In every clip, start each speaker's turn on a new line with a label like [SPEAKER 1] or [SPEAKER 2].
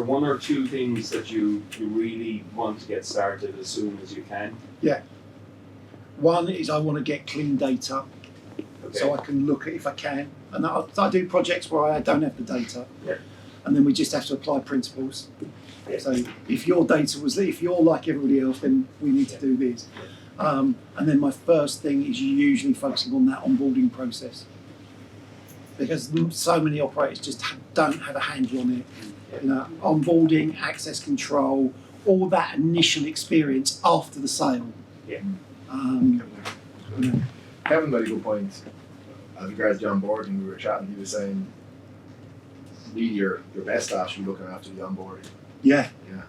[SPEAKER 1] there one or two things that you really want to get started as soon as you can?
[SPEAKER 2] Yeah. One is I want to get clean data,
[SPEAKER 1] Okay.
[SPEAKER 2] so I can look at if I can. And I do projects where I don't have the data.
[SPEAKER 1] Yeah.
[SPEAKER 2] And then we just have to apply principles.
[SPEAKER 1] Yeah.
[SPEAKER 2] So if your data was, if you're like everybody else, then we need to do this. And then my first thing is usually focusing on that onboarding process. Because so many operators just don't have a handle on it. You know, onboarding, access control, all that initial experience after the sale.
[SPEAKER 1] Yeah.
[SPEAKER 3] Kevin made a good point. As regards the onboarding, we were chatting, he was saying, really your best staff should be looking after the onboarding.
[SPEAKER 2] Yeah.
[SPEAKER 3] Yeah.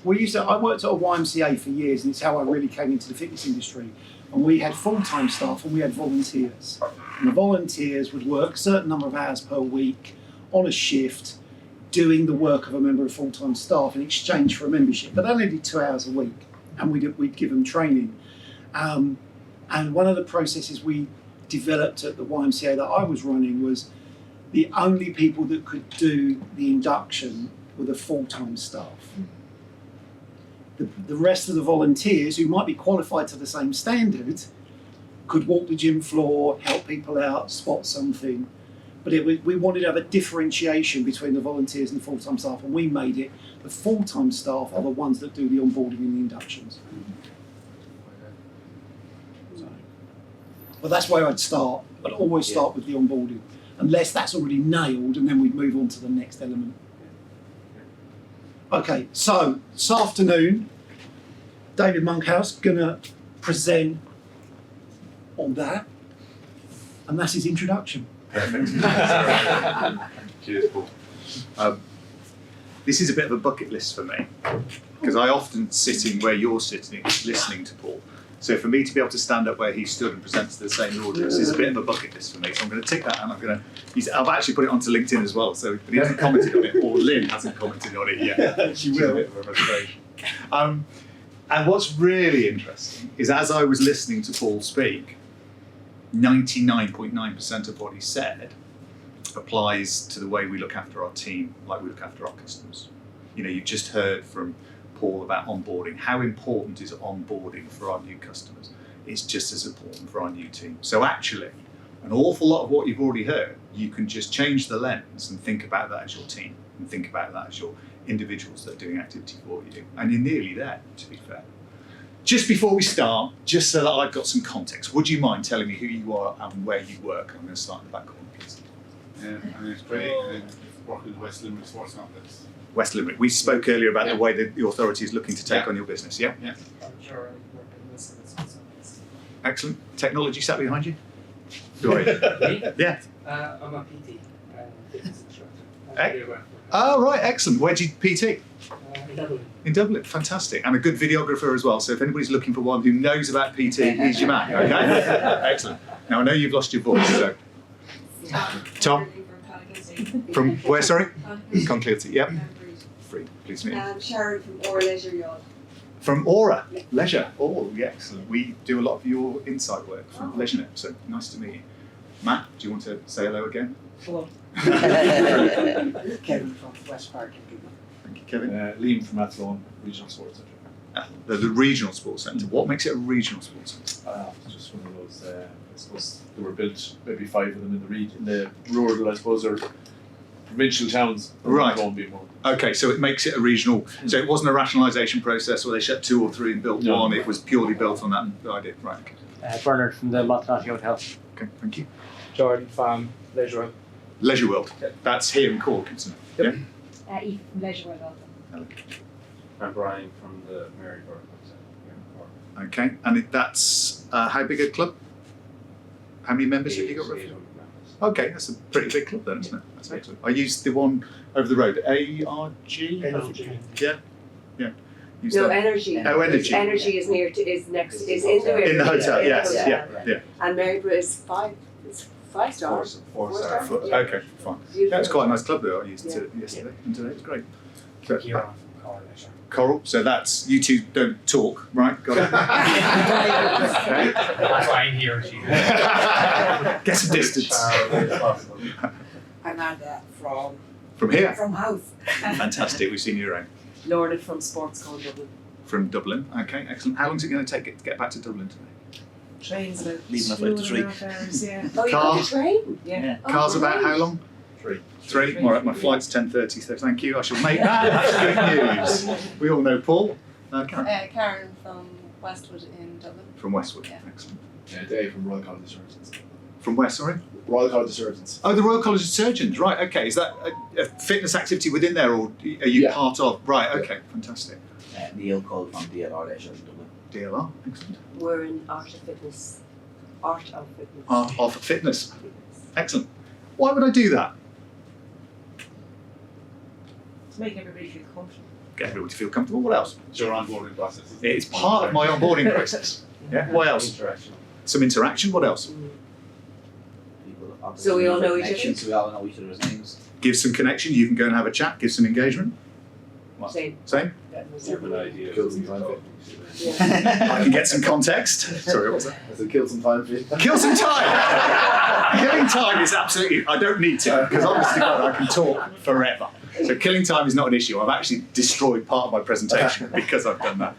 [SPEAKER 2] I worked at a YMCA for years, and it's how I really came into the fitness industry. And we had full-time staff and we had volunteers. And the volunteers would work a certain number of hours per week on a shift, doing the work of a member of full-time staff in exchange for a membership. But they only did 2 hours a week, and we'd give them training. And one of the processes we developed at the YMCA that I was running was the only people that could do the induction were the full-time staff. The rest of the volunteers, who might be qualified to the same standard, could walk the gym floor, help people out, spot something. But we wanted to have a differentiation between the volunteers and the full-time staff, and we made it the full-time staff are the ones that do the onboarding and the inductions. So, but that's where I'd start. I'd always start with the onboarding, unless that's already nailed, and then we'd move on to the next element. Okay, so this afternoon, David Monkhouse gonna present on that, and that's his introduction.
[SPEAKER 4] Perfect. Cheers, Paul. This is a bit of a bucket list for me, because I often sit in where you're sitting, listening to Paul. So for me to be able to stand up where he stood and present to the same audience is a bit of a bucket list for me. So I'm going to tick that, and I've actually put it onto LinkedIn as well. So, but he hasn't commented on it, or Lynn hasn't commented on it yet.
[SPEAKER 2] She will.
[SPEAKER 4] A bit of a frustration. And what's really interesting is, as I was listening to Paul speak, 99.9% of what he said applies to the way we look after our team, like we look after our customers. You know, you just heard from Paul about onboarding. How important is onboarding for our new customers? It's just as important for our new team. So actually, an awful lot of what you've already heard, you can just change the lens and think about that as your team, and think about that as your individuals that are doing activity for you. And you're nearly there, to be fair. Just before we start, just so that I've got some context, would you mind telling me who you are and where you work? I'm going to start in the back corner, please.
[SPEAKER 5] My name's Craig, I work with West Limerick Sports Complex.
[SPEAKER 4] West Limerick. We spoke earlier about the way that the authority is looking to take on your business, yeah?
[SPEAKER 5] Yeah.
[SPEAKER 6] I'm sure I work in West Limerick Sports Complex.
[SPEAKER 4] Excellent. Technology sat behind you? Sorry.
[SPEAKER 6] Me?
[SPEAKER 4] Yeah.
[SPEAKER 6] I'm a PT, fitness instructor.
[SPEAKER 4] Oh, right, excellent. Where do you PT?
[SPEAKER 6] In Dublin.
[SPEAKER 4] In Dublin, fantastic. And a good videographer as well. So if anybody's looking for one who knows about PT, he's your man, okay? Excellent. Now I know you've lost your voice, so. Tom? From where, sorry? Conclivity, yep. Free, please meet you.
[SPEAKER 7] Sharon from Aura Leisure Yacht.
[SPEAKER 4] From Aura Leisure. Oh, yeah, excellent. We do a lot of your insight work from LeisureNet, so nice to meet you. Matt, do you want to say hello again?
[SPEAKER 6] Hello. Kevin from West Park.
[SPEAKER 4] Thank you, Kevin.
[SPEAKER 5] Liam from Athlone Regional Sports Centre.
[SPEAKER 4] The regional sports centre. What makes it a regional sports centre?
[SPEAKER 5] It's just one of those, I suppose they were built, maybe 5 of them in the rural, I suppose, or provincial towns.
[SPEAKER 4] Right.
[SPEAKER 5] Won't be more.
[SPEAKER 4] Okay, so it makes it a regional. So it wasn't a rationalisation process where they shut 2 or 3 and built one. It was purely built on that idea. Right. Okay.
[SPEAKER 6] Bernard from the Monthouse Hotel.
[SPEAKER 4] Okay. Thank you.
[SPEAKER 6] Jordan from Leisure World.
[SPEAKER 4] Leisure World. That's here in Cork, isn't it?
[SPEAKER 6] Yep.
[SPEAKER 4] Yeah.
[SPEAKER 7] Eve from Leisure World also.
[SPEAKER 1] I'm Brian from the Mary Cork here in Cork.
[SPEAKER 4] Okay, and that's how big a club? How many members have you got roughly? Okay, that's a pretty big club then, isn't it? That's excellent. I used the one over the road, ARG?
[SPEAKER 6] Energy.
[SPEAKER 4] Yeah, yeah. Used
[SPEAKER 7] No,
[SPEAKER 4] that.
[SPEAKER 7] Energy.
[SPEAKER 4] Oh, Energy.
[SPEAKER 7] Energy is next, is in the
[SPEAKER 4] In the hotel,
[SPEAKER 7] in the
[SPEAKER 4] yes,
[SPEAKER 7] hotel.
[SPEAKER 4] yeah.
[SPEAKER 7] And Maryborough is 5 stars.
[SPEAKER 5] 4 star.
[SPEAKER 7] Yeah.
[SPEAKER 4] Okay, fine.
[SPEAKER 7] Beautiful.
[SPEAKER 4] Yeah, it's quite a nice club though. I used it yesterday, and today it was great. So,
[SPEAKER 6] Kieran from Cork Leisure.
[SPEAKER 4] Coral, so that's, you two don't talk, right? Got it.
[SPEAKER 6] That's why I'm here.
[SPEAKER 4] Get some distance.
[SPEAKER 8] I'm Anna from
[SPEAKER 4] From here?
[SPEAKER 7] From house.
[SPEAKER 4] Fantastic, we've seen you around.
[SPEAKER 7] Lorna from Sports Co Dublin.
[SPEAKER 4] From Dublin, okay, excellent. How long is it going to take it to get back to Dublin today?
[SPEAKER 7] Trains about
[SPEAKER 8] Leaving off at 3.
[SPEAKER 7] Yeah. Oh, you
[SPEAKER 4] Car.
[SPEAKER 7] got the train? Yeah. Oh,
[SPEAKER 4] Car's about
[SPEAKER 7] right.
[SPEAKER 4] how long?
[SPEAKER 5] 3.
[SPEAKER 4] 3? All right, my flight's 10:30, so thank you. I shall make that. That's good news. We all know Paul. Karen?
[SPEAKER 9] Karen from Westwood in Dublin.
[SPEAKER 4] From Westwood,
[SPEAKER 9] Yeah.
[SPEAKER 4] excellent.
[SPEAKER 3] Yeah, Dave from Royal College of Surgeons.
[SPEAKER 4] From where, sorry?
[SPEAKER 3] Royal College of Surgeons.
[SPEAKER 4] Oh, the Royal College of Surgeons, right, okay. Is that a fitness activity within there, or are you
[SPEAKER 3] Yeah.
[SPEAKER 4] part of? Right, okay, fantastic.
[SPEAKER 8] Neil Cole from DLR Leisure in Dublin.
[SPEAKER 4] DLR, excellent.
[SPEAKER 7] We're in Art of Fitness. Art of Fitness.
[SPEAKER 4] Art of Fitness, excellent. Why would I do that?
[SPEAKER 7] To make everybody feel comfortable.
[SPEAKER 4] Get everybody to feel comfortable. What else?
[SPEAKER 1] It's your onboarding process. isn't it?
[SPEAKER 4] It's part of my onboarding process. Yeah, what else?
[SPEAKER 1] Interaction.
[SPEAKER 4] Some interaction, what else?
[SPEAKER 8] People
[SPEAKER 7] So we all know each other?
[SPEAKER 8] connections, we all know each other's names.
[SPEAKER 4] Give some connection, you can go and have a chat, give some engagement.
[SPEAKER 7] Same.
[SPEAKER 4] Same?
[SPEAKER 1] You have an idea.
[SPEAKER 3] Kill some time.
[SPEAKER 7] Yeah.
[SPEAKER 4] I can get some context. Sorry, what was that?
[SPEAKER 3] I said kill some time for you.
[SPEAKER 4] Kill some time! Killing time is absolutely, I don't need to, because honestly, God, I can talk forever. So killing time is not an issue. I've actually destroyed part of my presentation because I've done that.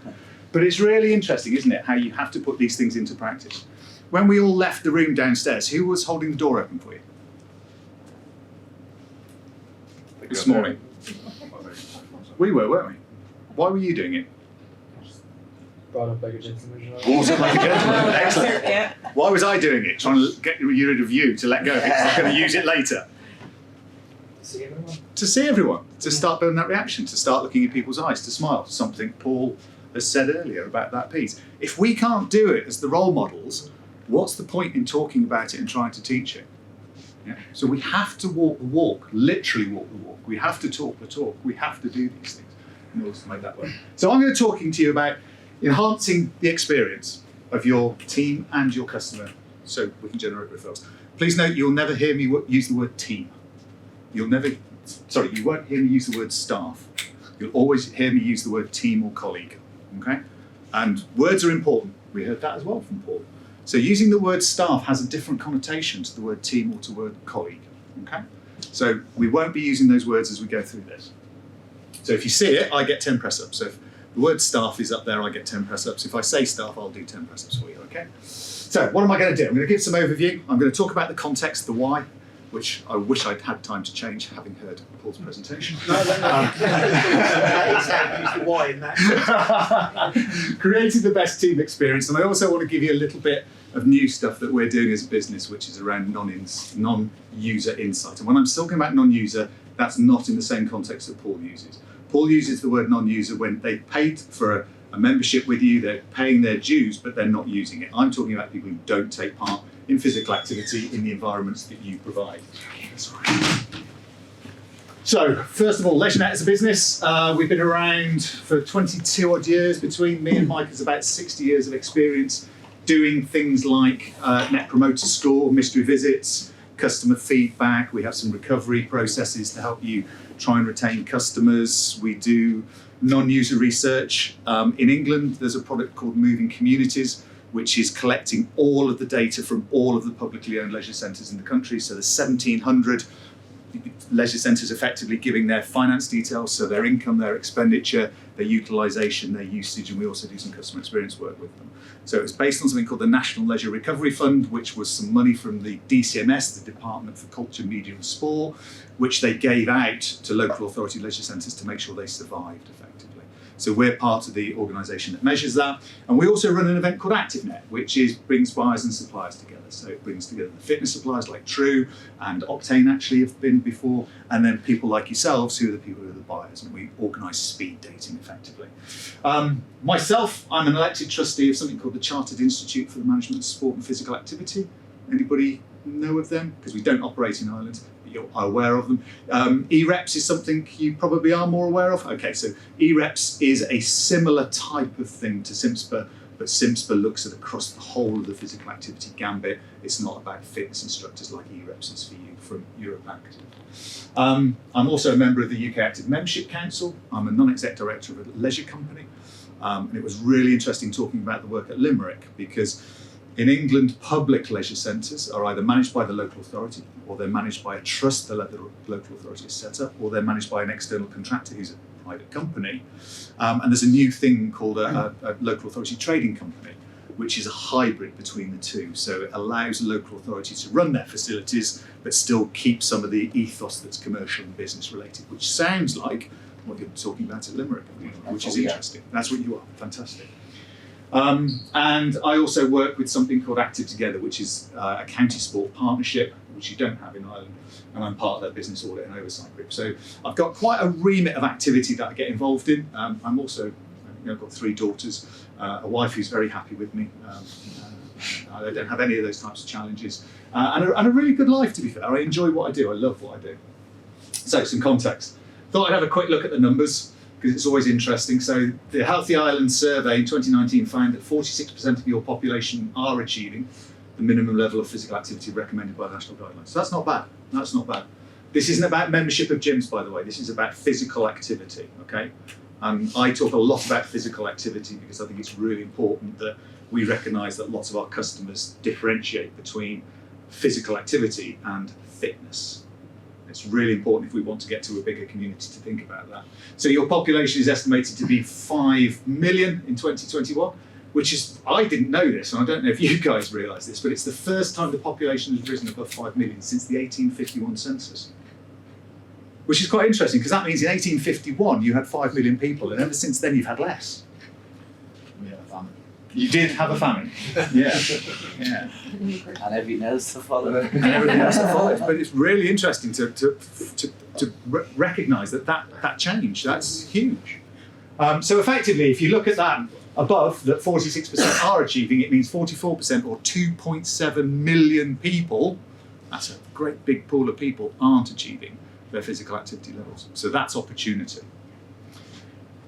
[SPEAKER 4] But it's really interesting, isn't it, how you have to put these things into practice. When we all left the room downstairs, who was holding the door open for you? This morning. We were, weren't we? Why were you doing it?
[SPEAKER 6] Brought up like a gentleman.
[SPEAKER 4] Also like a gentleman. Excellent.
[SPEAKER 7] Yeah.
[SPEAKER 4] Why was I doing it? Trying to get rid of you to let go of it because I'm going to use it later.
[SPEAKER 6] See everyone.
[SPEAKER 4] To see everyone, to start building that reaction, to start looking in people's eyes, to smile. Something Paul has said earlier about that piece. If we can't do it as the role models, what's the point in talking about it and trying to teach it? Yeah. So we have to walk the walk, literally walk the walk. We have to talk the talk. We have to do these things in order to make that work. So I'm going to be talking to you about enhancing the experience of your team and your customer so we can generate referrals. Please note you'll never hear me use the word team. You won't hear me use the word staff. You'll always hear me use the word team or colleague, okay? And words are important. We heard that as well from Paul. So using the word staff has a different connotation to the word team or to the word colleague, okay? So we won't be using those words as we go through this. So if you see it, I get 10 press-ups. So if the word staff is up there, I get 10 press-ups. If I say staff, I'll do 10 press-ups for you, okay? So what am I going to do? I'm going to give some overview. I'm going to talk about the context, the why, which I wish I'd had time to change, having heard Paul's presentation. Creating the best team experience, and I also want to give you a little bit of new stuff that we're doing as a business, which is around non-user insight. And when I'm talking about non-user, that's not in the same context that Paul uses. Paul uses the word non-user when they paid for a membership with you, they're paying their dues, but they're not using it. I'm talking about people who don't take part in physical activity in the environments that you provide. So, first of all, LeisureNet as a business, we've been around for 22 odd years. Between me and Mike is about 60 years of experience doing things like Net Promoter Score, mystery visits, customer feedback. We have some recovery processes to help you try and retain customers. We do non-user research. In England, there's a product called Moving Communities, which is collecting all of the data from all of the publicly owned leisure centres in the country. So there's 1,700 leisure centres effectively giving their finance details, so their income, their expenditure, their utilisation, their usage, and we also do some customer experience work with them. So it's based on something called the National Leisure Recovery Fund, which was some money from the DCMS, the Department for Culture, Media and Sport, which they gave out to local authority leisure centres to make sure they survived effectively. So we're part of the organisation that measures that. And we also run an event called ActiveNet, which brings buyers and suppliers together. So it brings together the fitness suppliers like True and Octane actually have been before, and then people like yourselves who are the people who are the buyers, and we organise speed dating effectively. Myself, I'm an elected trustee of something called the Chartered Institute for the Management of Sport and Physical Activity. Anybody know of them? Because we don't operate in Ireland. You're aware of them. EREPS is something you probably are more aware of. Okay, so EREPS is a similar type of thing to SIMSPA, but SIMSPA looks at across the whole of the physical activity gambit. It's not about fitness instructors like EREPS is for you from Europe Active. I'm also a member of the UK Active Membership Council. I'm a non-exec director of a leisure company. And it was really interesting talking about the work at Limerick because In England, public leisure centres are either managed by the local authority, or they're managed by a trust the local authority has set up, or they're managed by an external contractor who's a private company. And there's a new thing called a local authority trading company, which is a hybrid between the two. So it allows a local authority to run their facilities, but still keep some of the ethos that's commercial and business related, which sounds like what you're talking about at Limerick, which is interesting. That's what you are. Fantastic. And I also work with something called Active Together, which is a county sport partnership, which you don't have in Ireland, and I'm part of their business audit and oversight group. So I've got quite a remit of activity that I get involved in. I'm also, I've got 3 daughters, a wife who's very happy with me. I don't have any of those types of challenges, and a really good life, to be fair. I enjoy what I do. I love what I do. So some context. Thought I'd have a quick look at the numbers, because it's always interesting. So the Healthy Island survey in 2019 found that 46% of your population are achieving the minimum level of physical activity recommended by the national guidelines. So that's not bad. That's not bad. This isn't about membership of gyms, by the way. This is about physical activity, okay? I talk a lot about physical activity because I think it's really important that we recognise that lots of our customers differentiate between physical activity and fitness. It's really important if we want to get to a bigger community to think about that. So your population is estimated to be 5 million in 2021, which is, I didn't know this, and I don't know if you guys realise this, but it's the first time the population has risen above 5 million since the 1851 census. Which is quite interesting, because that means in 1851 you had 5 million people, and ever since then you've had less.
[SPEAKER 8] We had a famine.
[SPEAKER 4] You did have a famine. Yeah. Yeah.
[SPEAKER 8] And everything else to follow.
[SPEAKER 4] And everything else that follows. But it's really interesting to recognise that change. That's huge. So effectively, if you look at that above, that 46% are achieving, it means 44% or 2.7 million people, that's a great big pool of people, aren't achieving their physical activity levels. So that's opportunity.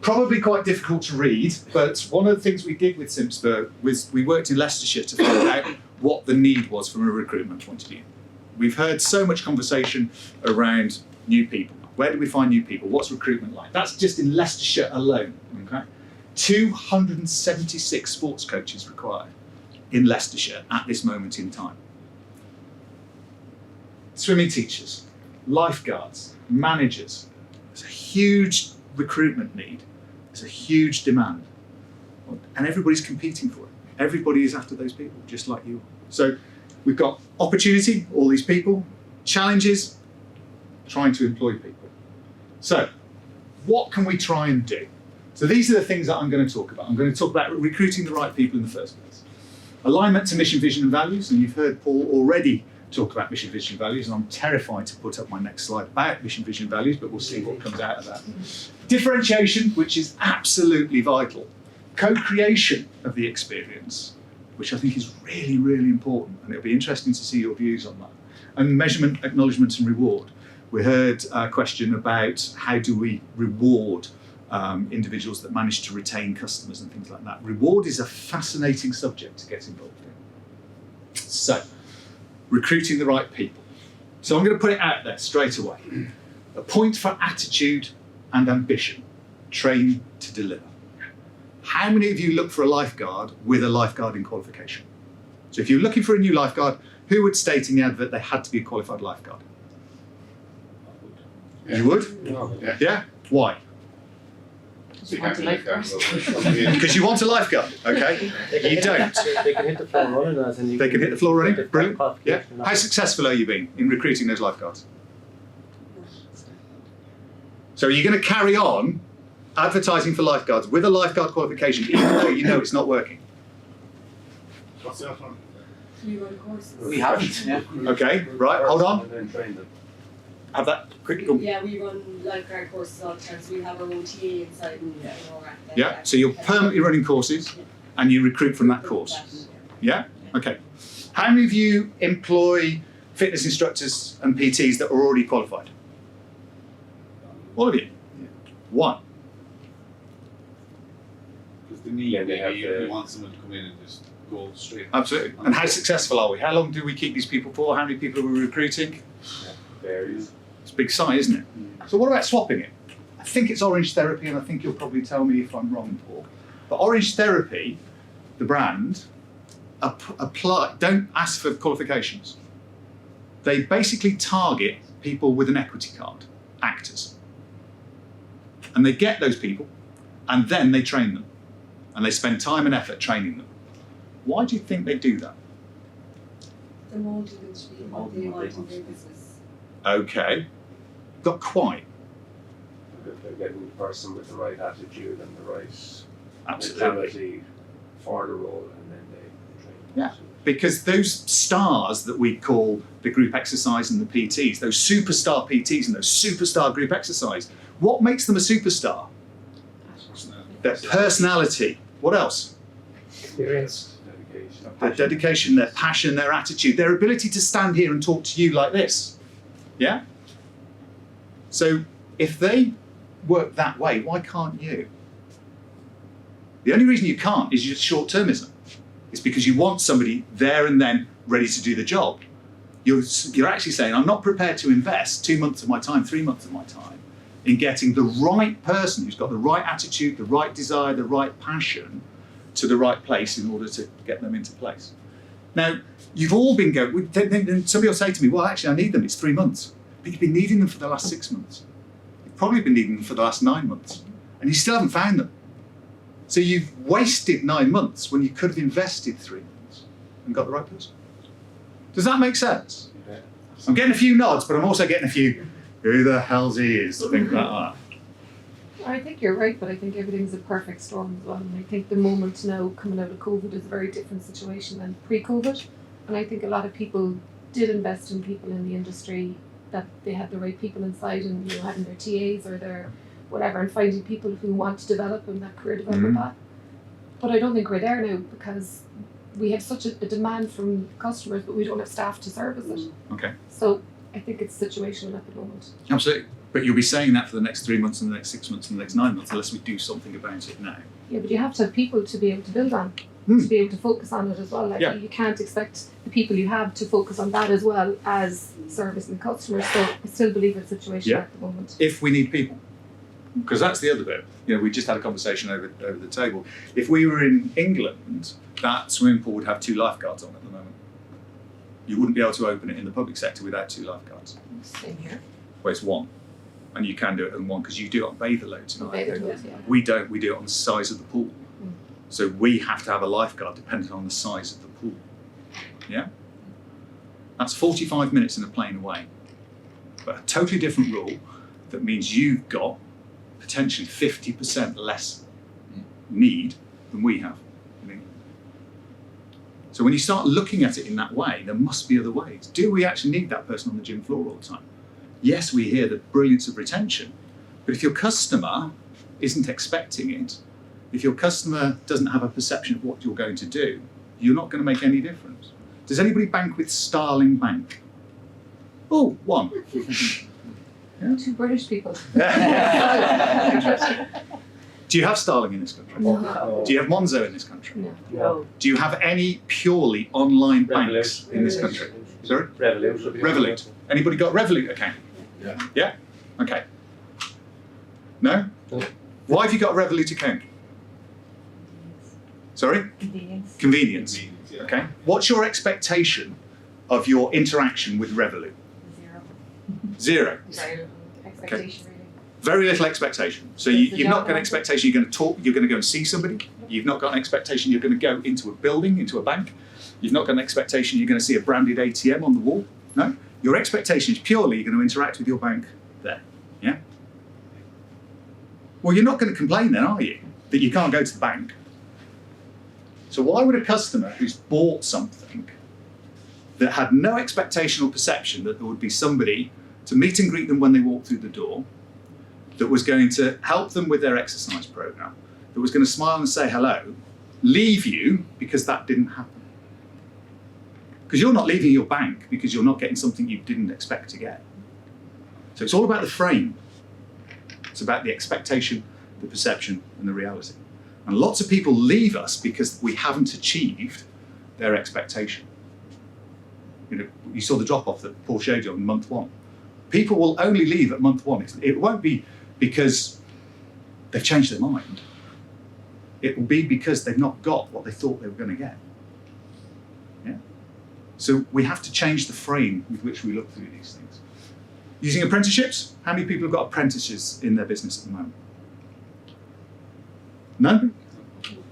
[SPEAKER 4] Probably quite difficult to read, but one of the things we did with Simpsburg was we worked in Leicestershire to find out what the need was from a recruitment point of view. We've heard so much conversation around new people. Where do we find new people? What's recruitment like? That's just in Leicestershire alone, okay? 276 sports coaches required in Leicestershire at this moment in time. Swimming teachers, lifeguards, managers. There's a huge recruitment need. There's a huge demand. And everybody's competing for it. Everybody is after those people, just like you are. So we've got opportunity, all these people, challenges, trying to employ people. So what can we try and do? So these are the things that I'm going to talk about. I'm going to talk about recruiting the right people in the first place. Alignment to mission, vision and values, and you've heard Paul already talk about mission, vision, values, and I'm terrified to put up my next slide about mission, vision, values, but we'll see what comes out of that. Differentiation, which is absolutely vital. Co-creation of the experience, which I think is really, really important, and it'll be interesting to see your views on that. And measurement, acknowledgement and reward. We heard a question about how do we reward individuals that manage to retain customers and things like that. Reward is a fascinating subject to get involved in. So, recruiting the right people. So I'm going to put it out there straight away. A point for attitude and ambition. Train to deliver. How many of you look for a lifeguard with a lifeguarding qualification? So if you're looking for a new lifeguard, who would state in the advert they had to be a qualified lifeguard?
[SPEAKER 3] Yeah.
[SPEAKER 4] You would?
[SPEAKER 3] Yeah.
[SPEAKER 4] Yeah? Why?
[SPEAKER 3] So you want a lifeguard.
[SPEAKER 4] Because you want a lifeguard, okay? You don't.
[SPEAKER 6] They can hit the floor running, as in you
[SPEAKER 4] They can hit the floor running.
[SPEAKER 6] get the
[SPEAKER 4] Brilliant. Yeah.
[SPEAKER 6] qualification.
[SPEAKER 4] How successful are you being in recruiting those lifeguards? So are you going to carry on advertising for lifeguards with a lifeguard qualification, even though you know it's not working?
[SPEAKER 3] What's the other one?
[SPEAKER 9] We run courses.
[SPEAKER 8] We haven't, yeah.
[SPEAKER 4] Okay, right, hold on.
[SPEAKER 1] And then train them.
[SPEAKER 4] Have that quick. Go.
[SPEAKER 9] Yeah, we run lifeguard courses all the time, so we have our own TA inside and
[SPEAKER 4] Yeah, so you're permanently running courses and you recruit from that course. Yeah? Okay. How many of you employ fitness instructors and PTs that are already qualified? All of you? One.
[SPEAKER 10] Because the need,
[SPEAKER 1] Yeah, they have
[SPEAKER 10] you
[SPEAKER 1] the-
[SPEAKER 10] want someone to come in and just go straight.
[SPEAKER 4] Absolutely. And how successful are we? How long do we keep these people for? How many people are we recruiting?
[SPEAKER 1] Varies.
[SPEAKER 4] It's a big site, isn't it? So what about swapping it? I think it's Orange Therapy, and I think you'll probably tell me if I'm wrong, Paul. But Orange Therapy, the brand, don't ask for qualifications. They basically target people with an equity card, actors. And they get those people, and then they train them. And they spend time and effort training them. Why do you think they do that?
[SPEAKER 9] The molding them to be what they want in their business.
[SPEAKER 4] Okay, not quite.
[SPEAKER 1] They're getting the person with the right attitude and the right
[SPEAKER 4] Absolutely.
[SPEAKER 1] mentality for the role, and then they train them.
[SPEAKER 4] Yeah. Because those stars that we call the group exercise and the PTs, those superstar PTs and those superstar group exercise, what makes them a superstar? Their personality. What else?
[SPEAKER 6] Experience.
[SPEAKER 1] Dedication.
[SPEAKER 4] Their dedication, their passion, their attitude, their ability to stand here and talk to you like this. Yeah? So if they work that way, why can't you? The only reason you can't is just short-termism. It's because you want somebody there and then ready to do the job. You're actually saying, I'm not prepared to invest 2 months of my time, 3 months of my time in getting the right person who's got the right attitude, the right desire, the right passion to the right place in order to get them into place. Now, you've all been going, somebody will say to me, well, actually, I need them, it's 3 months. But you've been needing them for the last 6 months. You've probably been needing them for the last 9 months, and you still haven't found them. So you've wasted 9 months when you could have invested 3 months and got the right person. Does that make sense?
[SPEAKER 1] Yeah.
[SPEAKER 4] I'm getting a few nods, but I'm also getting a few, who the hell's he is, things like that.
[SPEAKER 11] I think you're right, but I think everything's a perfect storm as well. And I think the moment now coming out of COVID is a very different situation than pre-COVID. And I think a lot of people did invest in people in the industry, that they had the right people inside and having their TAs or their whatever, and finding people who want to develop in that career development path. But I don't think we're there now because we have such a demand from customers, but we don't have staff to service it.
[SPEAKER 4] Okay.
[SPEAKER 11] So I think it's situational at the moment.
[SPEAKER 4] Absolutely. But you'll be saying that for the next 3 months and the next 6 months and the next 9 months unless we do something about it now.
[SPEAKER 11] Yeah, but you have to have people to be able to build on, to be able to focus on it as well. Like
[SPEAKER 4] Yeah.
[SPEAKER 11] you can't expect the people you have to focus on that as well as servicing customers. So I still believe it's situational at the moment.
[SPEAKER 4] If we need people. Because that's the other bit. We just had a conversation over the table. If we were in England, that swimming pool would have 2 lifeguards on at the moment. You wouldn't be able to open it in the public sector without 2 lifeguards.
[SPEAKER 11] Same here.
[SPEAKER 4] Well, it's 1. And you can do it on 1 because you do it on bather loads.
[SPEAKER 11] Bather loads, yeah.
[SPEAKER 4] We don't. We do it on the size of the pool. So we have to have a lifeguard depending on the size of the pool. Yeah? That's 45 minutes in a plane away. But a totally different rule that means you've got potentially 50% less need than we have in England. So when you start looking at it in that way, there must be other ways. Do we actually need that person on the gym floor all the time? Yes, we hear the brilliance of retention, but if your customer isn't expecting it, if your customer doesn't have a perception of what you're going to do, you're not going to make any difference. Does anybody bank with Starling Bank? Oh, 1.
[SPEAKER 11] 2 British people.
[SPEAKER 4] Interesting. Do you have Starling in this country?
[SPEAKER 11] No.
[SPEAKER 4] Do you have Monzo in this country?
[SPEAKER 11] No.
[SPEAKER 7] No.
[SPEAKER 4] Do you have any purely online banks in this country? Sorry?
[SPEAKER 6] Revolut.
[SPEAKER 4] Revolut. Anybody got Revolut account?
[SPEAKER 3] Yeah.
[SPEAKER 4] Yeah? Okay. No?
[SPEAKER 6] No.
[SPEAKER 4] Why have you got a Revolut account? Sorry?
[SPEAKER 7] Convenience.
[SPEAKER 4] Convenience.
[SPEAKER 10] Yeah.
[SPEAKER 4] Okay. What's your expectation of your interaction with Revolut? 0.
[SPEAKER 11] Zero. Expectation really.
[SPEAKER 4] Very little expectation. So
[SPEAKER 11] It's the
[SPEAKER 4] you've not
[SPEAKER 11] job
[SPEAKER 4] got an
[SPEAKER 11] market.
[SPEAKER 4] expectation you're going to talk, you're going to go and see somebody. You've not got an expectation you're going to go into a building, into a bank. You've not got an expectation you're going to see a branded ATM on the wall. No. Your expectation is purely you're going to interact with your bank there. Yeah? Well, you're not going to complain then, are you? That you can't go to the bank. So why would a customer who's bought something that had no expectation or perception that there would be somebody to meet and greet them when they walk through the door, that was going to help them with their exercise program, that was going to smile and say hello, leave you because that didn't happen? Because you're not leaving your bank because you're not getting something you didn't expect to get. So it's all about the frame. It's about the expectation, the perception, and the reality. And lots of people leave us because we haven't achieved their expectation. You saw the drop-off that Paul showed you on month 1. People will only leave at month 1. It won't be because they've changed their mind. It will be because they've not got what they thought they were going to get. So we have to change the frame with which we look through these things. Using apprenticeships, how many people have got apprentices in their business at the moment? No?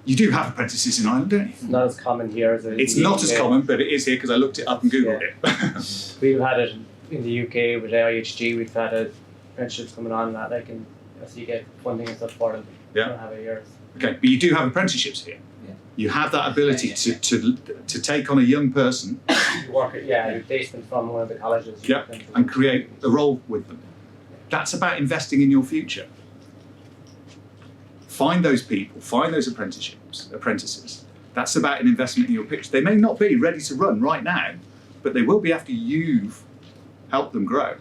[SPEAKER 4] You do have apprentices in Ireland, don't you?
[SPEAKER 6] It's not as common here as
[SPEAKER 4] It's not as common, but it is here because I looked it up and Googled it.
[SPEAKER 6] We've had it in the UK with IHG. We've had apprenticeships coming on and that, like, and so you get funding and stuff for them.
[SPEAKER 4] Yeah.
[SPEAKER 6] You don't have it here.
[SPEAKER 4] Okay, but you do have apprenticeships here.
[SPEAKER 8] Yeah.
[SPEAKER 4] You have that ability to take on a young person
[SPEAKER 6] You work it, yeah, you place them from one of the colleges.
[SPEAKER 4] Yeah, and create a role with them. That's about investing in your future. Find those people, find those apprentices. That's about an investment in your future. They may not be ready to run right now, but they will be after you've helped them grow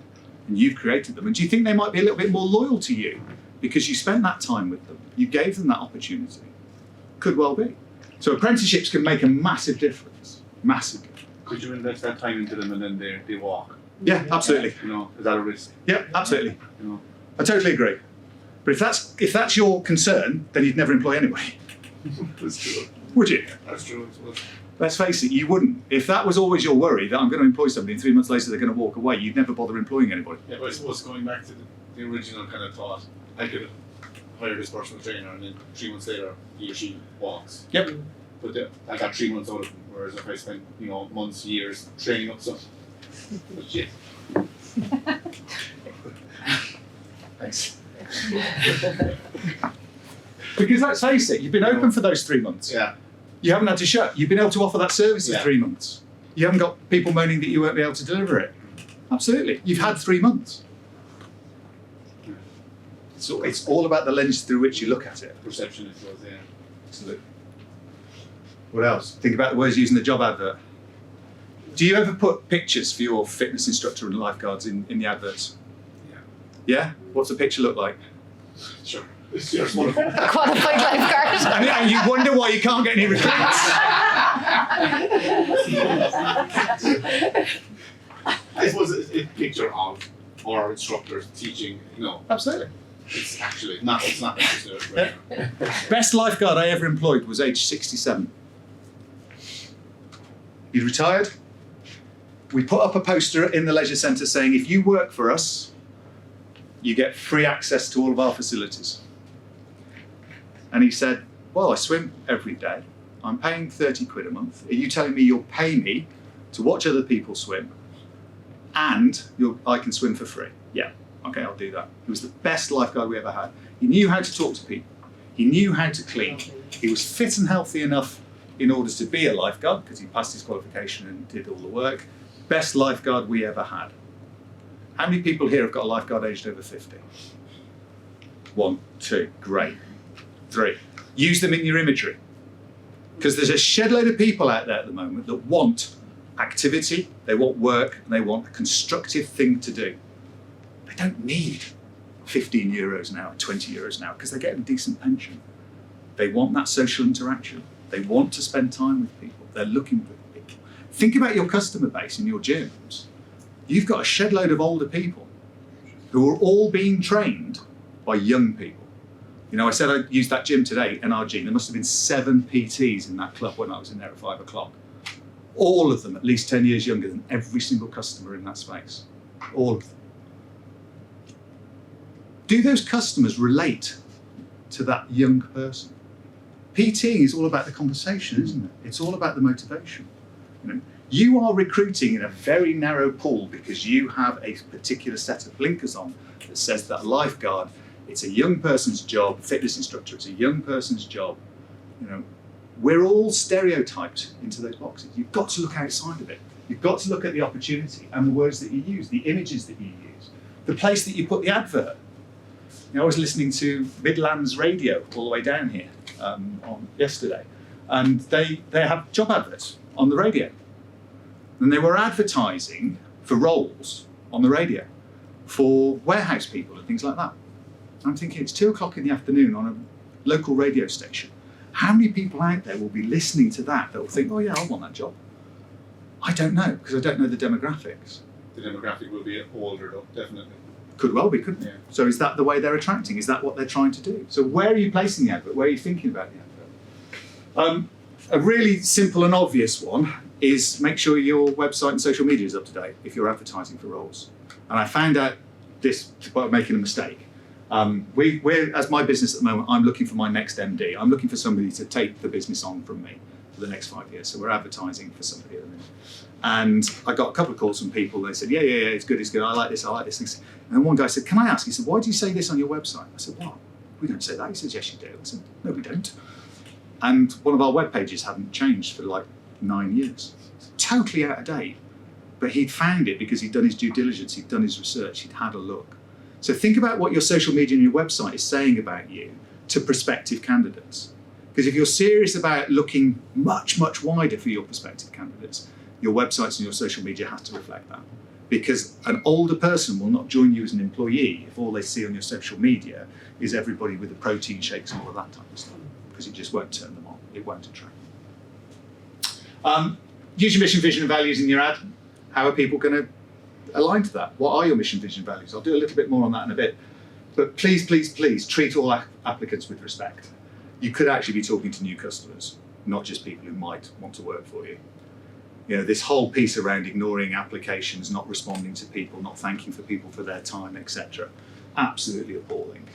[SPEAKER 4] and you've created them. And do you think they might be a little bit more loyal to you because you spent that time with them? You gave them that opportunity. Could well be. So apprenticeships can make a massive difference. Massive.
[SPEAKER 10] Could you invest that time into them and then they walk?
[SPEAKER 4] Yeah, absolutely.
[SPEAKER 10] You know, is that a risk?
[SPEAKER 4] Yeah, absolutely.
[SPEAKER 10] You know,
[SPEAKER 4] I totally agree. But if that's your concern, then you'd never employ anybody,
[SPEAKER 10] that's true.
[SPEAKER 4] would you?
[SPEAKER 10] That's true. As well.
[SPEAKER 4] Let's face it, you wouldn't. If that was always your worry, that I'm going to employ somebody and 3 months later they're going to walk away, you'd never bother employing anybody.
[SPEAKER 10] Yeah, but I suppose going back to the original kind of thought, I could hire this personal trainer and then 3 months later he or she walks.
[SPEAKER 4] Yep.
[SPEAKER 10] But I got 3 months out of them, whereas if I spent, months, years training up some. But shit.
[SPEAKER 4] Thanks. Because let's face it, you've been open for those 3 months.
[SPEAKER 10] Yeah.
[SPEAKER 4] You haven't had to shut. You've been able to offer that service in
[SPEAKER 10] Yeah.
[SPEAKER 4] 3 months. You haven't got people moaning that you won't be able to deliver it. Absolutely. You've had 3 months. So it's all about the lens through which you look at it.
[SPEAKER 10] Perception it was, yeah.
[SPEAKER 4] Absolutely. What else? Think about the words used in the job advert. Do you ever put pictures for your fitness instructor and lifeguards in the adverts?
[SPEAKER 10] Yeah.
[SPEAKER 4] Yeah? What's the picture look like?
[SPEAKER 10] Sure. It's just one of
[SPEAKER 11] Qualified lifeguard.
[SPEAKER 4] And you wonder why you can't get any recruits.
[SPEAKER 10] I suppose it's a picture of our instructors teaching,
[SPEAKER 4] Absolutely.
[SPEAKER 10] it's actually not, it's not necessary. Right?
[SPEAKER 4] Best lifeguard I ever employed was age 67. He'd retired. We put up a poster in the leisure centre saying, if you work for us, you get free access to all of our facilities. And he said, well, I swim every day. I'm paying 30 quid a month. Are you telling me you'll pay me to watch other people swim and I can swim for free? Yeah, okay, I'll do that. He was the best lifeguard we ever had. He knew how to talk to people. He knew how to clean. He was fit and healthy enough in order to be a lifeguard because he passed his qualification and did all the work. Best lifeguard we ever had. How many people here have got a lifeguard aged over 50? 1, 2, great. 3, use them in your imagery. Because there's a shed load of people out there at the moment that want activity, they want work, and they want a constructive thing to do. They don't need 15 euros an hour, 20 euros an hour, because they're getting a decent pension. They want that social interaction. They want to spend time with people. They're looking for people. Think about your customer base in your gyms. You've got a shed load of older people who are all being trained by young people. I said I used that gym today, NRG. There must have been 7 PTs in that club when I was in there at 5 o'clock. All of them at least 10 years younger than every single customer in that space. All of them. Do those customers relate to that young person? PT is all about the conversation, isn't it? It's all about the motivation. You are recruiting in a very narrow pool because you have a particular set of blinkers on that says that lifeguard, it's a young person's job, fitness instructor, it's a young person's job. We're all stereotyped into those boxes. You've got to look outside of it. You've got to look at the opportunity and the words that you use, the images that you use, the place that you put the advert. I was listening to Midlands Radio all the way down here on yesterday, and they have job adverts on the radio. And they were advertising for roles on the radio for warehouse people and things like that. I'm thinking it's 2 o'clock in the afternoon on a local radio station. How many people out there will be listening to that will think, oh yeah, I want that job? I don't know, because I don't know the demographics.
[SPEAKER 10] The demographic will be older though, definitely.
[SPEAKER 4] Could well be, couldn't it?
[SPEAKER 10] Yeah.
[SPEAKER 4] So is that the way they're attracting? Is that what they're trying to do? So where are you placing the advert? Where are you thinking about the advert? A really simple and obvious one is make sure your website and social media is up to date if you're advertising for roles. And I found out this by making a mistake. We're, as my business at the moment, I'm looking for my next MD. I'm looking for somebody to take the business on from me for the next 5 years. So we're advertising for somebody at the minute. And I got a couple of calls from people. They said, yeah, it's good. I like this. And then one guy said, can I ask? He said, why do you say this on your website? I said, what? We don't say that. He said, yes, you do. I said, no, we don't. And one of our web pages hadn't changed for like 9 years. Totally out of date. But he'd found it because he'd done his due diligence, he'd done his research, he'd had a look. So think about what your social media and your website is saying about you to prospective candidates. Because if you're serious about looking much, much wider for your prospective candidates, your websites and your social media have to reflect that. Because an older person will not join you as an employee if all they see on your social media is everybody with the protein shakes and all of that type of stuff. Because it just won't turn them on, it won't attract. Use your mission, vision and values in your ad. How are people going to align to that? What are your mission, vision, values? I'll do a little bit more on that in a bit. But please, please, please treat all applicants with respect. You could actually be talking to new customers, not just people who might want to work for you. You know, this whole piece around ignoring applications, not responding to people, not thanking for people for their time, etc. Absolutely appalling.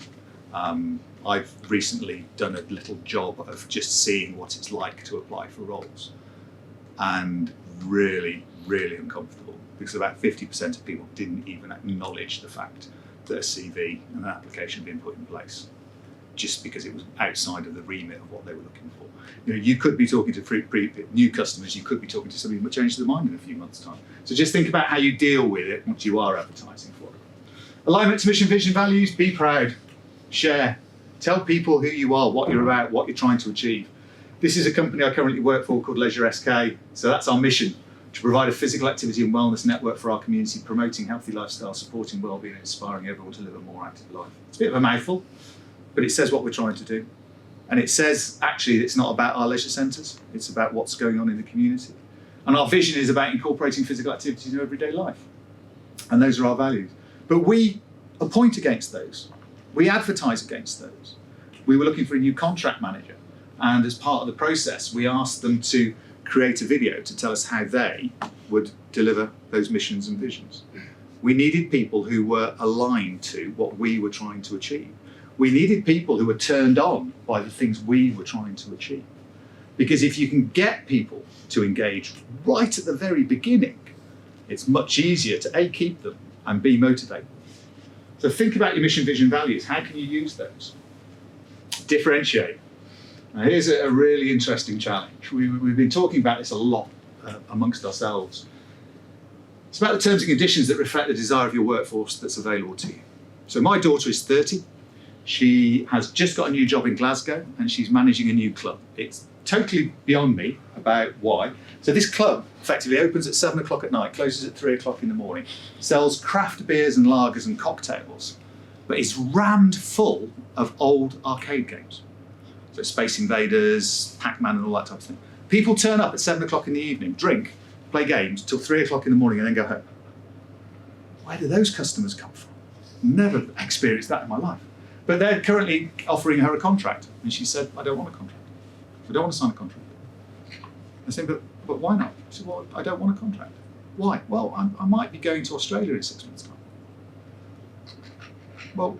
[SPEAKER 4] I've recently done a little job of just seeing what it's like to apply for roles. And really, really uncomfortable because about 50% of people didn't even acknowledge the fact that a CV and an application had been put in place just because it was outside of the remit of what they were looking for. You know, you could be talking to new customers, you could be talking to somebody who might change their mind in a few months' time. So just think about how you deal with it once you are advertising for it. Alignment to mission, vision, values, be proud, share, tell people who you are, what you're about, what you're trying to achieve. This is a company I currently work for called Leisure SK, so that's our mission, to provide a physical activity and wellness network for our community, promoting healthy lifestyle, supporting wellbeing and inspiring everyone to live a more active life. It's a bit of a mouthful, but it says what we're trying to do. And it says, actually, it's not about our leisure centres, it's about what's going on in the community. And our vision is about incorporating physical activities in everyday life. And those are our values. But we appoint against those. We advertise against those. We were looking for a new contract manager. And as part of the process, we asked them to create a video to tell us how they would deliver those missions and visions. We needed people who were aligned to what we were trying to achieve. We needed people who were turned on by the things we were trying to achieve. Because if you can get people to engage right at the very beginning, it's much easier to A, keep them, and B, motivate them. So think about your mission, vision, values. How can you use those? Differentiate. Now, here's a really interesting challenge. We've been talking about this a lot amongst ourselves. It's about the terms and conditions that reflect the desire of your workforce that's available to you. So my daughter is 30. She has just got a new job in Glasgow and she's managing a new club. It's totally beyond me about why. So this club effectively opens at 7 o'clock at night, closes at 3 o'clock in the morning, sells craft beers and lagers and cocktails, but it's rammed full of old arcade games. So Space Invaders, Pac-Man and all that type of thing. People turn up at 7 o'clock in the evening, drink, play games till 3 o'clock in the morning and then go home. Where do those customers come from? Never experienced that in my life. But they're currently offering her a contract. And she said, I don't want a contract. I don't want to sign a contract. I said, but why not? She said, well, I don't want a contract. Why? Well, I might be going to Australia in 6 months' time. Well,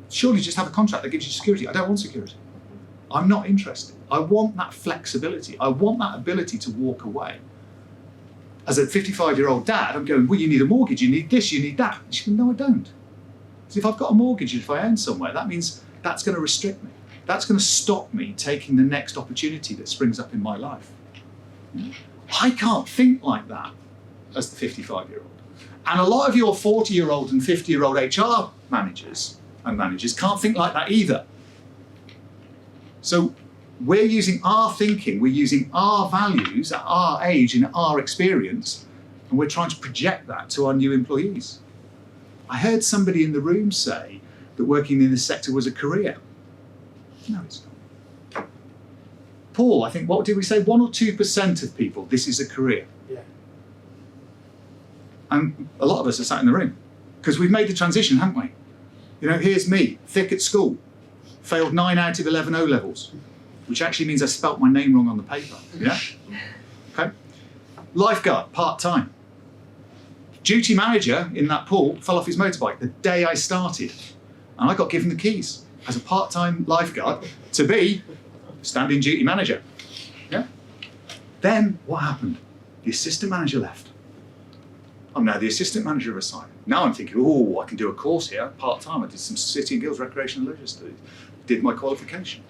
[SPEAKER 4] surely just have a contract that gives you security. I don't want security. I'm not interested. I want that flexibility. I want that ability to walk away. As a 55-year-old dad, I'm going, well, you need a mortgage, you need this, you need that. And she goes, no, I don't. So if I've got a mortgage, if I own somewhere, that means that's going to restrict me. That's going to stop me taking the next opportunity that springs up in my life. I can't think like that as the 55-year-old. And a lot of your 40-year-old and 50-year-old HR managers can't think like that either. So we're using our thinking, we're using our values at our age and our experience, and we're trying to project that to our new employees. I heard somebody in the room say that working in this sector was a career. No, it's not. Paul, I think, what did we say? 1 or 2% of people, this is a career.
[SPEAKER 2] Yeah.
[SPEAKER 4] And a lot of us are sat in the room because we've made the transition, haven't we? You know, here's me, thick at school, failed 9 out of 11 O-levels, which actually means I spelt my name wrong on the paper. Yeah? Okay. Lifeguard, part-time. Duty manager in that pool fell off his motorbike the day I started. And I got given the keys as a part-time lifeguard to be standing duty manager. Yeah? Then what happened? The assistant manager left. I'm now the assistant manager of a site. Now I'm thinking, oh, I can do a course here, part-time. I did some City and Guilds recreational leisure studies, did my qualification.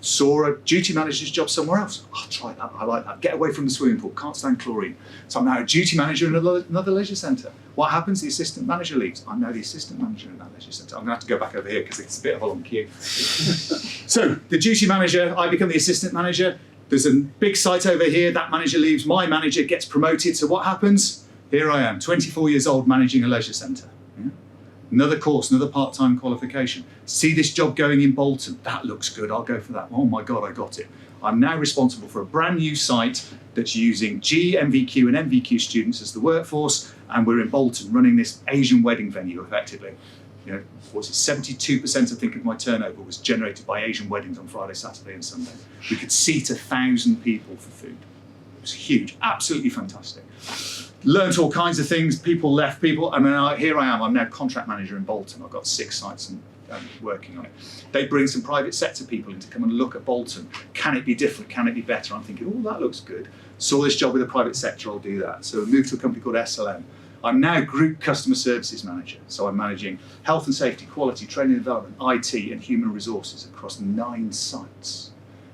[SPEAKER 4] Saw a duty manager's job somewhere else. I'll try that, I like that. Get away from the swimming pool, can't stand chlorine. So I'm now a duty manager in another leisure centre. What happens? The assistant manager leaves. I'm now the assistant manager in that leisure centre. I'm going to have to go back over here because it's a bit of a long queue. So the duty manager, I become the assistant manager. There's a big site over here, that manager leaves, my manager gets promoted. So what happens? Here I am, 24 years old, managing a leisure centre. Yeah? Another course, another part-time qualification. See this job going in Bolton. That looks good, I'll go for that. Oh my God, I got it. I'm now responsible for a brand new site that's using G, MVQ and MVQ students as the workforce, and we're in Bolton running this Asian wedding venue effectively. You know, what's it, 72% I think of my turnover was generated by Asian weddings on Friday, Saturday and Sunday. We could seat 1,000 people for food. It was huge, absolutely fantastic. Learned all kinds of things, people left, and then here I am, I'm now contract manager in Bolton. I've got 6 sites and working on it. They bring some private sector people in to come and look at Bolton. Can it be different? Can it be better? I'm thinking, oh, that looks good. Saw this job with the private sector, I'll do that. So I moved to a company called SLM. I'm now Group Customer Services Manager. So I'm managing health and safety, quality, training and development, IT and human resources across 9 sites.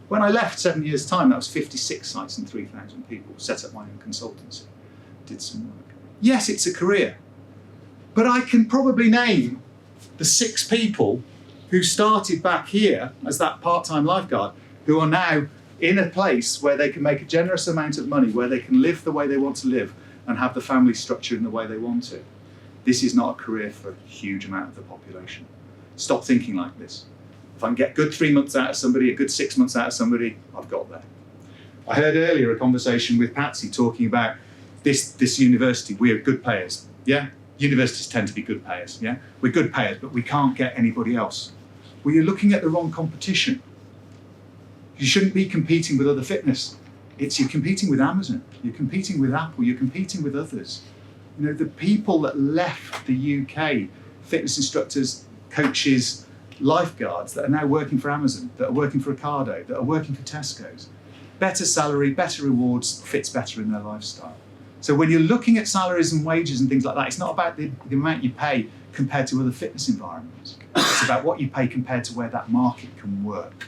[SPEAKER 4] When I left 7 years' time, that was 56 sites and 3,000 people. Set up my own consultancy. Did some work. Yes, it's a career, but I can probably name the 6 people who started back here as that part-time lifeguard who are now in a place where they can make a generous amount of money, where they can live the way they want to live and have the family structure in the way they want to. This is not a career for a huge amount of the population. Stop thinking like this. If I can get good 3 months out of somebody, a good 6 months out of somebody, I've got there. I heard earlier a conversation with Patsy talking about this university, we are good payers, yeah? Universities tend to be good payers, yeah? We're good payers, but we can't get anybody else. Well, you're looking at the wrong competition. You shouldn't be competing with other fitness. You're competing with Amazon, you're competing with Apple, you're competing with others. You know, the people that left the UK, fitness instructors, coaches, lifeguards that are now working for Amazon, that are working for Ocado, that are working for Tesco's. Better salary, better rewards, fits better in their lifestyle. So when you're looking at salaries and wages and things like that, it's not about the amount you pay compared to other fitness environments. It's about what you pay compared to where that market can work.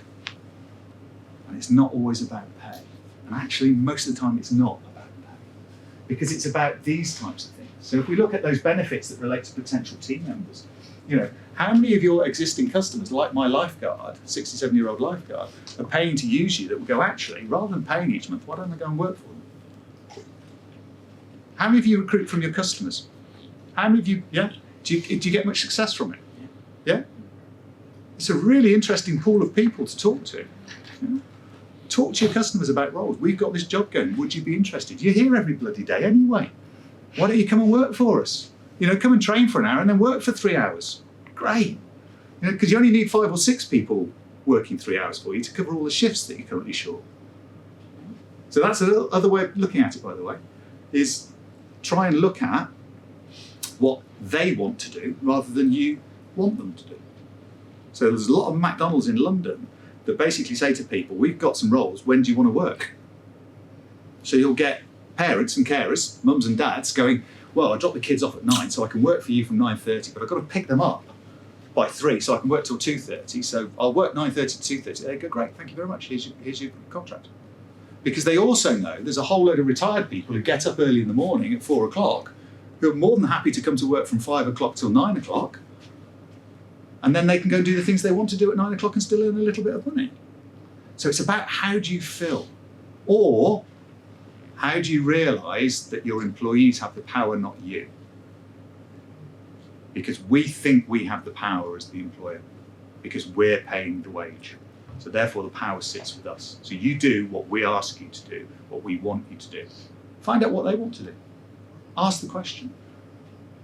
[SPEAKER 4] And it's not always about pay. And actually, most of the time, it's not about pay. Because it's about these types of things. So if we look at those benefits that relate to potential team members, you know, how many of your existing customers, like my lifeguard, 67-year-old lifeguard, are paying to use you that will go, actually, rather than paying each month, why don't I go and work for them? How many of you recruit from your customers? How many of you, yeah? Do you get much success from it? Yeah? It's a really interesting pool of people to talk to. Yeah? Talk to your customers about roles. We've got this job going. Would you be interested? You're here every bloody day anyway. Why don't you come and work for us? You know, come and train for an hour and then work for 3 hours. Great. You know, because you only need 5 or 6 people working 3 hours for you to cover all the shifts that you're currently short. So that's another way of looking at it, by the way, is try and look at what they want to do rather than you want them to do. So there's a lot of McDonald's in London that basically say to people, we've got some roles, when do you want to work? So you'll get parents and carers, mums and dads going, well, I drop the kids off at 9 so I can work for you from 9:30, but I've got to pick them up by 3 so I can work till 2:30, so I'll work 9:30 to 2:30. They go, great, thank you very much, here's your contract. Because they also know there's a whole load of retired people who get up early in the morning at 4 o'clock who are more than happy to come to work from 5 o'clock till 9 o'clock, and then they can go and do the things they want to do at 9 o'clock and still earn a little bit of money. So it's about how do you fill, or how do you realise that your employees have the power, not you? Because we think we have the power as the employer, because we're paying the wage. So therefore the power sits with us. So you do what we ask you to do, what we want you to do. Find out what they want to do. Ask the question.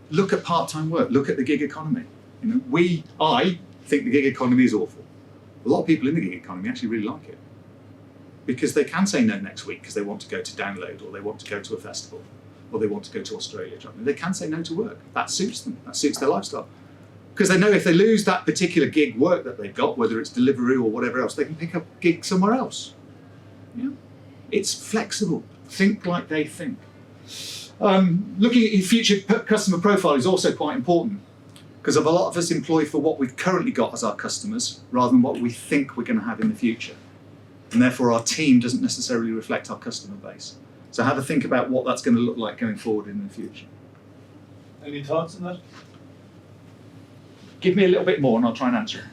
[SPEAKER 4] Look at part-time work, look at the gig economy. You know, I think the gig economy is awful. A lot of people in the gig economy actually really like it. because they can say no next week because they want to go to Download, or they want to go to a festival, or they want to go to Australia. They can say no to work. That suits them. That suits their lifestyle. Because they know if they lose that particular gig work that they've got, whether it's delivery or whatever else, they can pick up a gig somewhere else. Yeah? It's flexible. Think like they think. Looking at your future customer profile is also quite important, because a lot of us employ for what we've currently got as our customers rather than what we think we're going to have in the future. And therefore our team doesn't necessarily reflect our customer base. So have a think about what that's going to look like going forward in the future.
[SPEAKER 5] Any thoughts on that?
[SPEAKER 4] Give me a little bit more and I'll try and answer it.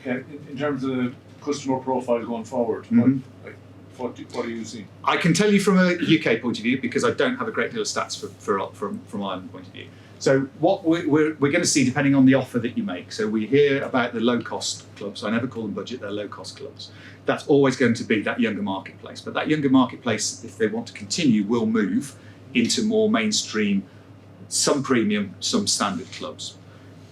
[SPEAKER 5] Okay, in terms of the customer profile going forward,
[SPEAKER 4] Mhm.
[SPEAKER 5] what do you see?
[SPEAKER 4] I can tell you from a UK point of view, because I don't have a great deal of stats from Ireland point of view. So what we're going to see, depending on the offer that you make. So we hear about the low-cost clubs. I never call them budget, they're low-cost clubs. That's always going to be that younger marketplace. But that younger marketplace, if they want to continue, will move into more mainstream, some premium, some standard clubs.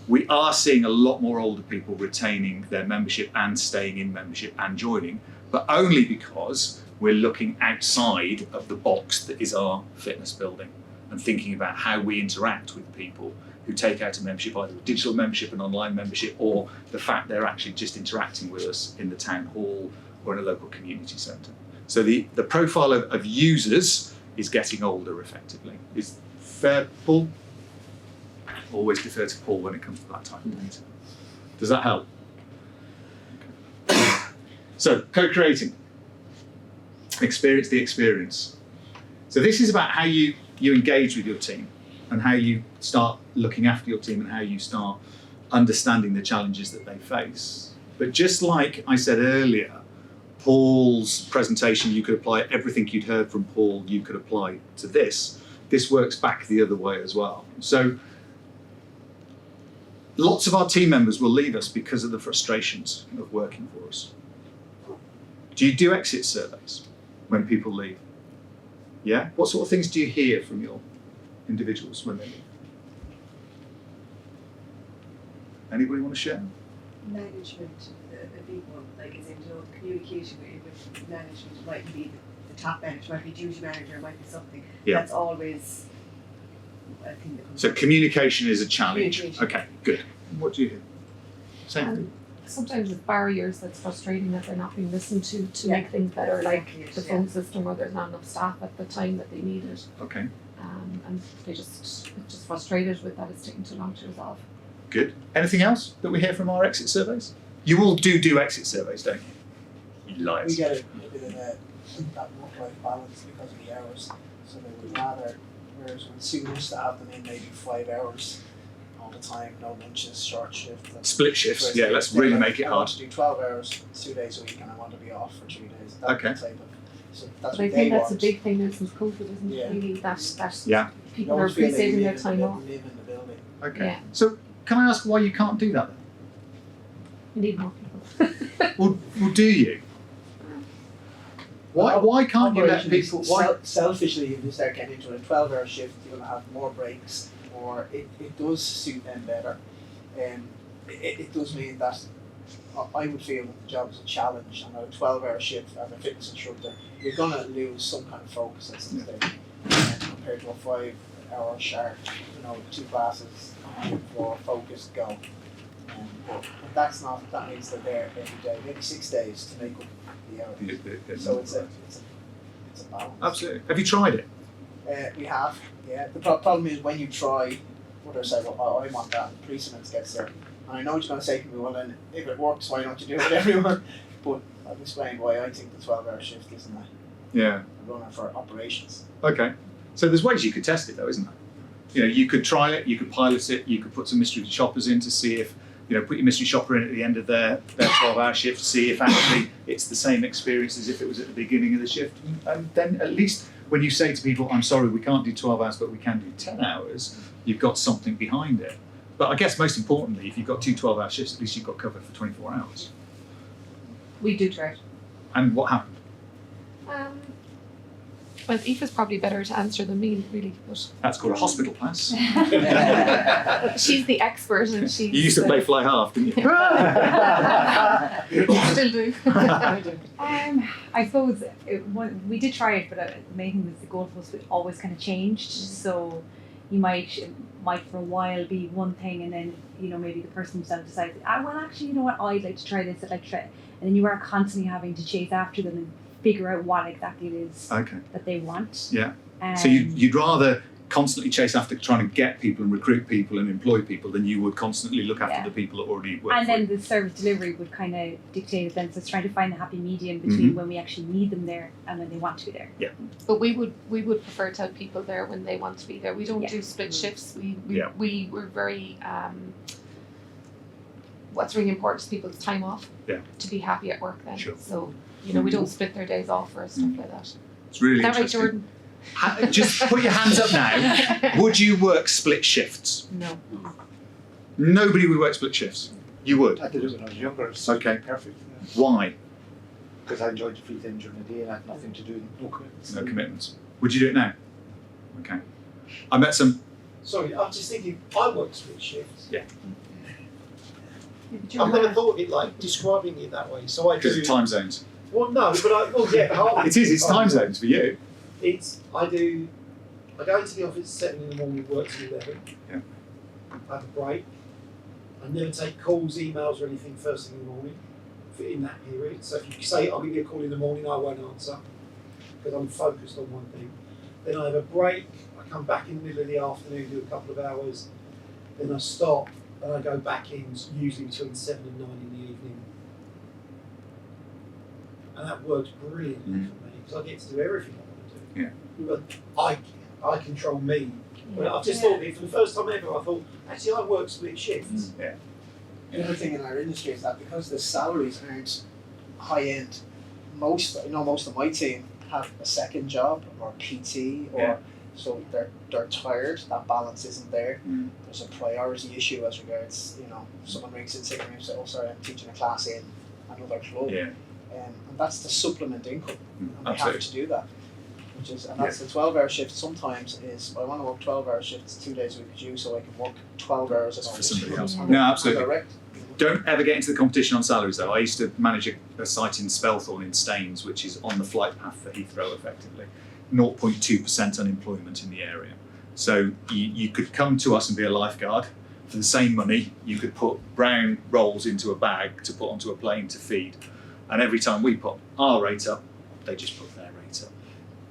[SPEAKER 4] We are seeing a lot more older people retaining their membership and staying in membership and joining, but only because we're looking outside of the box that is our fitness building and thinking about how we interact with people who take out a membership, either a digital membership, an online membership, or the fact they're actually just interacting with us in the town hall or in a local community centre. So the profile of users is getting older effectively. Is fair, Paul? Always defer to Paul when it comes to that type of data. Does that help? Okay. So, co-creating. Experience the experience. So this is about how you engage with your team and how you start looking after your team and how you start understanding the challenges that they face. But just like I said earlier, Paul's presentation, you could apply everything you'd heard from Paul, you could apply to this. This works back the other way as well. So lots of our team members will leave us because of the frustrations of working for us. Do you do exit surveys when people leave? Yeah? What sort of things do you hear from your individuals when they leave? Anybody want to share?
[SPEAKER 7] Management, the big one, like as in, you know, communication with management, it might be the top manager, might be duty manager, might be something.
[SPEAKER 4] Yeah.
[SPEAKER 7] That's always a thing that comes
[SPEAKER 4] So
[SPEAKER 7] up.
[SPEAKER 4] communication is a challenge.
[SPEAKER 7] Communication.
[SPEAKER 4] Okay, good. What do you hear? Same thing.
[SPEAKER 11] Sometimes it's barriers that's frustrating that they're not being listened to
[SPEAKER 7] Yeah.
[SPEAKER 11] make things better, like
[SPEAKER 7] Exactly it,
[SPEAKER 11] the
[SPEAKER 7] yeah.
[SPEAKER 11] phone system where there's not enough staff at the time that they need it.
[SPEAKER 4] Okay,
[SPEAKER 11] And they're just frustrated with that it's taking too long to resolve.
[SPEAKER 4] good. Anything else that we hear from our exit surveys? You all do exit surveys, don't you? You liars.
[SPEAKER 12] We get a bit of that work-life balance because of the hours. So they would rather, whereas it would suit us to have them in maybe 5 hours all the time, no lunches, short shifts.
[SPEAKER 4] Split shifts,
[SPEAKER 12] Whereas
[SPEAKER 4] yeah,
[SPEAKER 12] they-
[SPEAKER 4] let's
[SPEAKER 12] they're
[SPEAKER 4] really
[SPEAKER 12] like,
[SPEAKER 4] make it
[SPEAKER 12] I
[SPEAKER 4] hard.
[SPEAKER 12] want to do 12 hours, 2 days a week, and I want to be off for 3 days. That
[SPEAKER 4] Okay.
[SPEAKER 12] type of, so that's
[SPEAKER 11] But I
[SPEAKER 12] what they
[SPEAKER 11] think that's
[SPEAKER 12] want.
[SPEAKER 11] a big thing now since COVID, isn't
[SPEAKER 12] Yeah.
[SPEAKER 11] it? Really, that
[SPEAKER 4] Yeah.
[SPEAKER 11] people
[SPEAKER 12] You
[SPEAKER 11] are
[SPEAKER 12] always feel they
[SPEAKER 11] appreciating their
[SPEAKER 12] live
[SPEAKER 11] time
[SPEAKER 12] in,
[SPEAKER 11] off.
[SPEAKER 12] live in the building.
[SPEAKER 4] Okay.
[SPEAKER 11] Yeah.
[SPEAKER 4] So can I ask why you can't do that then?
[SPEAKER 11] We need more people.
[SPEAKER 4] Well, do you? Why can't you let
[SPEAKER 12] Operationally,
[SPEAKER 4] people? Why?
[SPEAKER 12] Selfishly, if you start getting into a 12-hour shift, you're going to have more breaks, or it does suit them better. It does mean that I would feel that the job is a challenge, and at a 12-hour shift as a fitness instructor, you're going to lose some kind of focus at some stage, compared to a 5-hour sharp, 2 classes, for focus, go. But that means they're there every day, maybe 6 days to make up the hours. So it's a balance.
[SPEAKER 4] Absolutely. Have you tried it?
[SPEAKER 12] We have, yeah. The problem is when you try, others say, well, I want that, and precedence gets there. And I know what you're going to say to me, well then, if it works, why don't you do it with everyone? But I've explained why I think the 12-hour shift isn't
[SPEAKER 4] Yeah.
[SPEAKER 12] a runner for operations.
[SPEAKER 4] Okay. So there's ways you could test it though, isn't there? You could try it, you could pilot it, you could put some mystery shoppers in to see if, put your mystery shopper in at the end of their 12-hour shift, see if actually it's the same experience as if it was at the beginning of the shift. And then at least when you say to people, I'm sorry, we can't do 12 hours, but we can do 10 hours, you've got something behind it. But I guess most importantly, if you've got 2 12-hour shifts, at least you've got cover for 24 hours.
[SPEAKER 11] We do try it.
[SPEAKER 4] And what happened?
[SPEAKER 11] Well, Aoife's probably better to answer than me, really. But
[SPEAKER 4] That's called a hospital pass.
[SPEAKER 11] she's the expert, and she's.
[SPEAKER 4] You used to play fly half, didn't you?
[SPEAKER 11] Still do.
[SPEAKER 13] I suppose we did try it, but the main thing was the goalposts always kind of changed. So you might for a while be one thing, and then maybe the person himself decides, well, actually, you know what, I'd like to try this, I'd like to try it. And then you are constantly having to chase after them and figure out what exactly it is that they want.
[SPEAKER 4] Yeah. So you'd rather constantly chase after trying to get people and recruit people and employ people than you would constantly look after the people that already work
[SPEAKER 13] and
[SPEAKER 4] for
[SPEAKER 13] then
[SPEAKER 4] you.
[SPEAKER 13] the service delivery would kind of dictate it then. So it's trying to find the happy medium between when we actually need them there and when they want to be there.
[SPEAKER 4] Yeah.
[SPEAKER 11] But we would prefer to have people there when they want to be there. We don't do split shifts. We were very what's really important is people's time off.
[SPEAKER 4] Yeah.
[SPEAKER 11] To be happy at work then.
[SPEAKER 4] Sure.
[SPEAKER 11] So we don't split their days off or stuff like that.
[SPEAKER 4] It's really
[SPEAKER 11] Is that right,
[SPEAKER 4] interesting.
[SPEAKER 11] Jordan?
[SPEAKER 4] Just put your hands up now. Would you work split shifts?
[SPEAKER 11] No.
[SPEAKER 4] Nobody would work split shifts. You would?
[SPEAKER 2] I did it when I was younger. It's
[SPEAKER 4] Okay.
[SPEAKER 2] perfect.
[SPEAKER 4] Why?
[SPEAKER 2] Because I enjoyed the free time during the day and I had nothing to do, no commitments.
[SPEAKER 4] No commitments. Would you do it now? Okay. I met some.
[SPEAKER 14] Sorry, I'm just thinking, I work split shifts.
[SPEAKER 4] Yeah.
[SPEAKER 14] I've never thought of it like describing it that way. So I do.
[SPEAKER 4] Because of time zones.
[SPEAKER 14] Well, no, but yeah.
[SPEAKER 4] It is. It's time zones for you.
[SPEAKER 14] I go into the office at 7 in the morning, work till 11.
[SPEAKER 4] Yeah.
[SPEAKER 14] I have a break. I never take calls, emails, or anything first thing in the morning in that period. So if you say, I'll give you a call in the morning, I won't answer because I'm focused on one thing. Then I have a break. I come back in the middle of the afternoon, do a couple of hours. Then I stop and I go back in, usually between 7 and 9 in the evening. And that works brilliantly for me because I get to do everything I want to do.
[SPEAKER 4] Yeah.
[SPEAKER 14] But I control me. But I've just thought of it for the first time ever. I thought, actually, I work split shifts.
[SPEAKER 4] Yeah.
[SPEAKER 12] Another thing in our industry is that because the salaries aren't high end, most of my team have a second job or PT or so they're tired. That balance isn't there. There's a priority issue as regards someone rings in sick and says, "Oh, sorry, I'm teaching a class in another club."
[SPEAKER 4] Yeah.
[SPEAKER 12] And that's the supplement income, and we have
[SPEAKER 4] Absolutely.
[SPEAKER 12] to do that. That's the 12-hour shift. Sometimes is I want to work 12-hour shifts 2 days a week with you, so I can work 12 hours at home
[SPEAKER 4] For somebody else.
[SPEAKER 12] I'm
[SPEAKER 4] No, absolutely.
[SPEAKER 12] direct.
[SPEAKER 4] Don't ever get into the competition on salaries though. I used to manage a site in Spelthorne in Staines, which is on the flight path for Heathrow effectively. 0.2% unemployment in the area. So you could come to us and be a lifeguard for the same money. You could put brown rolls into a bag to put onto a plane to feed. And every time we put our rate up, they just put their rate up.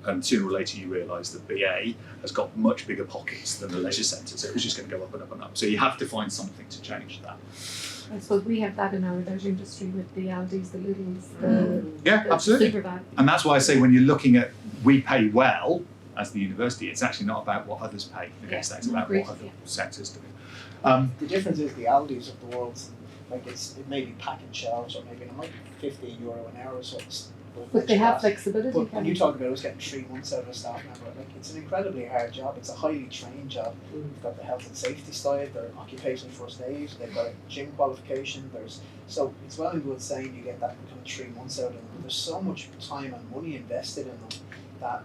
[SPEAKER 4] And sooner or later you realise that BA has got much bigger pockets than the leisure centre, so it was just going to go up and up and up. So you have to find something to change that.
[SPEAKER 11] I suppose we have that in our leisure industry with the Aldis, the Lidls,
[SPEAKER 4] Yeah,
[SPEAKER 11] the
[SPEAKER 4] absolutely.
[SPEAKER 11] Supervan.
[SPEAKER 4] And that's why I say when you're looking at we pay well as the university, it's actually not about what others pay against that, it's about what other sectors do.
[SPEAKER 12] The difference is the Aldis of the world, like it may be packing shelves or maybe it might be €15 an hour or so.
[SPEAKER 11] But they have flexibility.
[SPEAKER 12] But when you talk about us getting 3 months out of a staff member, like it's an incredibly hard job. It's a highly trained job. We've got the health and safety side, their occupational first aid, they've got a gym qualification. So it's well and good saying you get that kind of 3 months out of them. But there's so much time and money invested in them that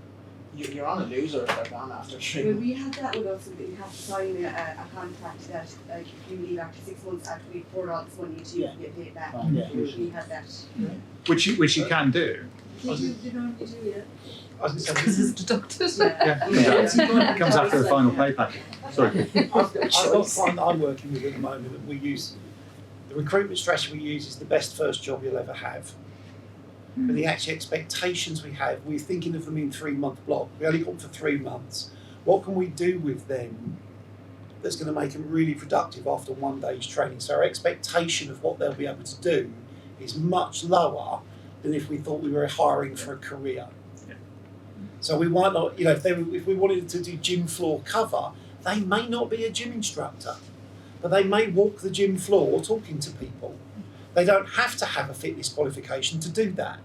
[SPEAKER 12] you're on a loser if they're gone after 3
[SPEAKER 7] Well,
[SPEAKER 12] months.
[SPEAKER 7] we had that with us, that you have to sign a contract that like if you leave after 6 months after we poured all this money into you, you get paid back. We had that.
[SPEAKER 4] Which you can do.
[SPEAKER 7] You don't do it.
[SPEAKER 11] Because it's deducted.
[SPEAKER 4] It comes after the final pay packet. Sorry.
[SPEAKER 14] I've got a client that I'm working with at the moment, and we use the recruitment strategy we use is the best first job you'll ever have. But the actual expectations we have, we're thinking of them in 3-month block. We only got them for 3 months. What can we do with them that's going to make them really productive after 1 day's training? So our expectation of what they'll be able to do is much lower than if we thought we were hiring for a career.
[SPEAKER 4] Yeah.
[SPEAKER 14] So we might not, if we wanted to do gym floor cover, they may not be a gym instructor, but they may walk the gym floor talking to people. They don't have to have a fitness qualification to do that.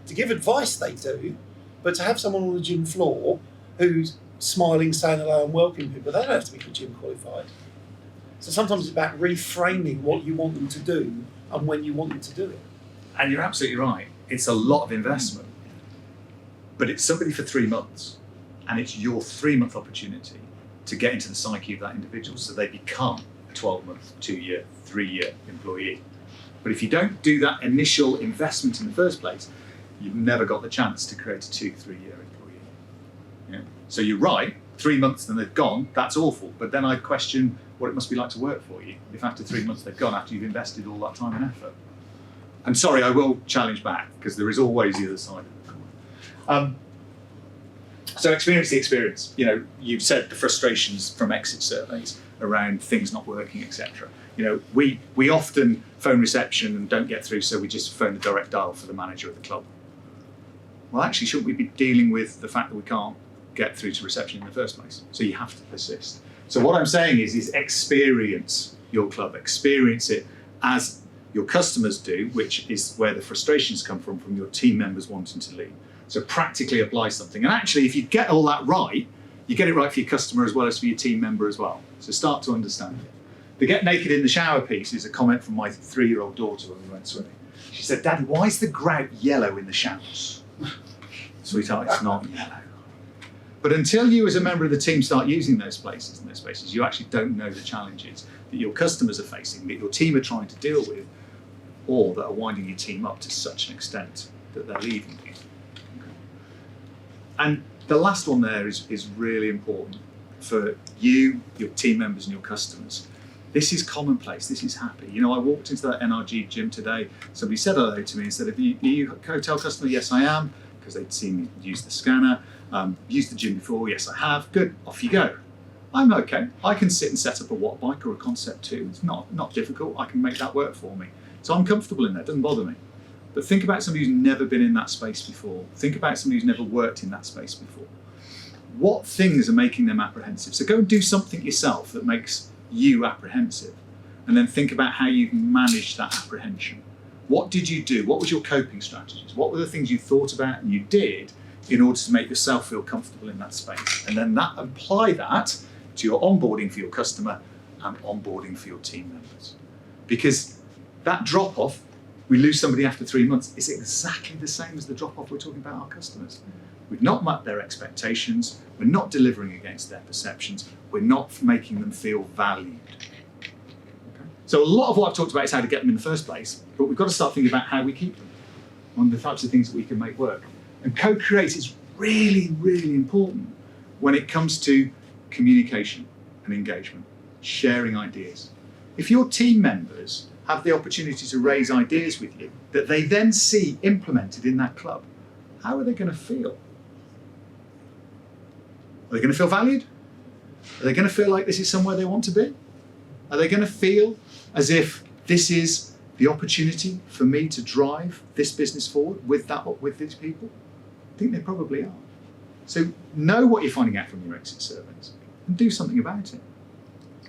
[SPEAKER 14] To give advice they do, but to have someone on the gym floor who's smiling, saying hello and welcoming people, they don't have to be gym qualified. So sometimes it's about reframing what you want them to do and when you want them to do it.
[SPEAKER 4] And you're absolutely right. It's a lot of investment. but it's somebody for 3 months, and it's your 3-month opportunity to get into the psyche of that individual so they become a 12-month, 2-year, 3-year employee. But if you don't do that initial investment in the first place, you've never got the chance to create a 2-3-year employee. Yeah? So you're right, 3 months then they've gone, that's awful. But then I'd question what it must be like to work for you if after 3 months they've gone, after you've invested all that time and effort. And sorry, I will challenge back, because there is always the other side of the coin. So experience the experience. You know, you've said the frustrations from exit surveys around things not working, etc. You know, we often phone reception and don't get through, so we just phone the direct dial for the manager of the club. Well, actually, shouldn't we be dealing with the fact that we can't get through to reception in the first place? So you have to persist. So what I'm saying is experience your club, experience it as your customers do, which is where the frustrations come from your team members wanting to leave. So practically apply something. And actually, if you get all that right, you get it right for your customer as well as for your team member as well. So start to understand it. The get naked in the shower piece is a comment from my 3-year-old daughter when we went swimming. She said, "Daddy, why is the grout yellow in the showers?" Sweetheart, it's not yellow. But until you as a member of the team start using those places and those spaces, you actually don't know the challenges that your customers are facing, that your team are trying to deal with, or that are winding your team up to such an extent that they're leaving you. And the last one there is really important for you, your team members and your customers. This is commonplace, this is happy. You know, I walked into that NRG gym today, somebody said hello to me and said, are you a hotel customer? Yes, I am, because they'd seen me use the scanner. Used the gym before? Yes, I have. Good, off you go. I'm okay. I can sit and set up a watt bike or a Concept 2. It's not difficult. I can make that work for me. So I'm comfortable in there, it doesn't bother me. But think about somebody who's never been in that space before. Think about somebody who's never worked in that space before. What things are making them apprehensive? So go and do something yourself that makes you apprehensive. And then think about how you've managed that apprehension. What did you do? What was your coping strategies? What were the things you thought about and you did in order to make yourself feel comfortable in that space? And then apply that to your onboarding for your customer and onboarding for your team members. Because that drop-off, we lose somebody after 3 months, is exactly the same as the drop-off we're talking about our customers. We've not met their expectations, we're not delivering against their perceptions, we're not making them feel valued. Okay? So a lot of what I've talked about is how to get them in the first place, but we've got to start thinking about how we keep them, on the types of things that we can make work. And co-create is really, really important when it comes to communication and engagement, sharing ideas. If your team members have the opportunity to raise ideas with you that they then see implemented in that club, how are they going to feel? Are they going to feel valued? Are they going to feel like this is somewhere they want to be? Are they going to feel as if this is the opportunity for me to drive this business forward with these people? I think they probably are. So know what you're finding out from your exit surveys and do something about it.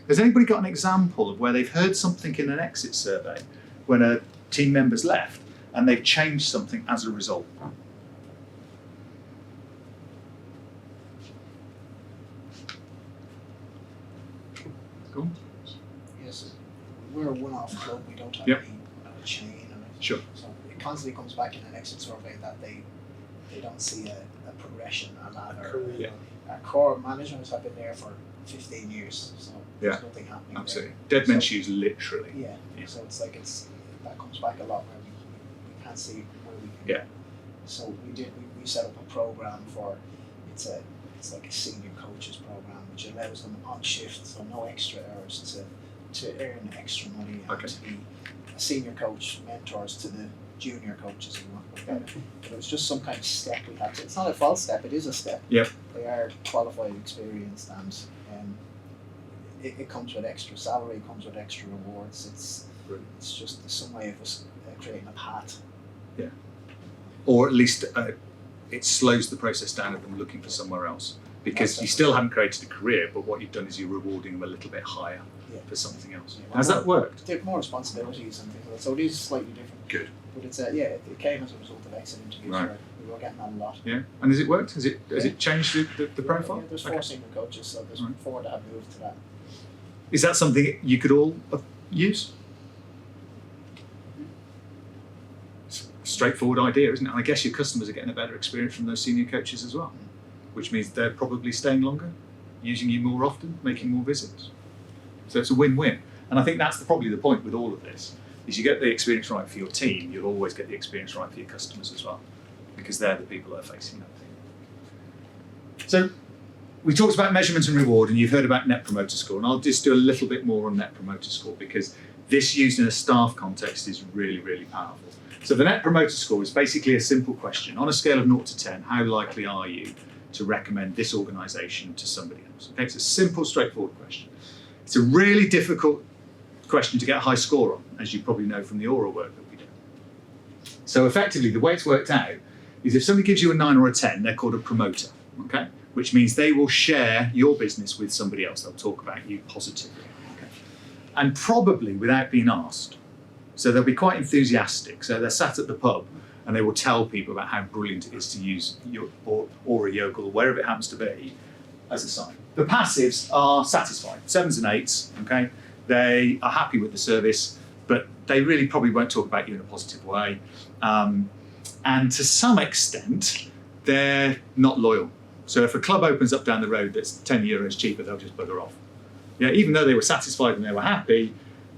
[SPEAKER 4] Has anybody got an example of where they've heard something in an exit survey when a team member's left and they've changed something as a result? Cool.
[SPEAKER 12] Yes, we're a one-off club. We don't have
[SPEAKER 4] Yep.
[SPEAKER 12] any chain.
[SPEAKER 4] Sure.
[SPEAKER 12] So it constantly comes back in an exit survey that they don't see a progression, a ladder.
[SPEAKER 4] Yeah.
[SPEAKER 12] Our core management have been there for 15 years, so there's nothing happening.
[SPEAKER 4] Absolutely.
[SPEAKER 12] There.
[SPEAKER 4] Dead men's shoes, literally.
[SPEAKER 12] Yeah. So it's like that comes back a lot where we can't see where we can
[SPEAKER 4] Yeah.
[SPEAKER 12] go. So we set up a program for it's like a senior coaches program which allows them on shift, so no extra hours, to earn extra money and to be a senior coach, mentors to the junior coaches and work with them. But it was just some kind of step we had to. It's not a false step, it is a step.
[SPEAKER 4] Yep.
[SPEAKER 12] They are qualified, experienced, and it comes with extra salary, it comes with extra rewards. It's just some way of us creating a path.
[SPEAKER 4] Yeah. Or at least it slows the process down of them looking for somewhere else. Because you still haven't created a career, but what you've done is you're rewarding them a little bit higher for something else.
[SPEAKER 12] Yeah,
[SPEAKER 4] Has that worked?
[SPEAKER 12] They have more responsibilities and things like that, so it is slightly different.
[SPEAKER 4] Good.
[SPEAKER 12] But it's it came as a result of exit interviews
[SPEAKER 4] Right.
[SPEAKER 12] where we were getting that a lot.
[SPEAKER 4] Yeah. And has it worked? Has it changed the profile?
[SPEAKER 12] Yeah, there's 4 senior coaches, so there's 4 that have moved to that.
[SPEAKER 4] Is that something you could all use? straightforward idea, isn't it? And I guess your customers are getting a better experience from those senior coaches as well, which means they're probably staying longer, using you more often, making more visits. So it's a win-win. And I think that's probably the point with all of this, is you get the experience right for your team, you'll always get the experience right for your customers as well, because they're the people that are facing that thing. So we talked about measurement and reward, and you've heard about Net Promoter Score, and I'll just do a little bit more on Net Promoter Score, because this used in a staff context is really, really powerful. So the Net Promoter Score is basically a simple question. On a scale of 0 to 10, how likely are you to recommend this organisation to somebody else? Okay, it's a simple, straightforward question. It's a really difficult question to get a high score on, as you probably know from the oral work that we do. So effectively, the way it's worked out is if somebody gives you a 9 or a 10, they're called a promoter, okay? Which means they will share your business with somebody else. They'll talk about you positively, okay? And probably without being asked. So they'll be quite enthusiastic. So they're sat at the pub and they will tell people about how brilliant it is to use your or a yokel, or wherever it happens to be, as a sign. The passives are satisfied, 7s and 8s, okay? They are happy with the service, but they really probably won't talk about you in a positive way. And to some extent, they're not loyal. So if a club opens up down the road that's 10 euros cheaper, they'll just bugger off. Yeah, even though they were satisfied and they were happy,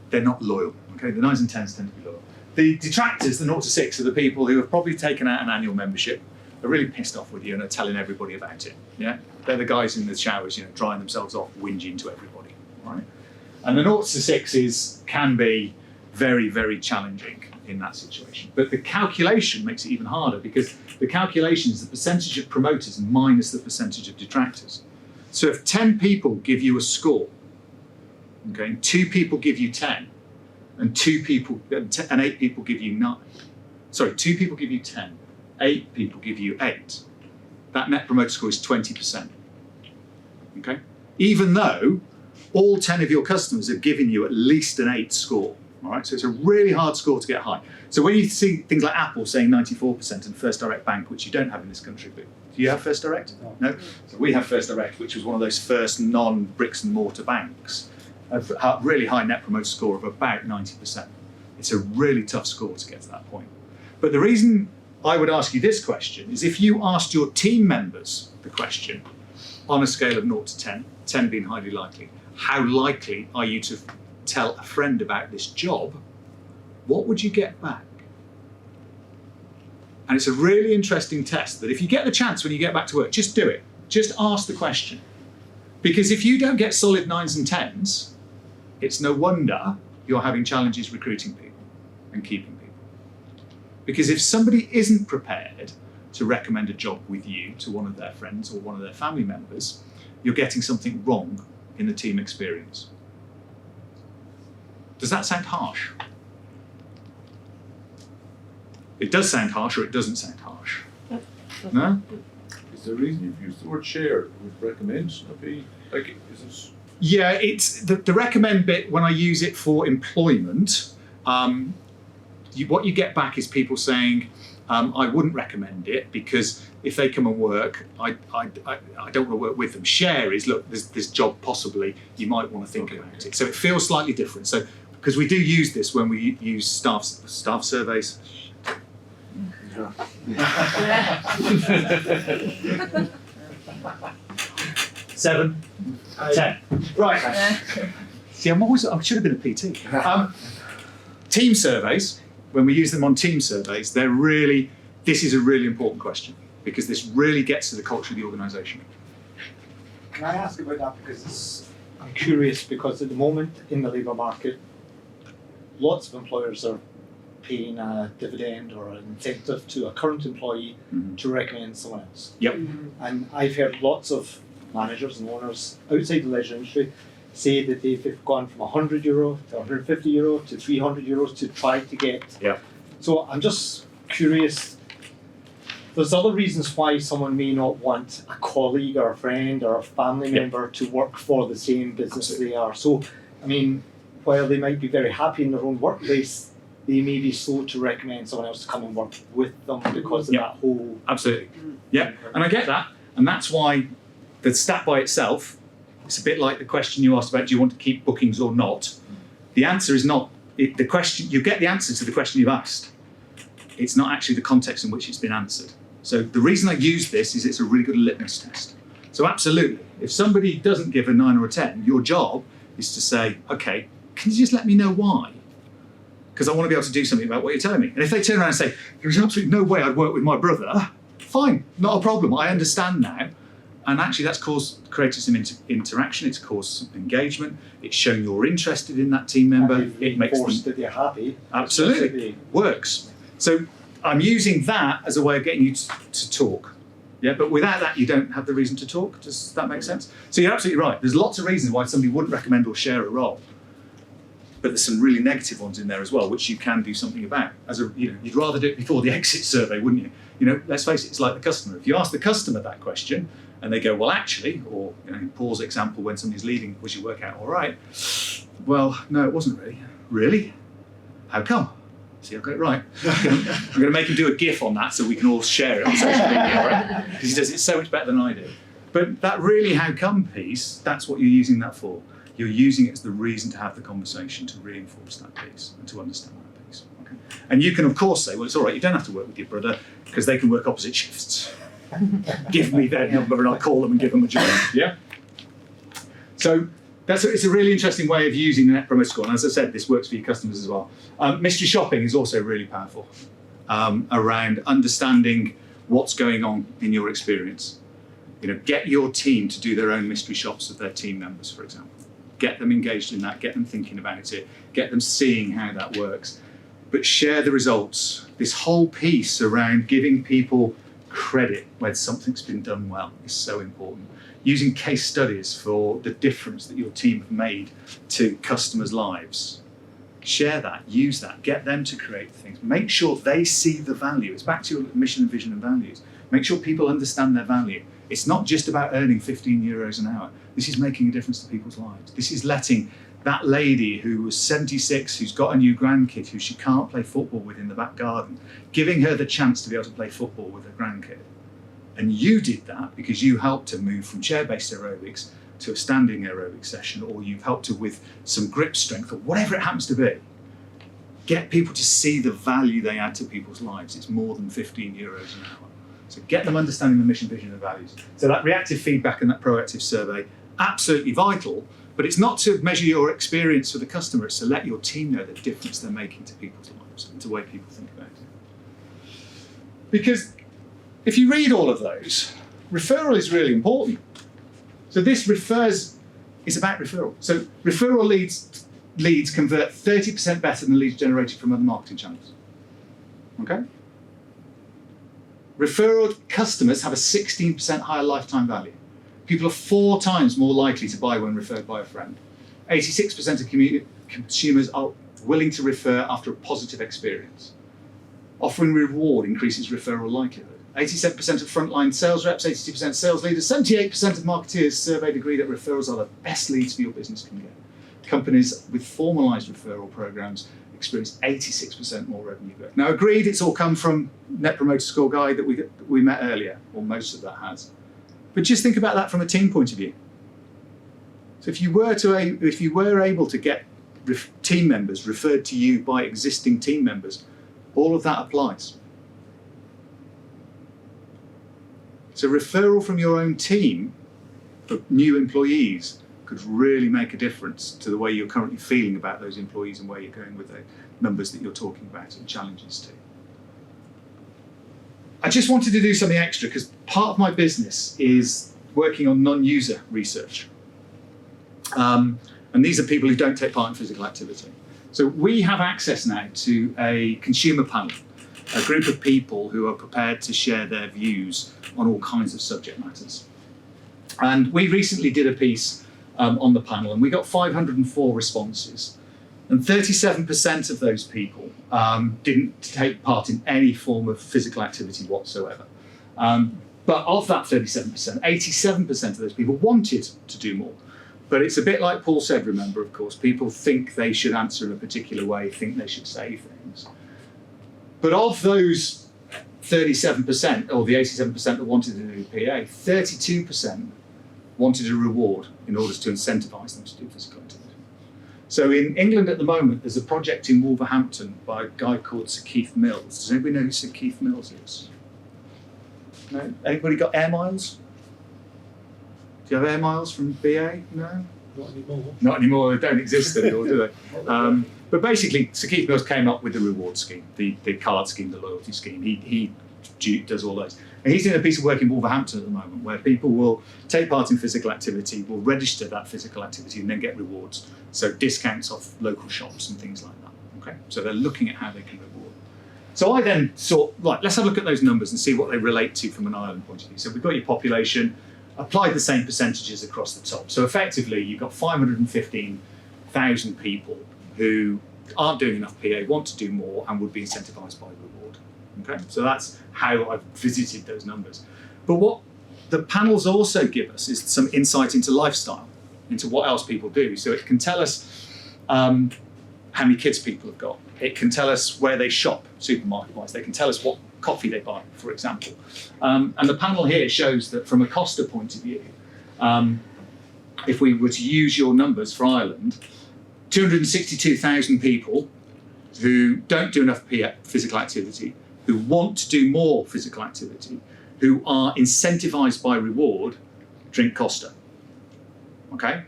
[SPEAKER 4] they're not loyal. Okay, the 9s and 10s tend to be loyal. The detractors, the 0 to 6, are the people who have probably taken out an annual membership, are really pissed off with you and are telling everybody about it. Yeah, they're the guys in the showers, drying themselves off, whinging to everybody. Right? And the 0 to 6s can be very, very challenging in that situation. But the calculation makes it even harder, because the calculation is the percentage of promoters minus the percentage of detractors. So if 10 people give you a score, okay, and 2 people give you 10, and 8 people give you 9. Sorry, 2 people give you 10, 8 people give you 8. That Net Promoter Score is 20%. Okay? Even though all 10 of your customers have given you at least an 8 score. All right? So it's a really hard score to get high. So when you see things like Apple saying 94% and First Direct Bank, which you don't have in this country, but do you have First Direct? No? So we have First Direct, which was one of those first non-bricks and mortar banks. A really high Net Promoter Score of about 90%. It's a really tough score to get to that point. But the reason I would ask you this question is, if you asked your team members the question on a scale of 0 to 10, 10 being highly likely, how likely are you to tell a friend about this job, what would you get back? And it's a really interesting test that if you get the chance when you get back to work, just do it. Just ask the question. Because if you don't get solid 9s and 10s, it's no wonder you're having challenges recruiting people and keeping people. Because if somebody isn't prepared to recommend a job with you to one of their friends or one of their family members, you're getting something wrong in the team experience. Does that sound harsh? It does sound harsh, or it doesn't sound harsh. No?
[SPEAKER 5] Is there a reason you've used the word share? Would recommend not be like, is it?
[SPEAKER 4] Yeah, it's the recommend bit. When I use it for employment, what you get back is people saying, I wouldn't recommend it because if they come and work, I don't want to work with them. Share is, look, there's this job possibly, you might want to think about it. So it feels slightly different. So because we do use this when we use staff surveys. Seven, 10. Right. See, I should have been a PT. Team surveys, when we use them on team surveys, this is a really important question, because this really gets to the culture of the organisation.
[SPEAKER 14] Can I ask about that? Because I'm curious, because at the moment in the labour market, lots of employers are paying a dividend or an incentive to a current employee to recommend someone else.
[SPEAKER 4] Yep.
[SPEAKER 14] And I've heard lots of managers and owners outside the leisure industry say that they've gone from €100 to €150 to €300 to try to get.
[SPEAKER 4] Yep.
[SPEAKER 14] So I'm just curious. There's other reasons why someone may not want a colleague or a friend or a family member to work for the same business they are. So, I mean, while they might be very happy in their own workplace, they may be slow to recommend someone else to come and work with them because of that whole...
[SPEAKER 4] Absolutely. Yeah, and I get that. And that's why the stat by itself, it's a bit like the question you asked about, do you want to keep bookings or not? The answer is not. The question, you get the answer to the question you've asked. It's not actually the context in which it's been answered. So the reason I use this is it's a really good litmus test. So absolutely, if somebody doesn't give a 9 or a 10, your job is to say, okay, can you just let me know why? Because I want to be able to do something about what you're telling me. And if they turn around and say, there's absolutely no way I'd work with my brother, fine, not a problem, I understand now. And actually that's created some interaction, it's caused some engagement, it's shown you're interested in that team member, it makes them...
[SPEAKER 14] that they're happy.
[SPEAKER 4] Absolutely, works. So I'm using that as a way of getting you to talk. Yeah, but without that, you don't have the reason to talk. Does that make sense? So you're absolutely right. There's lots of reasons why somebody wouldn't recommend or share a role. But there's some really negative ones in there as well, which you can do something about. You'd rather do it before the exit survey, wouldn't you? Let's face it, it's like the customer. If you ask the customer that question and they go, well, actually, or in Paul's example, when somebody's leaving, was your work out all right? Well, no, it wasn't really. Really? How come? See, I got it right. I'm going to make him do a GIF on that so we can all share it on social media, right? Because he does it so much better than I do. But that really how come piece, that's what you're using that for. You're using it as the reason to have the conversation, to reinforce that piece and to understand that piece. Okay? And you can, of course, say, well, it's all right, you don't have to work with your brother because they can work opposite shifts. Give me their number and I'll call them and give them a job. Yeah? So it's a really interesting way of using the Net Promoter Score. And as I said, this works for your customers as well. Mystery shopping is also really powerful around understanding what's going on in your experience. Get your team to do their own mystery shops of their team members, for example. Get them engaged in that, get them thinking about it, get them seeing how that works. But share the results. This whole piece around giving people credit when something's been done well is so important. Using case studies for the difference that your team have made to customers' lives. Share that, use that, get them to create things. Make sure they see the value. It's back to your mission and vision and values. Make sure people understand their value. It's not just about earning €15 an hour. This is making a difference to people's lives. This is letting that lady who was 76, who's got a new grandkid who she can't play football with in the back garden, giving her the chance to be able to play football with her grandkid. And you did that because you helped her move from chair-based aerobics to a standing aerobic session, or you've helped her with some grip strength, or whatever it happens to be. Get people to see the value they add to people's lives. It's more than €15 an hour. So get them understanding the mission, vision, and values. So that reactive feedback and that proactive survey, absolutely vital, but it's not to measure your experience for the customer, it's to let your team know the difference they're making to people's lives and to the way people think about it. Because if you read all of those, referral is really important. So this is about referral. So referral leads convert 30% better than leads generated from other marketing channels. Okay? Referral customers have a 16% higher lifetime value. People are 4 times more likely to buy when referred by a friend. 86% of consumers are willing to refer after a positive experience. Offering reward increases referral likelihood. 87% of frontline sales reps, 82% sales leaders, 78% of marketeers surveyed agree that referrals are the best leads for your business can get. Companies with formalised referral programs experience 86% more revenue growth. Now, agreed, it's all come from Net Promoter Score guy that we met earlier, or most of that has. But just think about that from a team point of view. So if you were able to get team members referred to you by existing team members, all of that applies. So referral from your own team for new employees could really make a difference to the way you're currently feeling about those employees and where you're going with the numbers that you're talking about and challenges to. I just wanted to do something extra because part of my business is working on non-user research. And these are people who don't take part in physical activity. So we have access now to a consumer panel, a group of people who are prepared to share their views on all kinds of subject matters. And we recently did a piece on the panel, and we got 504 responses. And 37% of those people didn't take part in any form of physical activity whatsoever. But of that 37%, 87% of those people wanted to do more. But it's a bit like Paul said, remember, of course, people think they should answer in a particular way, think they should say things. But of those 37%, or the 87% that wanted to do PA, 32% wanted a reward in order to incentivise them to do physical activity. So in England at the moment, there's a project in Wolverhampton by a guy called Sir Keith Mills. Does anybody know who Sir Keith Mills is? No? Anybody got air miles? Do you have air miles from BA? No?
[SPEAKER 14] Not anymore.
[SPEAKER 4] Not anymore, they don't exist anymore, do they? But basically, Sir Keith Mills came up with the reward scheme, the card scheme, the loyalty scheme. He does all those. And he's doing a piece of work in Wolverhampton at the moment where people will take part in physical activity, will register that physical activity and then get rewards. So discounts off local shops and things like that. Okay, so they're looking at how they can reward. So I then thought, right, let's have a look at those numbers and see what they relate to from an Ireland point of view. So we've got your population, applied the same percentages across the top. So effectively, you've got 515,000 people who aren't doing enough PA, want to do more, and would be incentivised by reward. Okay, so that's how I've visited those numbers. But what the panels also give us is some insight into lifestyle, into what else people do. So it can tell us how many kids people have got. It can tell us where they shop, supermarket-wise. They can tell us what coffee they buy, for example. And the panel here shows that from a Costa point of view, if we were to use your numbers for Ireland, 262,000 people who don't do enough physical activity, who want to do more physical activity, who are incentivised by reward, drink Costa. Okay?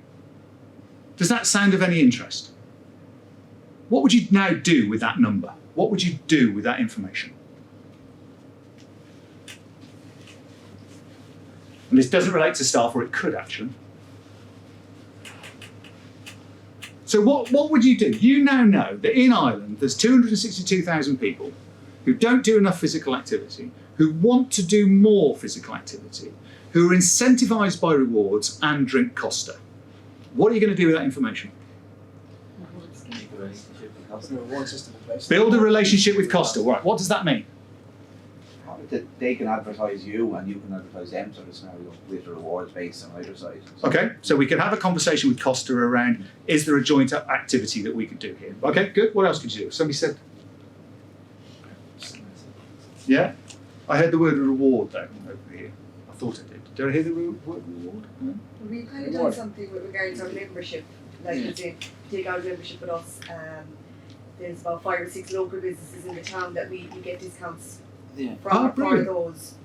[SPEAKER 4] Does that sound of any interest? What would you now do with that number? What would you do with that information? And this doesn't relate to staff, or it could actually. So what would you do? You now know that in Ireland there's 262,000 people who don't do enough physical activity, who want to do more physical activity, who are incentivised by rewards and drink Costa. What are you going to do with that information?
[SPEAKER 12] Reward system in place.
[SPEAKER 4] Build a relationship with Costa. Right. What does that mean?
[SPEAKER 8] That they can advertise you and you can advertise them, so it's now with the rewards based on either side.
[SPEAKER 4] Okay, so we can have a conversation with Costa around, is there a joint activity that we could do here? Okay, good. What else could you do? Somebody said, yeah? I heard the word reward though over here. I thought I did. Did I hear the word reward? No?
[SPEAKER 7] We've kind of done something with regards to our membership, like as in take out membership with us. There's about 5 or 6 local businesses in the town that we get discounts for those.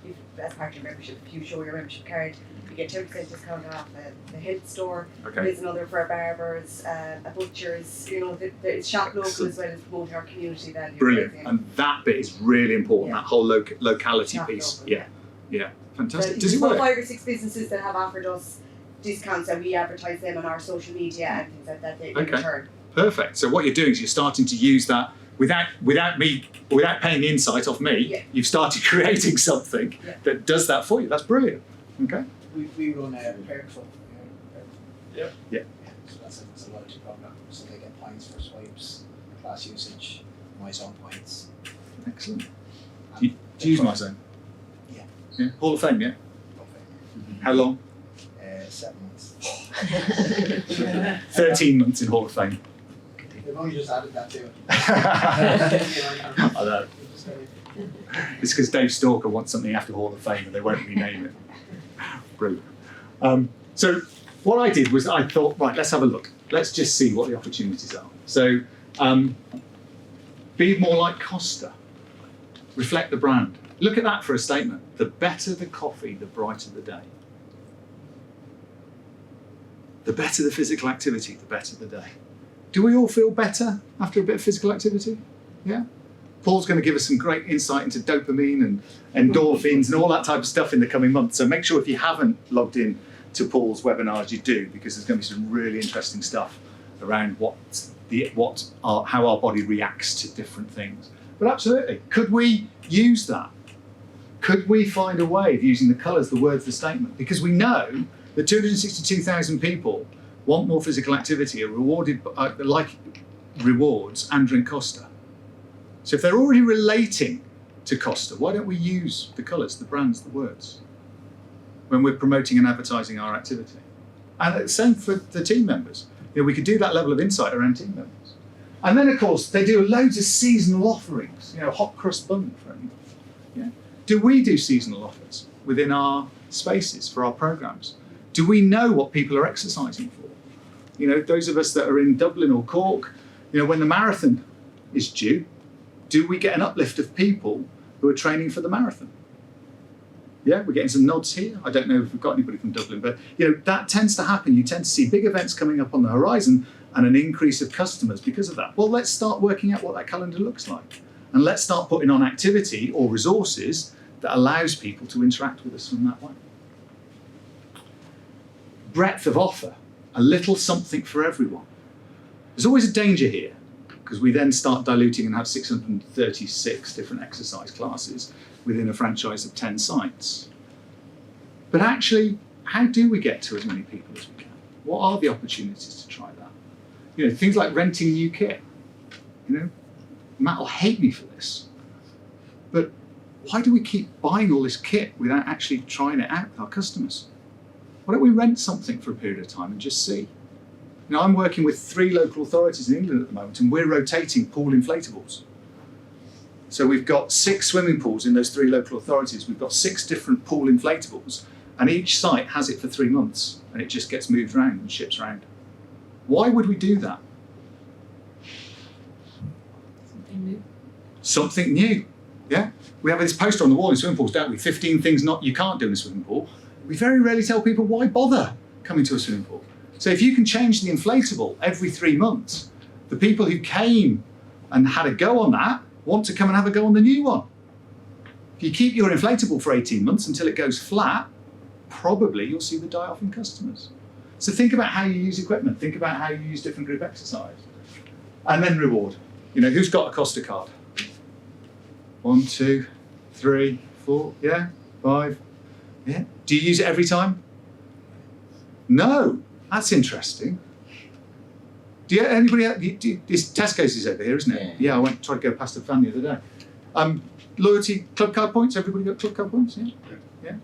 [SPEAKER 7] If, as part of your membership, if you show your membership card, you get 10% discount off the health store.
[SPEAKER 4] Okay.
[SPEAKER 7] There's another for barbers, a butcher's. You know, it's shop local as well as promoting our community value.
[SPEAKER 4] Brilliant, and that bit is really important. That whole locality
[SPEAKER 7] Shop
[SPEAKER 4] piece.
[SPEAKER 7] local,
[SPEAKER 4] Yeah, fantastic.
[SPEAKER 7] So
[SPEAKER 4] Does it
[SPEAKER 7] there's
[SPEAKER 4] work?
[SPEAKER 7] about 5 or 6 businesses that have offered us discounts, and we advertise them on our social media and things like that. In return.
[SPEAKER 4] Perfect. So what you're doing is you're starting to use that without paying the insight off me.
[SPEAKER 7] Yeah.
[SPEAKER 4] You've started creating something that does that for you. That's brilliant. Okay.
[SPEAKER 12] We run a Perkful.
[SPEAKER 4] Yeah.
[SPEAKER 12] So that's a loyalty program. So they get points for swipes, class usage, my zone points.
[SPEAKER 4] Excellent. Do you use my zone? Yeah. Hall of Fame. Yeah. How long?
[SPEAKER 12] 7 months.
[SPEAKER 4] 13 months in Hall of Fame.
[SPEAKER 12] They've only just added that to it.
[SPEAKER 4] I know. It's because Dave Stalker wants something after Hall of Fame and they won't rename it. Brilliant. So what I did was I thought, right, let's have a look. Let's just see what the opportunities are. So be more like Costa. Reflect the brand. Look at that for a statement. The better the coffee, the brighter the day. The better the physical activity, the better the day. Do we all feel better after a bit of physical activity? Yeah? Paul's going to give us some great insight into dopamine and endorphins and all that type of stuff in the coming months. So make sure if you haven't logged in to Paul's webinars, you do, because there's going to be some really interesting stuff around how our body reacts to different things. But absolutely, could we use that? Could we find a way of using the colours, the words, the statement? Because we know that 262,000 people want more physical activity, are rewarded like rewards and drink Costa. So if they're already relating to Costa, why don't we use the colours, the brands, the words when we're promoting and advertising our activity? And the same for the team members. We could do that level of insight around team members. And then, of course, they do loads of seasonal offerings. Hot crust bun for anyone. Yeah. Do we do seasonal offers within our spaces for our programs? Do we know what people are exercising for? You know, those of us that are in Dublin or Cork, you know, when the marathon is due, do we get an uplift of people who are training for the marathon? Yeah, we're getting some nods here. I don't know if we've got anybody from Dublin, but you know, that tends to happen. You tend to see big events coming up on the horizon and an increase of customers because of that. Well, let's start working out what that calendar looks like. And let's start putting on activity or resources that allows people to interact with us from that way. Breadth of offer, a little something for everyone. There's always a danger here, because we then start diluting and have 636 different exercise classes within a franchise of 10 sites. But actually, how do we get to as many people as we can? What are the opportunities to try that? You know, things like renting new kit. You know, Matt will hate me for this, but why do we keep buying all this kit without actually trying it out with our customers? Why don't we rent something for a period of time and just see? You know, I'm working with 3 local authorities in England at the moment, and we're rotating pool inflatables. So we've got 6 swimming pools in those 3 local authorities. We've got 6 different pool inflatables, and each site has it for 3 months, and it just gets moved around and ships around. Why would we do that?
[SPEAKER 11] Something new.
[SPEAKER 4] Something new, yeah? We have this poster on the wall in swimming pools, don't we? 15 things you can't do in a swimming pool. We very rarely tell people why bother coming to a swimming pool. So if you can change the inflatable every 3 months, the people who came and had a go on that want to come and have a go on the new one. If you keep your inflatable for 18 months until it goes flat, probably you'll see the die-off in customers. So think about how you use equipment. Think about how you use different group exercise. And then reward. You know, who's got a Costa card? 1, 2, 3, 4, yeah, 5, yeah. Do you use it every time? No. That's interesting. Do you, anybody else, Tesco's is over here, isn't it? Yeah, I tried to go past the van the other day. Loyalty club card points, everybody got club card points? Yeah.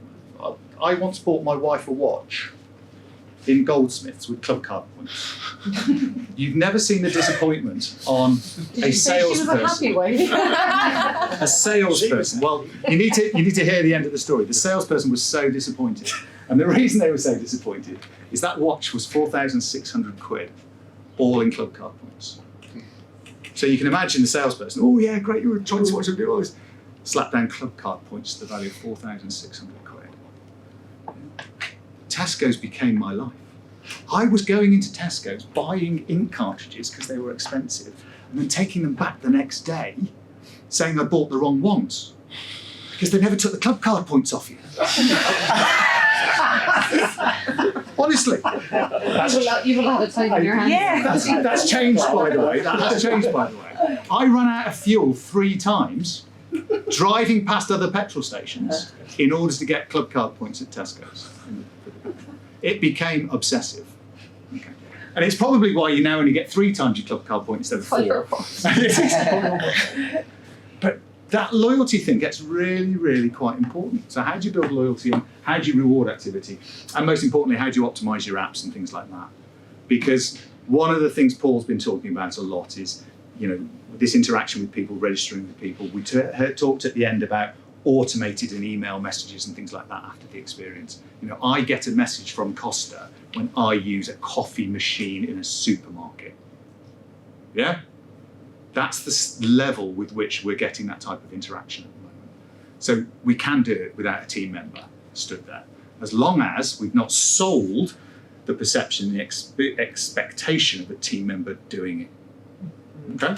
[SPEAKER 4] I once bought my wife a watch in Goldsmiths with club card points. You've never seen the disappointment on a salesperson. A salesperson. Well, you need to hear the end of the story. The salesperson was so disappointed. And the reason they were so disappointed is that watch was 4,600 quid, all in club card points. So you can imagine the salesperson, oh yeah, great, you were trying to watch and do all this. Slap down club card points to the value of 4,600 quid. Tesco's became my life. I was going into Tesco's, buying ink cartridges because they were expensive, and then taking them back the next day, saying I bought the wrong ones, because they never took the club card points off you. Honestly.
[SPEAKER 11] You've allowed it time in your hands.
[SPEAKER 13] Yeah.
[SPEAKER 4] That's changed, by the way. That has changed, by the way. I run out of fuel 3 times driving past other petrol stations in order to get club card points at Tesco's. It became obsessive. Okay. And it's probably why you now only get 3 times your club card points instead of 4. But that loyalty thing gets really, really quite important. So how do you build loyalty, and how do you reward activity? And most importantly, how do you optimize your apps and things like that? Because one of the things Paul's been talking about a lot is, you know, this interaction with people, registering with people. We talked at the end about automated and email messages and things like that after the experience. You know, I get a message from Costa when I use a coffee machine in a supermarket. Yeah? That's the level with which we're getting that type of interaction at the moment. So we can do it without a team member stood there, as long as we've not sold the perception, the expectation of a team member doing it. Okay?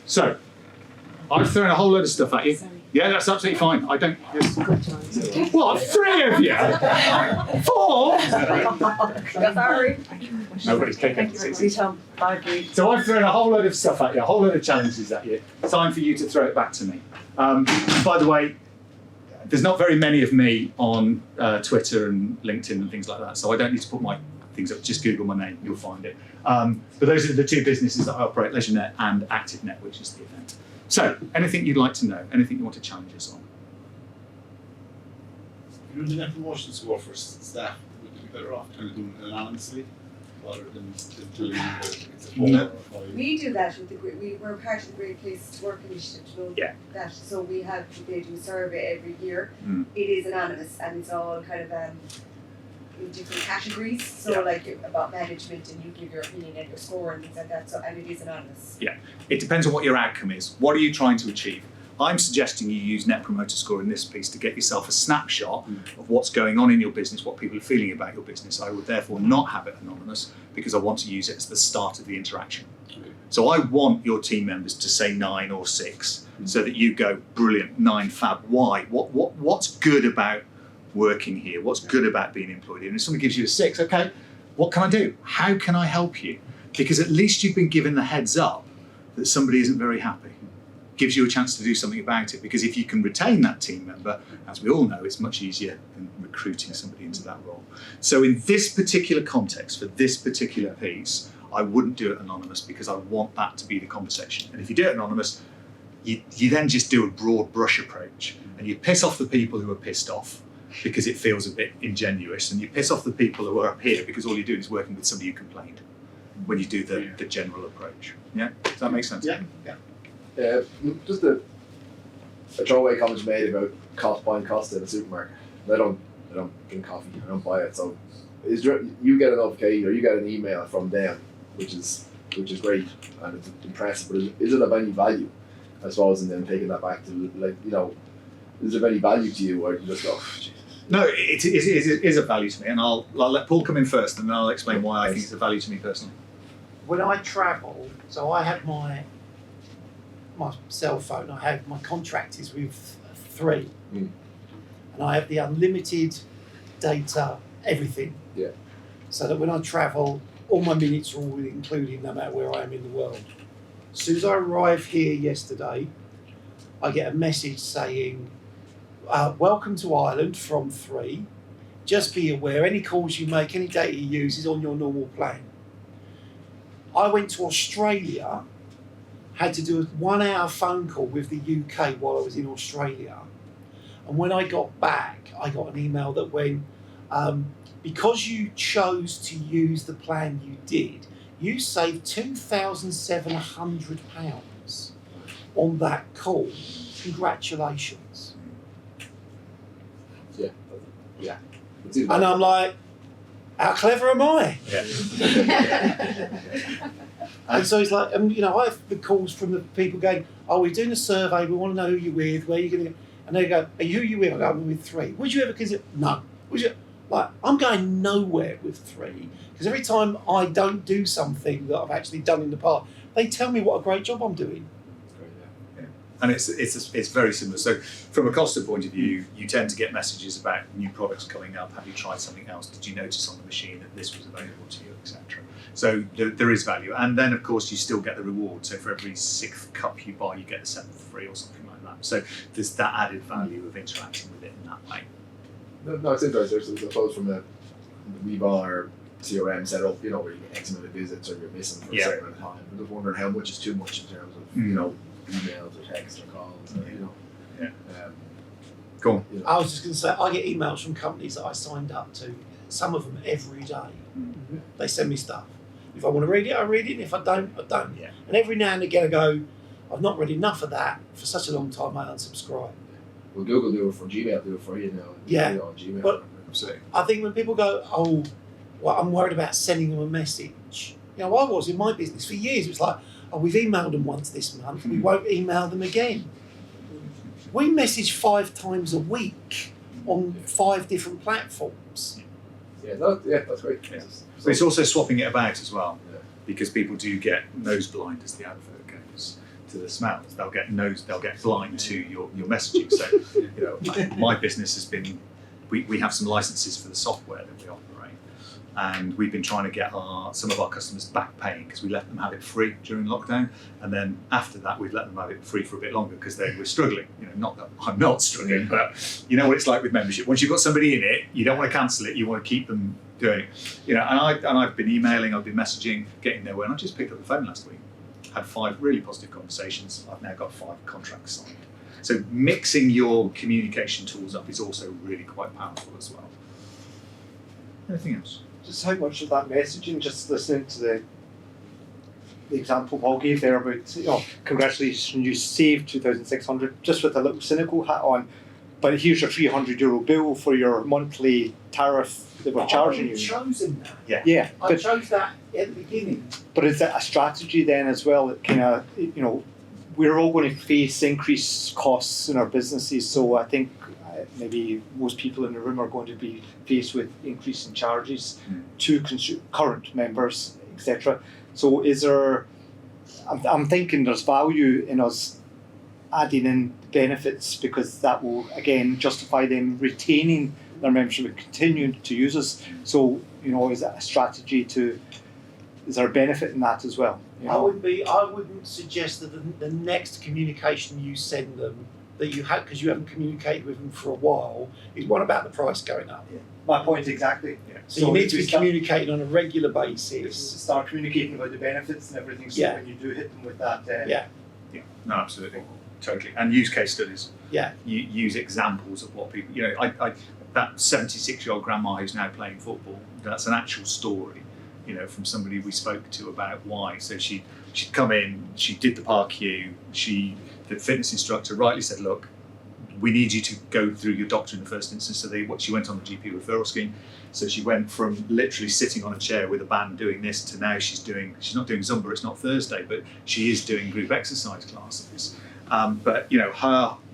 [SPEAKER 4] So, I've thrown a whole load of stuff at you. Yeah, that's absolutely fine. I don't. What? 3 of you? 4?
[SPEAKER 7] Sorry.
[SPEAKER 4] Nobody's taking it.
[SPEAKER 7] So
[SPEAKER 4] I've thrown a whole load of stuff at you, a whole load of challenges at you. Time for you to throw it back to me. By the way, there's not very many of me on Twitter and LinkedIn and things like that, so I don't need to put my things up. Just Google my name, you'll find it. But those are the 2 businesses that I operate, LeisureNet and ActiveNet, which is the event. So, anything you'd like to know, anything you want to challenge us on?
[SPEAKER 10] If you were doing a promotion score for staff, would you be better off kind of doing it anonymously rather than telling them that it's a 4 or 5?
[SPEAKER 7] we do that with we're part of the Great Place to Work initiative, you know, that. So they do a survey every year. It is anonymous and it's all kind of in different categories. So like about management, and you give your opinion and your score and things like that. So and it is anonymous.
[SPEAKER 4] It depends on what your outcome is. What are you trying to achieve? I'm suggesting you use Net Promoter Score in this piece to get yourself a snapshot of what's going on in your business, what people are feeling about your business. I would therefore not have it anonymous because I want to use it as the start of the interaction. So I want your team members to say 9 or 6 so that you go, brilliant, 9 fab, why? What's good about working here? What's good about being employed here? And if somebody gives you a 6, okay, what can I do? How can I help you? Because at least you've been given the heads up that somebody isn't very happy. Gives you a chance to do something about it, because if you can retain that team member, as we all know, it's much easier than recruiting somebody into that role. So in this particular context, for this particular piece, I wouldn't do it anonymous because I want that to be the conversation. And if you do it anonymous, you then just do a broad brush approach and you piss off the people who are pissed off because it feels a bit ingenuous, and you piss off the people who are up here because all you're doing is working with somebody who complained when you do the general approach. Yeah? Does that make sense?
[SPEAKER 3] Yeah. Just a throwaway comment you made about buying Costa in a supermarket. I don't drink coffee. I don't buy it. So, you get a notification or you get an email from them, which is great and it's impressive. But is it of any value? I suppose, and then taking that back to is it of any value to you, or you just go? Oh,
[SPEAKER 4] no, it is a value to me, and I'll let Paul come in first, and then I'll explain why I think it's a value to me personally.
[SPEAKER 14] When I travel, so I have my cell phone, I have my contract is with 3, and I have the unlimited data, everything.
[SPEAKER 3] Yeah.
[SPEAKER 14] So that when I travel, all my minutes are all included, no matter where I am in the world. As soon as I arrived here yesterday, I get a message saying, welcome to Ireland from 3. Just be aware, any calls you make, any data you use is on your normal plan. I went to Australia, had to do a 1-hour phone call with the UK while I was in Australia. And when I got back, I got an email that went, because you chose to use the plan you did, you saved £2,700 on that call. Congratulations.
[SPEAKER 3] Yeah.
[SPEAKER 14] And I'm like, how clever am I?
[SPEAKER 4] Yeah.
[SPEAKER 14] And so it's like, I have the calls from the people going, oh, we're doing a survey, we want to know who you're with, where you're going to go. And they go, who are you with? I go, I'm with 3. Would you ever consider? No. Would you? Like, I'm going nowhere with 3, because every time I don't do something that I've actually done in the past, they tell me what a great job I'm doing.
[SPEAKER 4] And it's very similar. So from a Costa point of view, you tend to get messages about new products coming up. Have you tried something else? Did you notice on the machine that this was available to you, etc. So there is value. And then, of course, you still get the reward. So for every 6th cup you buy, you get a 7th free or something like that. So there's that added value of interacting with it in that way.
[SPEAKER 3] No, it's interesting. I suppose from the WeBar or CRM setup, where you get X amount of visits or you're missing for a certain amount of time. I'm just wondering how much is too much in terms of, emails or texts or calls, or,
[SPEAKER 4] Go on.
[SPEAKER 14] I was just going to say, I get emails from companies that I signed up to, some of them every day. They send me stuff. If I want to read it, I read it, and if I don't, I don't.
[SPEAKER 4] Yeah.
[SPEAKER 14] And every now and again I go, I've not read enough of that for such a long time, I unsubscribe.
[SPEAKER 3] Well, Google do it for Gmail, do it for you now.
[SPEAKER 14] Yeah.
[SPEAKER 3] On Gmail.
[SPEAKER 14] But
[SPEAKER 4] absolutely.
[SPEAKER 14] I think when people go, oh, well, I'm worried about sending them a message. I was in my business for years. It was like, oh, we've emailed them once this month. We won't email them again. We message 5 times a week on 5 different platforms.
[SPEAKER 3] That's great.
[SPEAKER 4] Yeah. But it's also swapping it about as well, because people do get nose blind as the advert goes to the smells. They'll get blind to your messaging. So, my business has been, we have some licenses for the software that we operate. And we've been trying to get some of our customers back paying because we let them have it free during lockdown, and then after that we've let them have it free for a bit longer because they were struggling. Not that I'm not struggling, but you know what it's like with membership. Once you've got somebody in it, you don't want to cancel it. You want to keep them doing it. And I've been emailing, I've been messaging, getting nowhere. And I just picked up the phone last week, had 5 really positive conversations. I've now got 5 contracts signed. So mixing your communication tools up is also really quite powerful as well. Anything else?
[SPEAKER 15] Just how much of that messaging, just listening to the example Paul gave there about, congratulations, you saved 2,600, just with a little cynical hat on, but here's your €300 bill for your monthly tariff that we're charging you.
[SPEAKER 14] I've chosen that.
[SPEAKER 15] Yeah,
[SPEAKER 14] I
[SPEAKER 15] but
[SPEAKER 14] chose that at the beginning.
[SPEAKER 15] But is that a strategy then as well? That kind of, you know, we're all going to face increased costs in our businesses. So I think maybe most people in the room are going to be faced with increasing charges to current members, etc. So is there? I'm thinking there's value in us adding in benefits, because that will again justify them retaining their membership and continuing to use us. So, you know, is that a strategy to? Is there a benefit in that as well? You know?
[SPEAKER 14] I wouldn't suggest that the next communication you send them that you have, because you haven't communicated with them for a while, is one about the price going up.
[SPEAKER 15] Yeah. My point exactly. Yeah.
[SPEAKER 14] So you need to be communicating on a regular basis.
[SPEAKER 15] Start communicating about the benefits and everything. So when you do hit them with that,
[SPEAKER 4] yeah, no, absolutely, totally, and use case studies.
[SPEAKER 14] Yeah,
[SPEAKER 4] you use examples of what people. You know, I that 76-year-old grandma who's now playing football. That's an actual story. You know, from somebody we spoke to about why. So she'd come in, she did the park queue, the fitness instructor rightly said, look, we need you to go through your doctor in the first instance. So she went on the GP referral scheme. So she went from literally sitting on a chair with a band doing this to now she's not doing Zumba, it's not Thursday, but she is doing group exercise classes. But you know,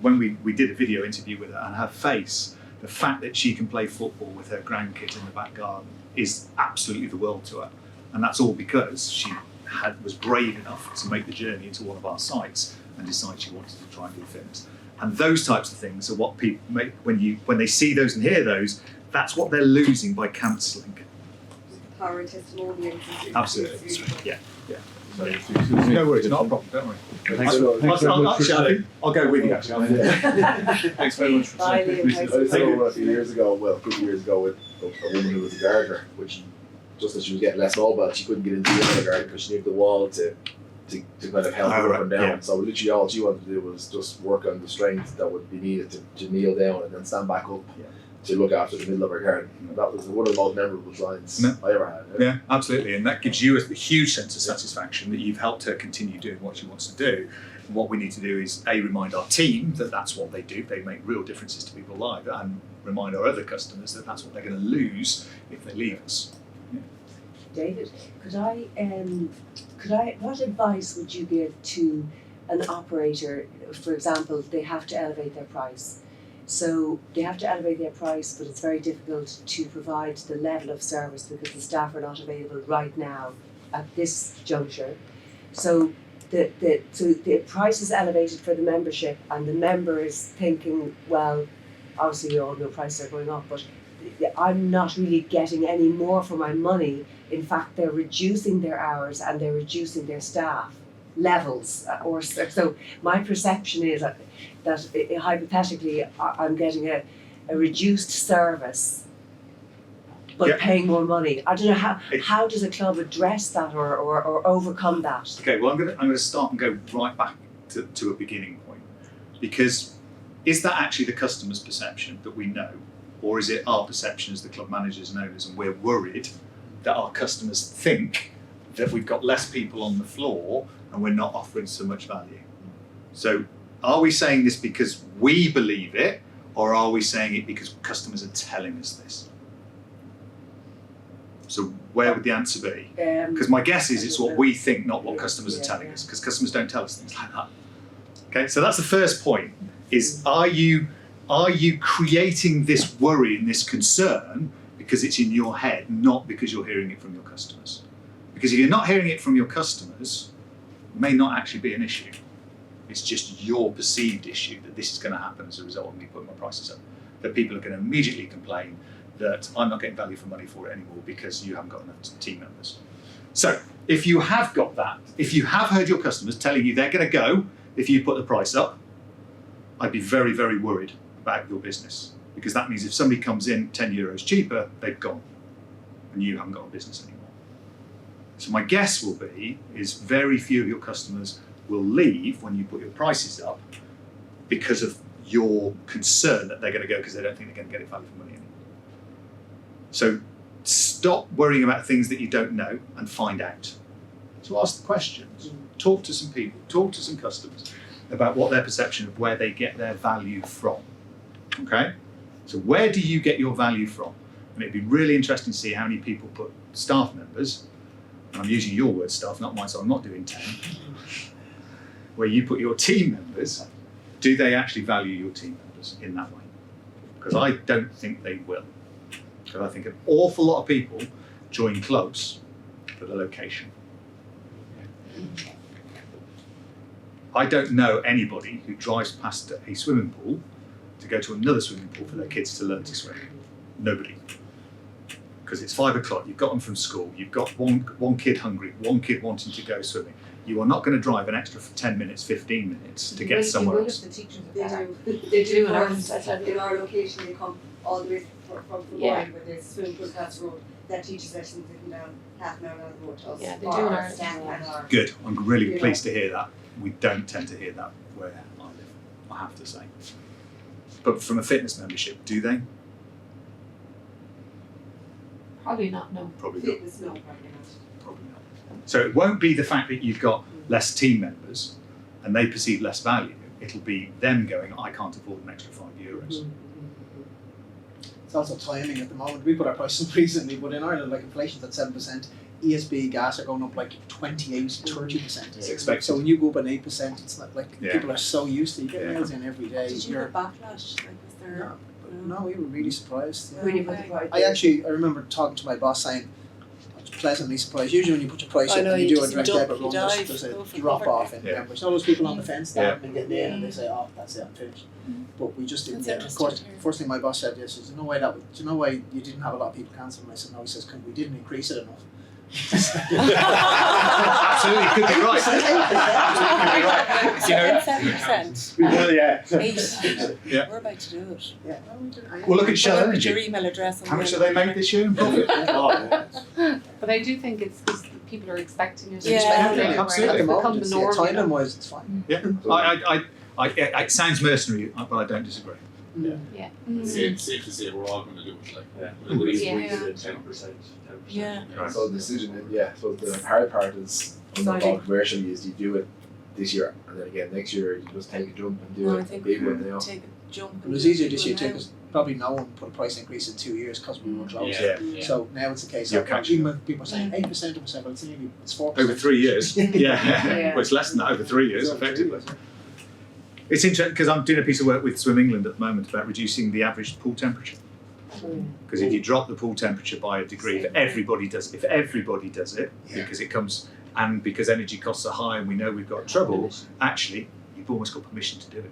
[SPEAKER 4] when we did a video interview with her, and her face, the fact that she can play football with her grandkids in the back garden is absolutely the world to her. And that's all because she was brave enough to make the journey into one of our sites and decide she wanted to try and do fitness. And those types of things are what people make when they see those and hear those. That's what they're losing by cancelling.
[SPEAKER 7] Power and testimonials.
[SPEAKER 4] Absolutely. Yeah.
[SPEAKER 5] No
[SPEAKER 4] worries, not a problem. Don't worry.
[SPEAKER 5] Thanks very much.
[SPEAKER 4] I'll go with you. Actually.
[SPEAKER 5] Thanks very much for
[SPEAKER 3] saying. I was talking a few years ago, well, a couple of years ago, with a woman who was a gardener, which just as she was getting less mobile, she couldn't get into the garden because she needed the wall to kind of help her up and down. Yeah. So literally all she wanted to do was just work on the strength that would be needed to kneel down and then stand back up to look after the middle of her garden. And that was one of the most memorable clients I ever had.
[SPEAKER 4] Yeah, absolutely. And that gives you a huge sense of satisfaction that you've helped her continue doing what she wants to do. And what we need to do is remind our team that that's what they do. They make real differences to people's lives, and remind our other customers that that's what they're going to lose if they leave us. Yeah.
[SPEAKER 16] David, what advice would you give to an operator? For example, they have to elevate their price. So they have to elevate their price, but it's very difficult to provide the level of service because the staff are not available right now at this juncture. So the price is elevated for the membership, and the member is thinking, well, obviously we all know prices are going up, but I'm not really getting any more for my money. In fact, they're reducing their hours and they're reducing their staff levels. So my perception is that hypothetically I'm getting a reduced service but paying more money. I don't know how does a club address that or overcome that?
[SPEAKER 4] Okay, well I'm going to start and go right back to a beginning point, because is that actually the customer's perception that we know, or is it our perception as the club managers and owners, and we're worried that our customers think that we've got less people on the floor and we're not offering so much value? So are we saying this because we believe it, or are we saying it because customers are telling us this? So where would the answer be? Because my guess is it's what we think, not what customers are telling us, because customers don't tell us things like that. Okay, so that's the first point, is are you creating this worry and this concern because it's in your head, not because you're hearing it from your customers? Because if you're not hearing it from your customers, it may not actually be an issue. It's just your perceived issue that this is going to happen as a result of me putting my prices up. That people are going to immediately complain that I'm not getting value for money for it anymore because you haven't got enough team members. So if you have got that, if you have heard your customers telling you they're going to go if you put the price up, I'd be very, very worried about your business, because that means if somebody comes in €10 cheaper, they've gone and you haven't got a business anymore. So my guess will be is very few of your customers will leave when you put your prices up because of your concern that they're going to go because they don't think they're going to get it value for money anymore. So stop worrying about things that you don't know and find out. So ask the questions, talk to some people, talk to some customers about what their perception of where they get their value from. Okay? So where do you get your value from? And it'd be really interesting to see how many people put staff members, and I'm using your word staff, not mine, so I'm not doing 10, where you put your team members, do they actually value your team members in that way? Because I don't think they will. Because I think an awful lot of people join clubs for the location. I don't know anybody who drives past a swimming pool to go to another swimming pool for their kids to learn to swim. Nobody. Because it's 5 o'clock, you've got them from school, you've got one kid hungry, one kid wanting to go swimming. You are not going to drive an extra 10 minutes, 15 minutes to get somewhere else.
[SPEAKER 7] They do. In our location, they come all the way from Fulham, where there's swimming pool across the road. That teaches lessons sitting down half an hour down the road to us.
[SPEAKER 11] Yeah, they do in our
[SPEAKER 7] hour.
[SPEAKER 4] Good. I'm really pleased to hear that. We don't tend to hear that where I live, I have to say. But from a fitness membership, do they?
[SPEAKER 11] Probably not, no.
[SPEAKER 4] Probably not.
[SPEAKER 7] Fitness, no, probably not.
[SPEAKER 4] Probably not. So it won't be the fact that you've got less team members and they perceive less value. It'll be them going, I can't afford an extra €5.
[SPEAKER 12] It's also timing at the moment. We put our prices up recently, but in Ireland, like inflation's at 7%. ESB gas are going up like 28, 30%.
[SPEAKER 4] It's expected.
[SPEAKER 12] So when you go up an 8%, it's not like
[SPEAKER 4] Yeah.
[SPEAKER 12] people are so used to. You get mails in every day.
[SPEAKER 9] Did you get backlash? Like, was there?
[SPEAKER 12] No, we were really surprised. Yeah.
[SPEAKER 7] When you put the price.
[SPEAKER 12] I remember talking to my boss saying, I was pleasantly surprised. Usually when you put your price
[SPEAKER 9] I
[SPEAKER 12] up
[SPEAKER 9] know,
[SPEAKER 12] and
[SPEAKER 9] you
[SPEAKER 12] you do a
[SPEAKER 9] just
[SPEAKER 12] direct
[SPEAKER 9] dump,
[SPEAKER 12] debit
[SPEAKER 9] you
[SPEAKER 12] run,
[SPEAKER 9] dive,
[SPEAKER 12] there's
[SPEAKER 9] go
[SPEAKER 12] a
[SPEAKER 9] for
[SPEAKER 12] drop
[SPEAKER 9] cover.
[SPEAKER 12] off in
[SPEAKER 4] Yeah.
[SPEAKER 12] members. All those people on the fence
[SPEAKER 4] Yeah.
[SPEAKER 12] starting and getting in and they say, oh, that's it, I'm finished. But we just didn't
[SPEAKER 9] That's
[SPEAKER 12] get it. Of
[SPEAKER 9] interesting
[SPEAKER 12] course,
[SPEAKER 9] to hear.
[SPEAKER 12] first thing my boss said is, do you know why you didn't have a lot of people cancel? And I said, no, he says, we didn't increase it enough.
[SPEAKER 4] Absolutely, could be right. Absolutely could be right. You know,
[SPEAKER 9] 7%.
[SPEAKER 15] Yeah.
[SPEAKER 9] 8.
[SPEAKER 4] Yeah.
[SPEAKER 9] We're about to do it.
[SPEAKER 12] Yeah, well, we did.
[SPEAKER 4] Well, look at Shell
[SPEAKER 9] Put your
[SPEAKER 4] Energy.
[SPEAKER 9] email address on
[SPEAKER 4] How
[SPEAKER 9] the
[SPEAKER 4] much
[SPEAKER 9] end
[SPEAKER 4] have
[SPEAKER 9] of
[SPEAKER 4] they
[SPEAKER 9] the
[SPEAKER 4] made this year in profit?
[SPEAKER 11] But I do think it's because people are expecting it.
[SPEAKER 9] Yeah,
[SPEAKER 11] Expecting it,
[SPEAKER 4] absolutely.
[SPEAKER 11] where
[SPEAKER 12] At the
[SPEAKER 11] it's become
[SPEAKER 12] moment,
[SPEAKER 11] the
[SPEAKER 12] it's,
[SPEAKER 11] norm. you know.
[SPEAKER 12] timing-wise, it's fine.
[SPEAKER 4] Yeah, it sounds mercenary, but I don't disagree.
[SPEAKER 11] Yeah.
[SPEAKER 10] It's safe to say we're all going to do it. Like,
[SPEAKER 1] Yeah.
[SPEAKER 10] we'll
[SPEAKER 1] We
[SPEAKER 10] agree.
[SPEAKER 11] Yeah.
[SPEAKER 1] did 10%.
[SPEAKER 9] Yeah.
[SPEAKER 4] Right.
[SPEAKER 3] So the decision, so the hard part is on commercially is you do it this year and then again next year you just take a jump and do
[SPEAKER 9] No, I
[SPEAKER 3] it a
[SPEAKER 9] think
[SPEAKER 3] big
[SPEAKER 9] we
[SPEAKER 3] one, you know.
[SPEAKER 9] take a jump.
[SPEAKER 12] It was easier this year too because probably no one put a price increase in 2 years because we were closed.
[SPEAKER 4] Yeah.
[SPEAKER 12] So now it's a case
[SPEAKER 4] You're
[SPEAKER 12] of
[SPEAKER 4] catching
[SPEAKER 12] even when people are saying 8% of well, it's 4%.
[SPEAKER 4] Over 3 years. Yeah.
[SPEAKER 11] Yeah.
[SPEAKER 4] Well, it's less than that over 3 years,
[SPEAKER 12] It's over 3
[SPEAKER 4] effectively.
[SPEAKER 12] years, yeah.
[SPEAKER 4] It's interesting because I'm doing a piece of work with Swim England at the moment about reducing the average pool temperature. Because if you drop the pool temperature by a degree, if everybody does it, because it comes, and because energy costs are high and we know we've got trouble, actually, you've almost got permission to do it.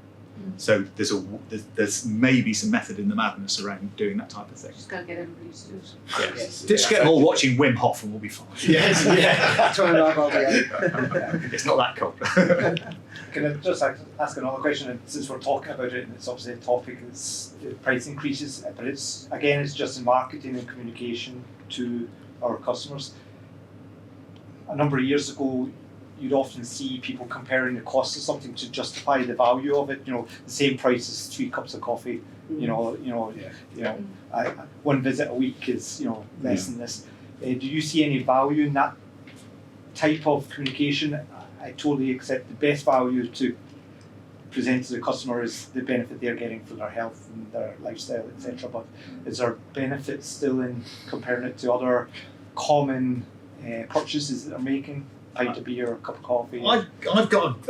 [SPEAKER 4] So there's maybe some method in the madness around doing that type of thing.
[SPEAKER 11] Just gotta get everybody to do it.
[SPEAKER 4] Yes. Just get them all watching Wim Hof and we'll be fine.
[SPEAKER 15] Yes, yeah.
[SPEAKER 12] Turn it off altogether.
[SPEAKER 4] It's not that cold.
[SPEAKER 15] Can I just ask another question? And since we're talking about it, and it's obviously a topic, it's price increases, but it's just in marketing and communication to our customers. A number of years ago, you'd often see people comparing the cost of something to justify the value of it. You know, the same price as 3 cups of coffee. One visit a week is less than this. Do you see any value in that type of communication? I totally accept the best value to present to the customer is the benefit they're getting for their health and their lifestyle, etc. But is there benefit still in comparing it to other common purchases that they're making? Pint of beer, a cup of coffee.
[SPEAKER 4] I've got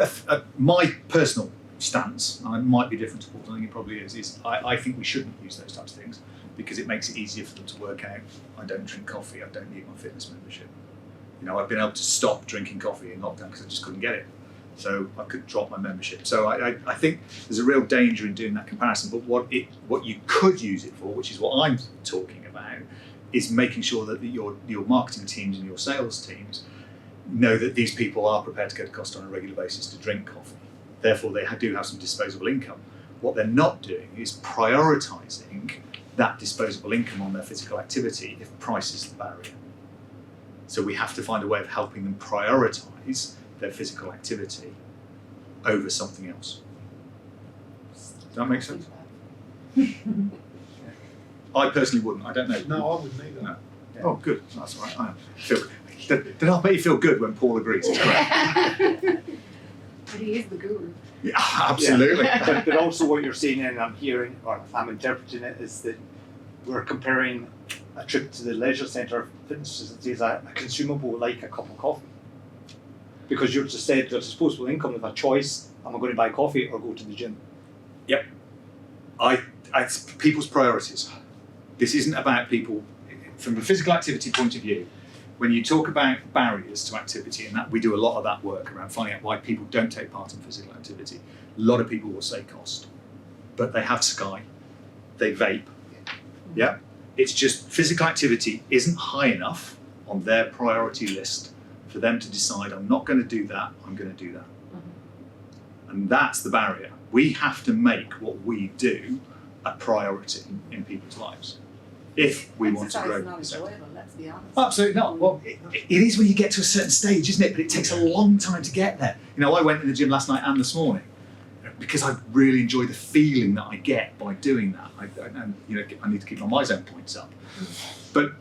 [SPEAKER 4] my personal stance, and it might be different to Paul's, I think it probably is I think we shouldn't use those types of things because it makes it easier for them to work out, I don't drink coffee, I don't need my fitness membership. I've been able to stop drinking coffee in lockdown because I just couldn't get it. So I could drop my membership. So I think there's a real danger in doing that comparison, but what you could use it for, which is what I'm talking about, is making sure that your marketing teams and your sales teams know that these people are prepared to go to cost on a regular basis to drink coffee. Therefore, they do have some disposable income. What they're not doing is prioritising that disposable income on their physical activity if price is the barrier. So we have to find a way of helping them prioritise their physical activity over something else. Does that make sense? I personally wouldn't. I don't know.
[SPEAKER 14] No, I wouldn't either.
[SPEAKER 4] No. Oh, good. That's all right. Did I make you feel good when Paul agrees? It's great.
[SPEAKER 11] But he is the guru.
[SPEAKER 4] Yeah, absolutely.
[SPEAKER 15] Yeah. But also what you're saying, and I'm hearing, or I'm interpreting it, is that we're comparing a trip to the leisure centre fitness facility as a consumable like a cup of coffee. Because you just said there's disposable income with a choice, am I going to buy coffee or go to the gym?
[SPEAKER 4] Yep. It's people's priorities. This isn't about people, from a physical activity point of view, when you talk about barriers to activity, and that we do a lot of that work around finding out why people don't take part in physical activity, a lot of people will say cost. But they have Sky, they vape. Yeah. It's just physical activity isn't high enough on their priority list for them to decide, I'm not going to do that, I'm going to do that. And that's the barrier. We have to make what we do a priority in people's lives if we want to grow.
[SPEAKER 7] Exercise is not enjoyable, let's be honest.
[SPEAKER 4] Absolutely not. Well, it is when you get to a certain stage, isn't it? But it takes a long time to get there. You know, I went in the gym last night and this morning because I really enjoy the feeling that I get by doing that. And you know, I need to keep my MyZone points up. But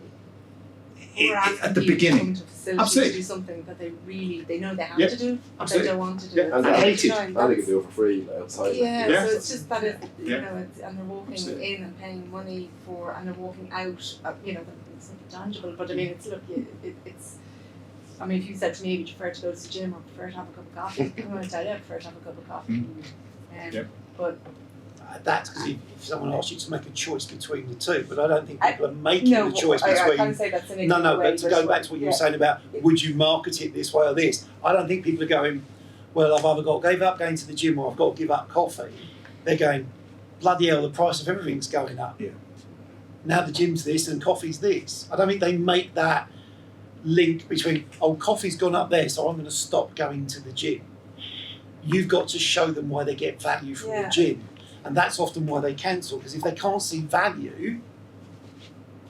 [SPEAKER 4] at the beginning,
[SPEAKER 7] Absolutely. To do something that they know they have to do, but they don't want to do it.
[SPEAKER 3] And they hate it. And they can do it for free like, outside.
[SPEAKER 7] Yeah, so it's just that you know, and they're walking in and paying money for, and they're walking out. You know, it's not tangible, but I mean, it's it's. I mean, if you said to me, would you prefer to go to the gym or prefer to have a cup of coffee? I'm going to tell you, I prefer to have a cup of coffee. But
[SPEAKER 14] that's because if someone asks you to make a choice between the two, but I don't think people are making the choice between.
[SPEAKER 7] I can't say that's an
[SPEAKER 14] no, but to go back to what you were saying about would you market it this way or this, I don't think people are going, well, I've either got to give up going to the gym or I've got to give up coffee. They're going, bloody hell, the price of everything's going up.
[SPEAKER 4] Yeah.
[SPEAKER 14] Now the gym's this and coffee's this. I don't think they make that link between, oh, coffee's gone up there, so I'm going to stop going to the gym. You've got to show them why they get value from the gym. And that's often why they cancel, because if they can't see value,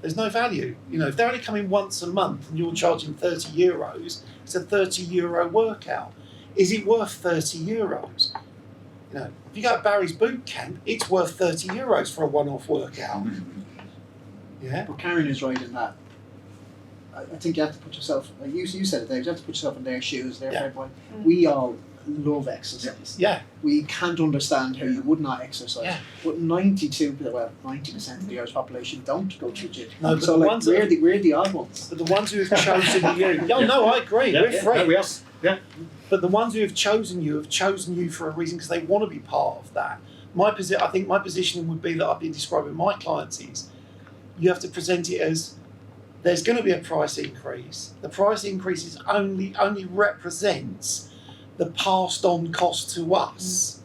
[SPEAKER 14] there's no value. You know, if they're only coming once a month and you're charging €30, it's a €30 workout. Is it worth €30? You know, if you go to Barry's boot camp, it's worth €30 for a one-off workout. Yeah.
[SPEAKER 12] But Karen is right in that. I think you have to put yourself, like you said it, Dave, you have to put yourself in their shoes, their viewpoint. We all love exercise.
[SPEAKER 14] Yeah.
[SPEAKER 12] We can't understand how you would not exercise. Yeah. But 90% of the Irish population don't go to the gym.
[SPEAKER 14] No, but
[SPEAKER 12] so
[SPEAKER 14] the
[SPEAKER 12] like,
[SPEAKER 14] ones
[SPEAKER 12] we're the odd ones.
[SPEAKER 14] But the ones who have chosen you, no, I agree, we're friends. But the ones who have chosen you for a reason because they want to be part of that. I think my positioning would be that I've been describing my clients is, you have to present it as, there's going to be a price increase. The price increase is only represents the passed on cost to us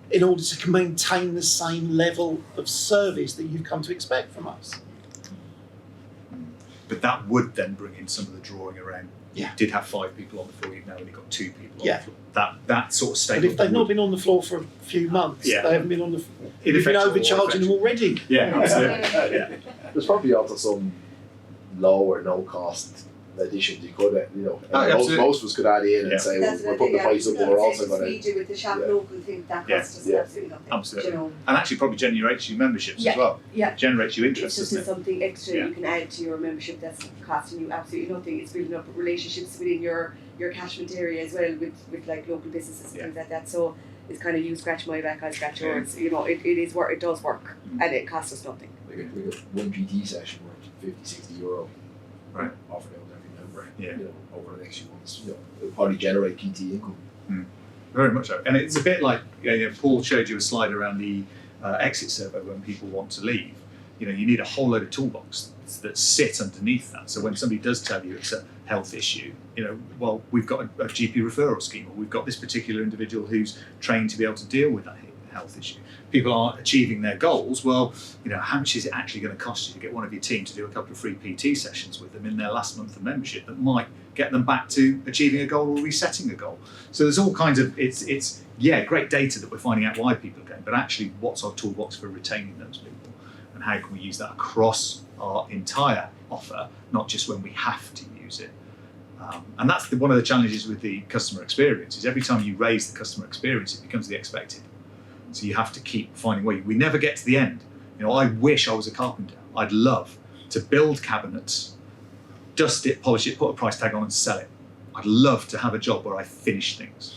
[SPEAKER 14] in order to maintain the same level of service that you've come to expect from us.
[SPEAKER 4] But that would then bring in some of the drawing around. You did have 5 people on the floor, you've now only got 2 people on the floor. That sort of statement.
[SPEAKER 14] But if they've not been on the floor for a few months, they haven't been on the floor. You've been overcharging them already.
[SPEAKER 4] Yeah, absolutely.
[SPEAKER 3] There's probably also some low or no cost additions you could, you know, most of us could add in and say, well, we're putting the price up, but we're also going to.
[SPEAKER 7] We do with the shop local thing that costs us absolutely nothing.
[SPEAKER 4] Absolutely.
[SPEAKER 7] You know.
[SPEAKER 4] And actually probably generates you memberships as well.
[SPEAKER 7] Yeah.
[SPEAKER 4] Generates you interest.
[SPEAKER 7] It's just something extra you can add to your membership that's costing you absolutely nothing. It's building up relationships within your catchment area as well with like local businesses and things like that. So it's kind of you scratch my back, I scratch yours. You know, it does work and it costs us nothing.
[SPEAKER 3] We got one PT session worth €50-60.
[SPEAKER 4] Right.
[SPEAKER 3] Offered out every member.
[SPEAKER 4] Yeah.
[SPEAKER 3] You know, over the next few months, you know, it'll probably generate PT income.
[SPEAKER 4] Very much so. And it's a bit like, Paul showed you a slide around the exit survey when people want to leave. You know, you need a whole load of toolbox that sit underneath that. So when somebody does tell you it's a health issue, you know, well, we've got a GP referral scheme, or we've got this particular individual who's trained to be able to deal with that health issue. People aren't achieving their goals. Well, you know, how much is it actually going to cost you to get one of your team to do a couple of free PT sessions with them in their last month of membership that might get them back to achieving a goal or resetting a goal? So there's all kinds of, it's great data that we're finding out why people are going, but actually what's our toolbox for retaining those people? And how can we use that across our entire offer, not just when we have to use it? And that's one of the challenges with the customer experience, is every time you raise the customer experience, it becomes the expected. So you have to keep finding ways. We never get to the end. You know, I wish I was a carpenter. I'd love to build cabinets, dust it, polish it, put a price tag on and sell it. I'd love to have a job where I finish things.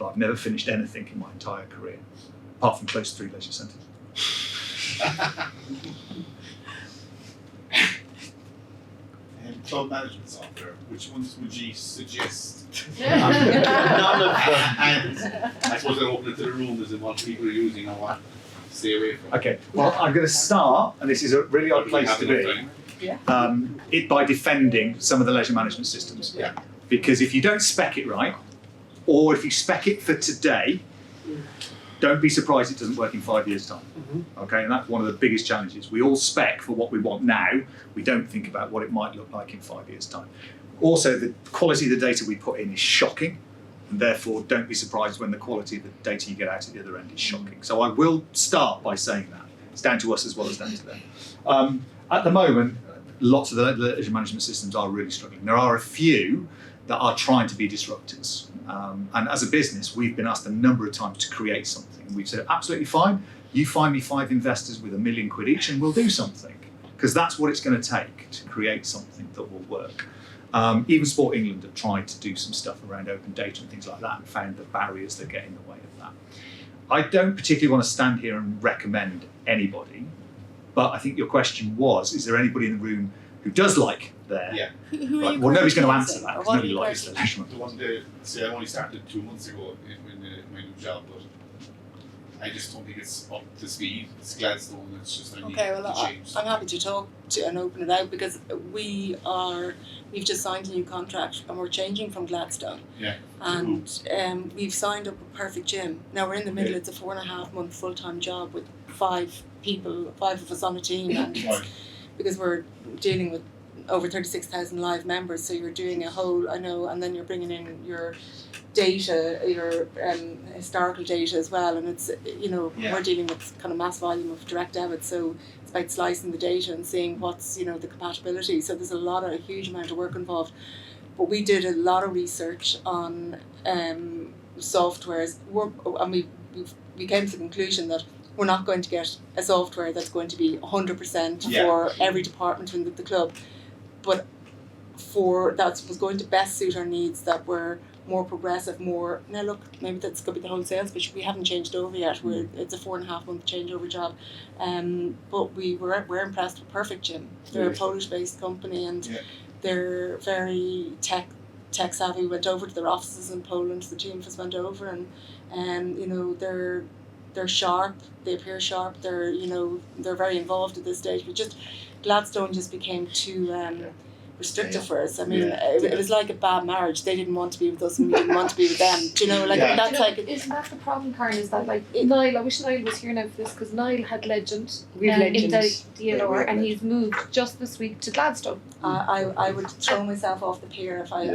[SPEAKER 4] but I've never finished anything in my entire career, apart from close 3 leisure centres.
[SPEAKER 10] Club management software, which ones would you suggest?
[SPEAKER 14] None of them.
[SPEAKER 10] And I suppose I open it to the room as in what people are using and what to stay away from.
[SPEAKER 4] Okay, well, I'm going to start, and this is a really odd place to be, by defending some of the leisure management systems.
[SPEAKER 10] Yeah.
[SPEAKER 4] Because if you don't spec it right, or if you spec it for today, don't be surprised it doesn't work in 5 years' time. Okay, and that's one of the biggest challenges. We all spec for what we want now. We don't think about what it might look like in 5 years' time. Also, the quality of the data we put in is shocking, and therefore don't be surprised when the quality of the data you get out at the other end is shocking. So I will start by saying that. It's down to us as well as down to them. At the moment, lots of the leisure management systems are really struggling. There are a few that are trying to be disruptors. And as a business, we've been asked a number of times to create something. And we've said, absolutely fine, you find me 5 investors with £1 million each and we'll do something. Because that's what it's going to take to create something that will work. Even Sport England have tried to do some stuff around open data and things like that and found the barriers that get in the way of that. I don't particularly want to stand here and recommend anybody, but I think your question was, is there anybody in the room who does like their...
[SPEAKER 10] Yeah.
[SPEAKER 4] Well, nobody's going to answer that because nobody likes the leisure.
[SPEAKER 10] The one that, say, I only started 2 months ago in my new job, but I just don't think it's up to speed. It's Gladstone, it's just I need to change.
[SPEAKER 17] I'm happy to talk to and open it out because we've just signed a new contract and we're changing from Gladstone.
[SPEAKER 10] Yeah.
[SPEAKER 17] And we've signed up a Perfect Gym. Now we're in the middle, it's a 4.5 month full-time job with 5 people, 5 of us on a team, and because we're dealing with over 36,000 live members, so you're doing a whole, and then you're bringing in your data, your historical data as well, and it's, we're dealing with kind of mass volume of direct debit, so it's about slicing the data and seeing what's, the compatibility, so there's a huge amount of work involved. But we did a lot of research on softwares, and we came to the conclusion that we're not going to get a software that's going to be 100% for every department in the club, but that was going to best suit our needs, that were more progressive, more, now look, maybe that's going to be the whole sales pitch, we haven't changed over yet, it's a 4.5 month changeover job, but we're impressed with Perfect Gym. They're a Polish based company and they're very tech savvy. We went over to their offices in Poland, the team has went over, and they're sharp, they appear sharp, they're very involved at this stage, but just Gladstone just became too restrictive for us. I mean, it was like a bad marriage. They didn't want to be with us and we didn't want to be with them. Do you know,
[SPEAKER 11] isn't that the problem, Karen, is that Niall, I wish Niall was here now for this, because Niall had Legend in DLR and he's moved just this week to Gladstone.
[SPEAKER 17] I would throw myself off the pier if I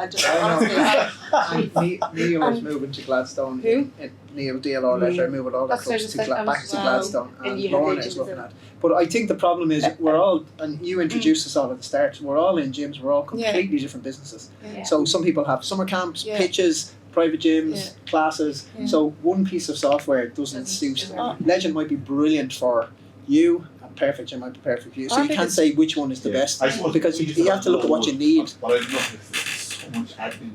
[SPEAKER 17] just honestly.
[SPEAKER 12] Neil is moving to Gladstone.
[SPEAKER 17] Who?
[SPEAKER 12] Neil DLR letter, moving all their clubs back to Gladstone, and Lorna is looking at. But I think the problem is we're all, and you introduced us all at the start, we're all in gyms, we're all completely different businesses. So some people have summer camps, pitches, private gyms, classes. So one piece of software doesn't suit. Legend might be brilliant for you, and Perfect Gym might be perfect for you. So you can't say which one is the best, because you have to look at what you need.
[SPEAKER 10] But I love so much admin.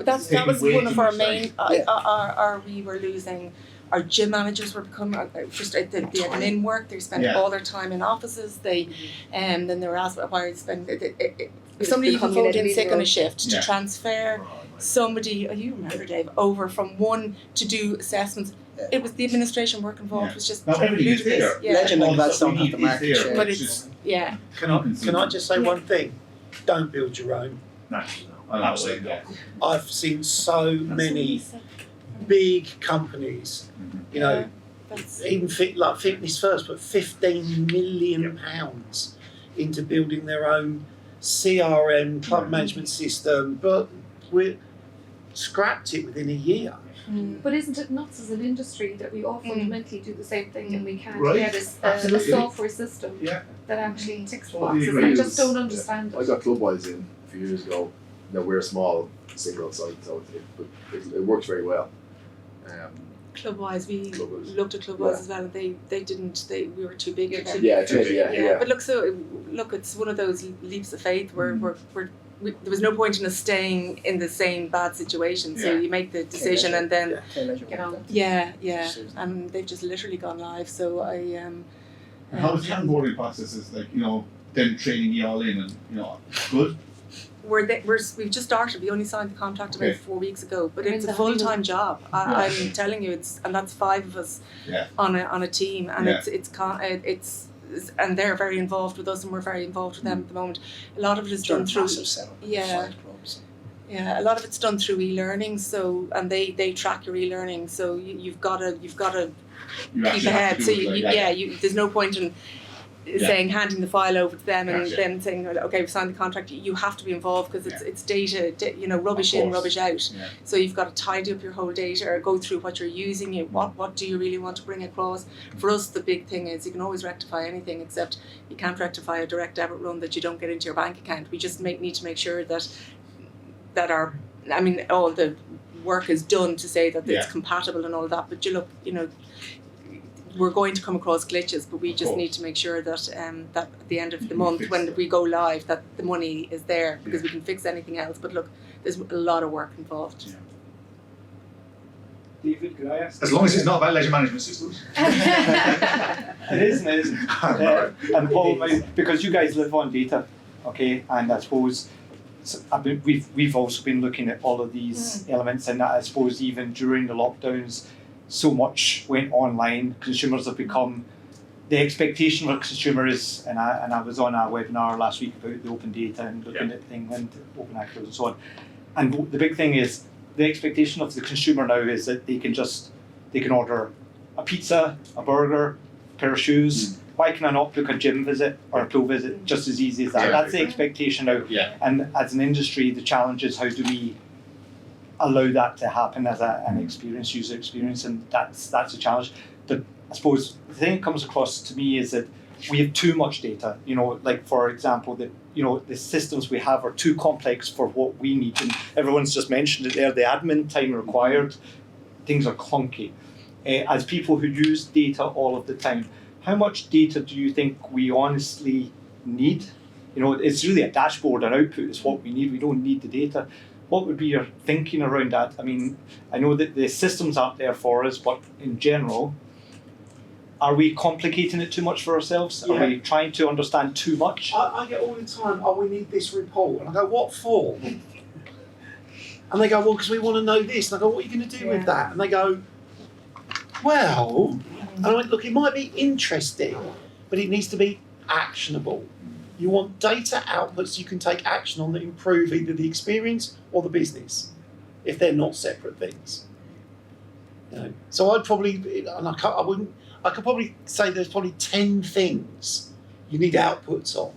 [SPEAKER 17] That was one of our main. We were losing. Our gym managers were becoming frustrated. They had admin work. They spent all their time in offices. Then they were asked why they spend. If somebody even phoned in sick on a shift to transfer somebody, you remember, Dave, over from one to do assessments. It was the administration work involved was just ludicrous.
[SPEAKER 12] Legend and Gladstone have the market share.
[SPEAKER 17] But it's
[SPEAKER 14] Can I just say one thing? Don't build your own.
[SPEAKER 4] No, absolutely not.
[SPEAKER 14] I've seen so many big companies, even Fitness First, put £15 million into building their own CRM, club management system, but we scrapped it within a year.
[SPEAKER 11] But isn't it nuts as an industry that we all fundamentally do the same thing and we can't get a software system that actually ticks boxes? I just don't understand it.
[SPEAKER 3] I got Clubwise in a few years ago. We're a small single site, so it works very well.
[SPEAKER 17] Clubwise, we looked at Clubwise as well, and we were too big.
[SPEAKER 3] But look,
[SPEAKER 17] it's one of those leaps of faith where we're there was no point in us staying in the same bad situation. So
[SPEAKER 5] Yeah.
[SPEAKER 17] you make the decision and then
[SPEAKER 12] Get on.
[SPEAKER 17] yeah, and they've just literally gone live. So I
[SPEAKER 10] And how is the onboarding process? Is like, you know, them training you all in and, you know, good?
[SPEAKER 17] we've just started. We only signed the contract about
[SPEAKER 10] Okay.
[SPEAKER 17] 4 weeks ago, but
[SPEAKER 13] We're
[SPEAKER 17] it's
[SPEAKER 13] in
[SPEAKER 17] a
[SPEAKER 13] the
[SPEAKER 17] full-time job.
[SPEAKER 10] Yeah.
[SPEAKER 17] I'm telling you, and that's 5 of us
[SPEAKER 10] Yeah.
[SPEAKER 17] on a team, and
[SPEAKER 10] Yeah.
[SPEAKER 17] it's and they're very involved with us, and we're very involved with them at the moment. A lot of it is done through
[SPEAKER 12] massive setup.
[SPEAKER 17] yeah.
[SPEAKER 12] 5 clubs.
[SPEAKER 17] Yeah, a lot of it's done through e-learning. So and they track your e-learning. So you've got to
[SPEAKER 10] You
[SPEAKER 17] keep
[SPEAKER 10] actually have
[SPEAKER 17] ahead.
[SPEAKER 10] to
[SPEAKER 17] So
[SPEAKER 10] do it like that.
[SPEAKER 17] there's no point in saying handing the file over to them and
[SPEAKER 10] Gotcha.
[SPEAKER 17] them saying, okay, we've signed the contract. You have to be involved because it's data, rubbish
[SPEAKER 10] Of
[SPEAKER 17] in,
[SPEAKER 10] course.
[SPEAKER 17] rubbish out.
[SPEAKER 10] Yeah.
[SPEAKER 17] So you've got to tidy up your whole data or go through what you're using. What do you really want to bring across? For us, the big thing is you can always rectify anything, except you can't rectify a direct debit run that you don't get into your bank account. We just need to make sure that all the work is done to say that it's
[SPEAKER 10] Yeah.
[SPEAKER 17] compatible and all that. But we're going to come across glitches, but we just
[SPEAKER 10] course.
[SPEAKER 17] need to make sure that that at the end of the
[SPEAKER 10] can
[SPEAKER 17] month,
[SPEAKER 10] fix
[SPEAKER 17] when
[SPEAKER 10] it.
[SPEAKER 17] we go live, that the money is there, because
[SPEAKER 10] Yeah.
[SPEAKER 17] we can fix anything else. But look, there's a lot of work involved.
[SPEAKER 10] Yeah.
[SPEAKER 2] David, could I ask?
[SPEAKER 4] As long as it's not about leisure management systems.
[SPEAKER 15] It isn't. And Paul, because you guys live on data, okay, and I suppose we've also been looking at all of these elements, and I suppose even during the lockdowns, so much went online. Consumers have become the expectation of a consumer is, and I was on a webinar last week about the open data and looking at things and open access and so on. And the big thing is the expectation of the consumer now is that they can order a pizza, a burger, a pair of shoes. Why can I not book a gym visit or a pool visit just as easy as that?
[SPEAKER 10] Yeah.
[SPEAKER 15] That's the expectation now.
[SPEAKER 10] Yeah.
[SPEAKER 15] And as an industry, the challenge is how do we allow that to happen as an user experience, and that's a challenge. But I suppose the thing that comes across to me is that we have too much data. Like for example, the systems we have are too complex for what we need, and everyone's just mentioned it there. The admin time required, things are clunky. As people who use data all of the time, how much data do you think we honestly need? It's really a dashboard and output is what we need. We don't need the data. What would be your thinking around that? I mean, I know that the systems aren't there for us, but in general, are we complicating it too much for ourselves?
[SPEAKER 2] Yeah.
[SPEAKER 15] Are we trying to understand too much?
[SPEAKER 2] I get all the time, we need this report. And I go, what for? And they go, well, because we want to know this. And I go, what are you going to do with that? And they go, well, and I went, look, it might be interesting, but it needs to be actionable. You want data outputs you can take action on that improve either the experience or the business, if they're not separate things. So I'd probably, and I could probably say there's probably 10 things you need outputs on.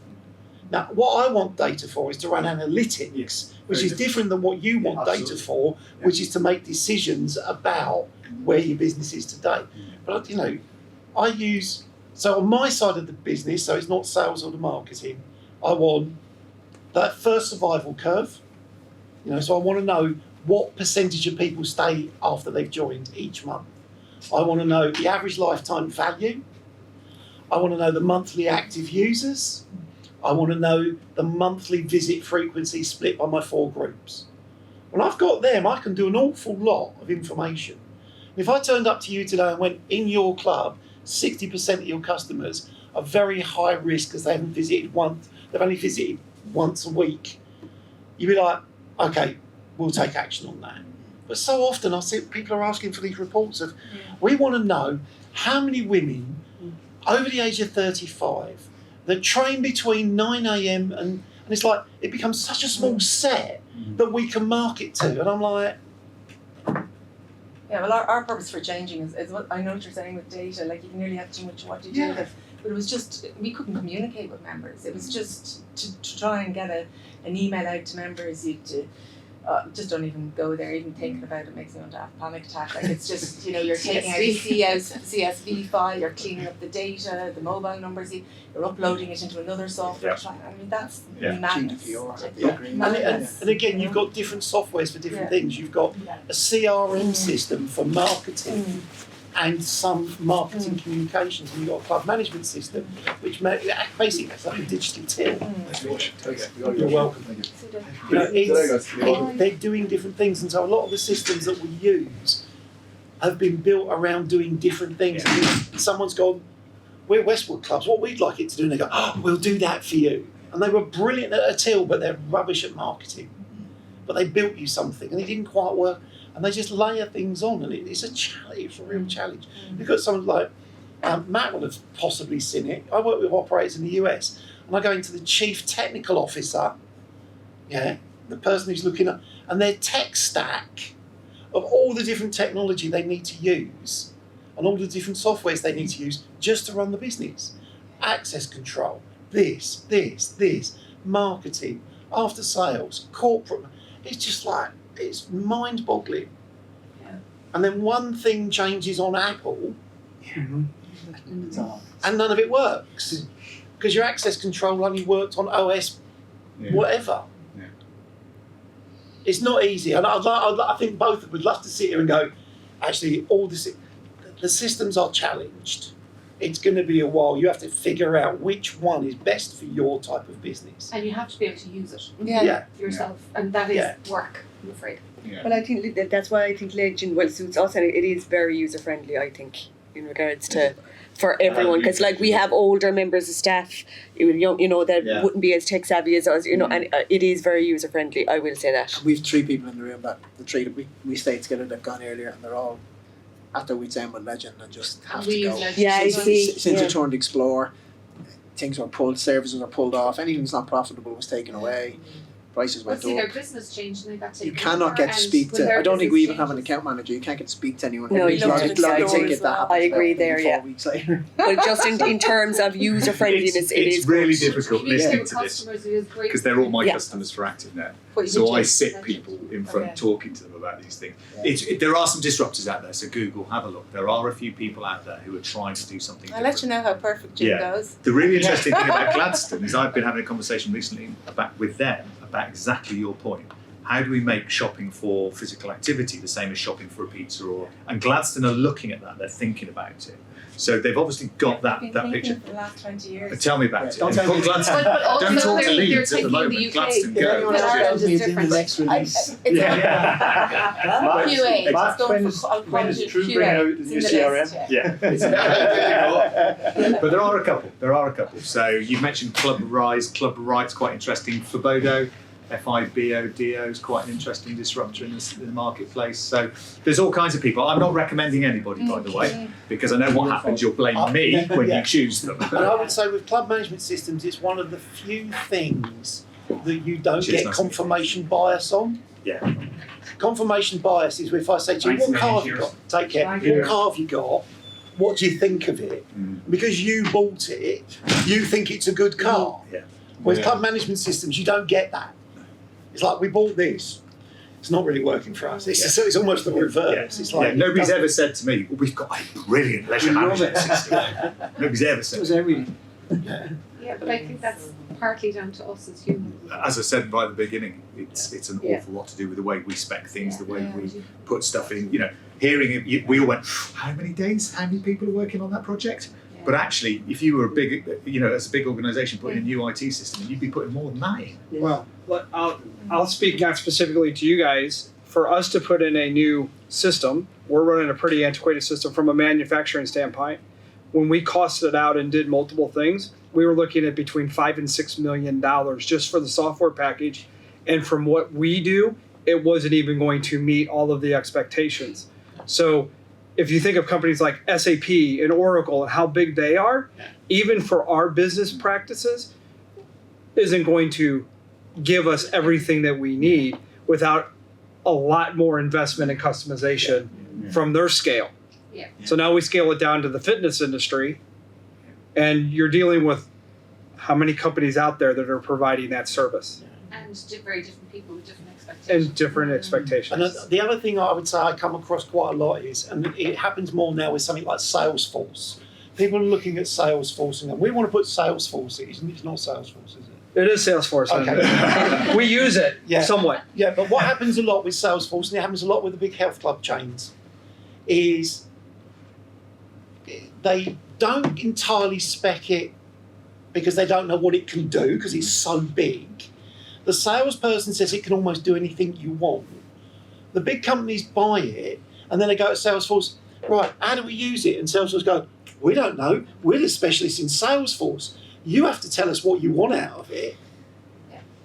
[SPEAKER 2] Now, what I want data for is to run analytics, which is different than what you want data for, which is to make decisions about where your business is today. But I use, so on my side of the business, so it's not sales or the marketing, I want that first survival curve. So I want to know what percentage of people stay after they've joined each month. I want to know the average lifetime value. I want to know the monthly active users. I want to know the monthly visit frequency split by my 4 groups. When I've got them, I can do an awful lot of information. If I turned up to you today and went, in your club, 60% of your customers are very high risk because they haven't visited once, they've only visited once a week, you'd be like, okay, we'll take action on that. But so often I see people are asking for these reports of, we want to know how many women over the age of 35 that train between 9 a.m. and it's like, it becomes such a small set that we can market to. And I'm like,
[SPEAKER 17] Yeah, well, our purpose for changing is what I know what you're saying with data. Like, you can nearly have too much. What do you do with it? But it was just, we couldn't communicate with members. It was just to try and get an email out to members. Just don't even go there. Even thinking about it makes me want to have a panic attack. Like, it's just, you're taking out a CSV file, you're cleaning up the data, the mobile numbers, you're uploading it into another software. I mean, that's madness.
[SPEAKER 2] And again, you've got different softwares for different things. You've got a CRM system for marketing.
[SPEAKER 14] and some marketing communications, and you've got a club management system, which basically it's like a digital till. You're welcome. You know, they're doing different things, and so a lot of the systems that we use have been built around doing different things. And someone's gone, we're Westwood clubs, what we'd like it to do, and they go, oh, we'll do that for you. And they were brilliant at a till, but they're rubbish at marketing. But they built you something, and it didn't quite work. And they just layer things on, and it's a challenge. It's a real challenge. Because someone like Matt would have possibly seen it. I work with operators in the US, and I go into the chief technical officer, the person who's looking at, and their tech stack of all the different technology they need to use, and all the different softwares they need to use just to run the business. Access control, this, marketing, after sales, corporate. It's just like, it's mind-boggling. Yeah. And then one thing changes on Apple, and none of it works. Because your access control only worked on OS whatever. Yeah. It's not easy. And I think both would love to sit here and go, actually, the systems are challenged. It's going to be a while. You have to figure out which one is best for your type of business.
[SPEAKER 11] And you have to be able to use it yourself. And that is work, I'm afraid.
[SPEAKER 7] Yeah. Well, I think that's why I think Legend well suits us, and it is very user friendly. I think in regards to for everyone, because like we have older members of staff, that wouldn't be as tech savvy as us, and it is very user friendly. I will say that.
[SPEAKER 12] We've 3 people in the room that the 3 that we stayed together that've gone earlier, and they're all at their wits end with Legend and just have to go. Since it turned Explore, things were pulled, services were pulled off, anything that's not profitable was taken away. Prices went up.
[SPEAKER 11] Their business changed and they got taken.
[SPEAKER 12] You cannot get to speak to. I don't think we even have an account manager. You can't get to speak to anyone.
[SPEAKER 7] No, you
[SPEAKER 12] log a ticket that happens.
[SPEAKER 7] I agree there.
[SPEAKER 12] 4 weeks later.
[SPEAKER 7] But just in terms of user friendliness,
[SPEAKER 4] it's really
[SPEAKER 7] good.
[SPEAKER 4] difficult listening to this because they're all my customers for ActiveNet. So I sit people in front talking to them about these things. There are some disruptors out there, so Google, have a look. There are a few people out there who are trying to do something
[SPEAKER 17] I'll let you know how perfect Jim goes.
[SPEAKER 4] The really interesting thing about Gladstone is I've been having a conversation recently with them about exactly your point. How do we make shopping for physical activity the same as shopping for a pizza? And Gladstone are looking at that, they're thinking about it. So they've obviously got that picture.
[SPEAKER 17] For the last 20 years.
[SPEAKER 4] Tell me about it. Don't talk to Leeds at the moment. Gladstone go.
[SPEAKER 14] Next release.
[SPEAKER 15] QA. When is True bringing out the new CRM?
[SPEAKER 4] Yeah. But there are a couple. So you've mentioned Club Rise. Club Right's quite interesting. Fobodo. FIBODO is quite an interesting disruptor in the marketplace. So there's all kinds of people. I'm not recommending anybody, by the way, because I know what happens. You'll blame me when you choose them.
[SPEAKER 14] And I would say with club management systems, it's one of the few things that you don't get confirmation bias on.
[SPEAKER 4] Yeah.
[SPEAKER 14] Confirmation bias is if I say to you, what car have you got? Take care. What car have you got? What do you think of it? Because you bought it, you think it's a good car.
[SPEAKER 4] Yeah.
[SPEAKER 14] Whereas club management systems, you don't get that. It's like, we bought this. It's not really working for us. It's almost the reverse. It's like
[SPEAKER 4] nobody's ever said to me, well, we've got a brilliant leisure management system. Nobody's ever said
[SPEAKER 11] that. Yeah, but I think that's partly down to us as humans.
[SPEAKER 4] As I said right at the beginning, it's an awful lot to do with the way we spec things, the way we put stuff in. Hearing it, we all went, how many days? How many people are working on that project? But actually, if you were a big, as a big organisation putting a new IT system, you'd be putting more than that in.
[SPEAKER 18] Well, I'll speak not specifically to you guys. For us to put in a new system, we're running a pretty antiquated system from a manufacturing standpoint. When we costed it out and did multiple things, we were looking at between $5 and $6 million just for the software package. And from what we do, it wasn't even going to meet all of the expectations. So if you think of companies like SAP and Oracle and how big they are, even for our business practices, isn't going to give us everything that we need without a lot more investment and customization from their scale.
[SPEAKER 11] Yeah.
[SPEAKER 18] So now we scale it down to the fitness industry, and you're dealing with how many companies out there that are providing that service.
[SPEAKER 11] And very different people with different expectations.
[SPEAKER 18] And different expectations.
[SPEAKER 14] And the other thing I would say I come across quite a lot is, and it happens more now with something like Salesforce. People are looking at Salesforce and going, we want to put Salesforce in. It's not Salesforce, is it?
[SPEAKER 18] It is Salesforce.
[SPEAKER 14] Okay.
[SPEAKER 18] We use it somewhat.
[SPEAKER 14] Yeah, but what happens a lot with Salesforce, and it happens a lot with the big health club chains, is they don't entirely spec it because they don't know what it can do because it's so big. The salesperson says it can almost do anything you want. The big companies buy it and then they go to Salesforce, right, how do we use it? And Salesforce go, we don't know, we're the specialists in Salesforce. You have to tell us what you want out of it.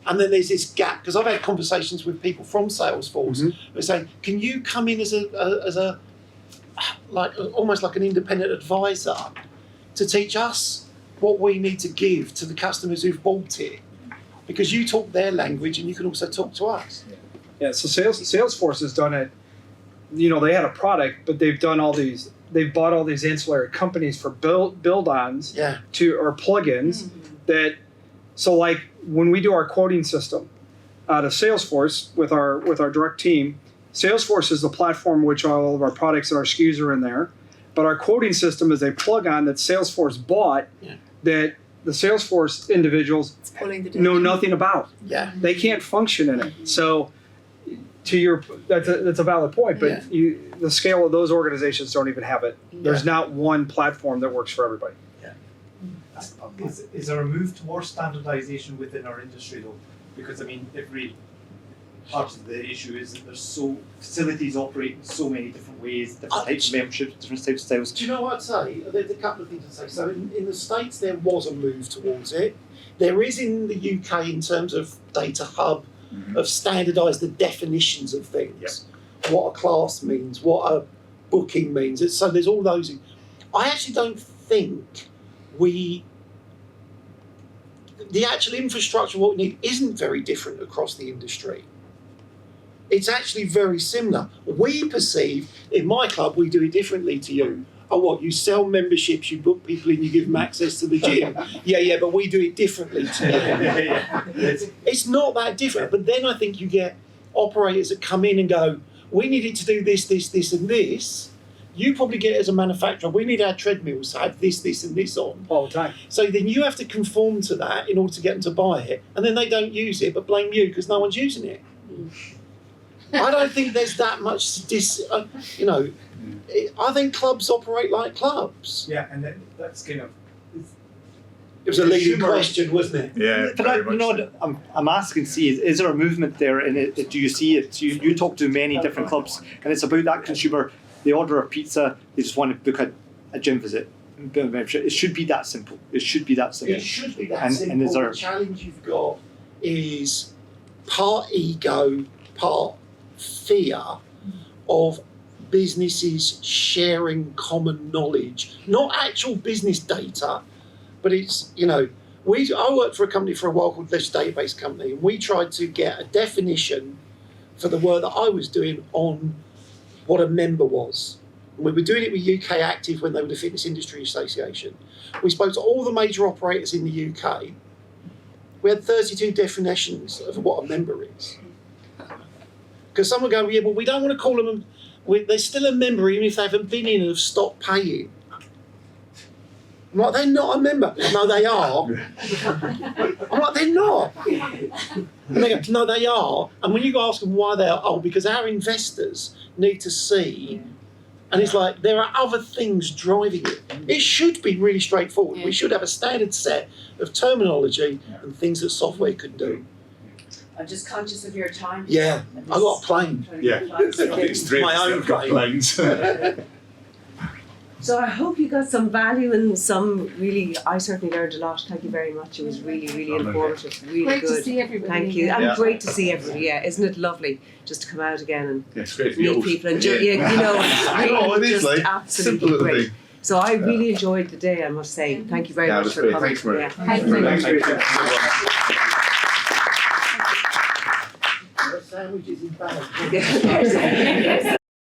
[SPEAKER 14] And then there's this gap, because I've had conversations with people from Salesforce who are saying, can you come in as a almost like an independent advisor to teach us what we need to give to the customers who've bought it? Because you talk their language and you can also talk to us.
[SPEAKER 18] Yeah, so Salesforce has done it. You know, they had a product, but they've done all these. They've bought all these ancillary companies for build-ons or plugins that. So like when we do our quoting system out of Salesforce with our direct team, Salesforce is the platform which all of our products and our SKUs are in there. But our quoting system is a plug-on that Salesforce bought that the Salesforce individuals know nothing about.
[SPEAKER 14] Yeah,
[SPEAKER 18] they can't function in it. So, to your that's a valid point. But the scale of those organizations don't even have it. There's not one platform that works for everybody.
[SPEAKER 15] Is there a move towards standardization within our industry though? Because I mean, every part of the issue is that there's facilities operate in so many different ways, different types of memberships, different types of styles.
[SPEAKER 14] Do you know what I'd say? There's a couple of things to say. So in the States there was a move towards it. There is in the UK in terms of Data Hub of standardise the definitions of things. What a class means, what a booking means. So there's all those. I actually don't think the actual infrastructure, what we need, isn't very different across the industry. It's actually very similar. We perceive, in my club, we do it differently to you. Oh, what, you sell memberships, you book people in, you give them access to the gym. Yeah, but we do it differently to you. It's not that different. But then I think you get operators that come in and go, we need it to do this, this, this, and this. You probably get it as a manufacturer, we need our treadmills to have this, this, and this on.
[SPEAKER 18] All the time.
[SPEAKER 14] So then you have to conform to that in order to get them to buy it, and then they don't use it, but blame you because no one's using it. I don't think there's that much, I think clubs operate like clubs.
[SPEAKER 15] Yeah, and that's kind of...
[SPEAKER 14] It was a leading question, wasn't it?
[SPEAKER 4] Yeah,
[SPEAKER 15] but
[SPEAKER 19] I'm asking, see, is there a movement there in it? Do you see it? You talk to many different clubs, and it's about that consumer. They order a pizza, they just want to book a gym visit. It should be that simple. It should be that simple.
[SPEAKER 14] It should be that simple. The challenge you've got is part ego, part fear of businesses sharing common knowledge, not actual business data, but it's, I worked for a company for a while called Ledger Database Company, and we tried to get a definition for the work that I was doing on what a member was. And we were doing it with UK Active when they were the Fitness Industry Association. We spoke to all the major operators in the UK. We had 32 definitions of what a member is. Because some would go, yeah, but we don't want to call them, they're still a member even if they haven't been in and have stopped paying. I'm like, they're not a member. No, they are. I'm like, they're not. And they go, no, they are. And when you ask them why they are, oh, because our investors need to see. And it's like, there are other things driving it. It should be really straightforward. We should have a standard set of terminology and things that software could do.
[SPEAKER 16] I'm just conscious of your time.
[SPEAKER 14] Yeah, I got a plane.
[SPEAKER 4] Yeah, it's
[SPEAKER 14] my own
[SPEAKER 4] planes.
[SPEAKER 16] So I hope you got some value and some really, I certainly learned a lot. Thank you very much. It was really, really informative, really
[SPEAKER 11] great
[SPEAKER 16] good.
[SPEAKER 11] To see everybody.
[SPEAKER 16] Thank you. And great to see everybody, isn't it lovely just to come out again and
[SPEAKER 5] it's great
[SPEAKER 16] meet people and it's really
[SPEAKER 5] it is
[SPEAKER 16] just
[SPEAKER 5] like
[SPEAKER 16] absolutely
[SPEAKER 5] simple
[SPEAKER 16] great.
[SPEAKER 5] thing.
[SPEAKER 16] So I really enjoyed the day, I must say. Thank you very much for coming.
[SPEAKER 5] Thanks, Maria.
[SPEAKER 14] Sandwiches in bag.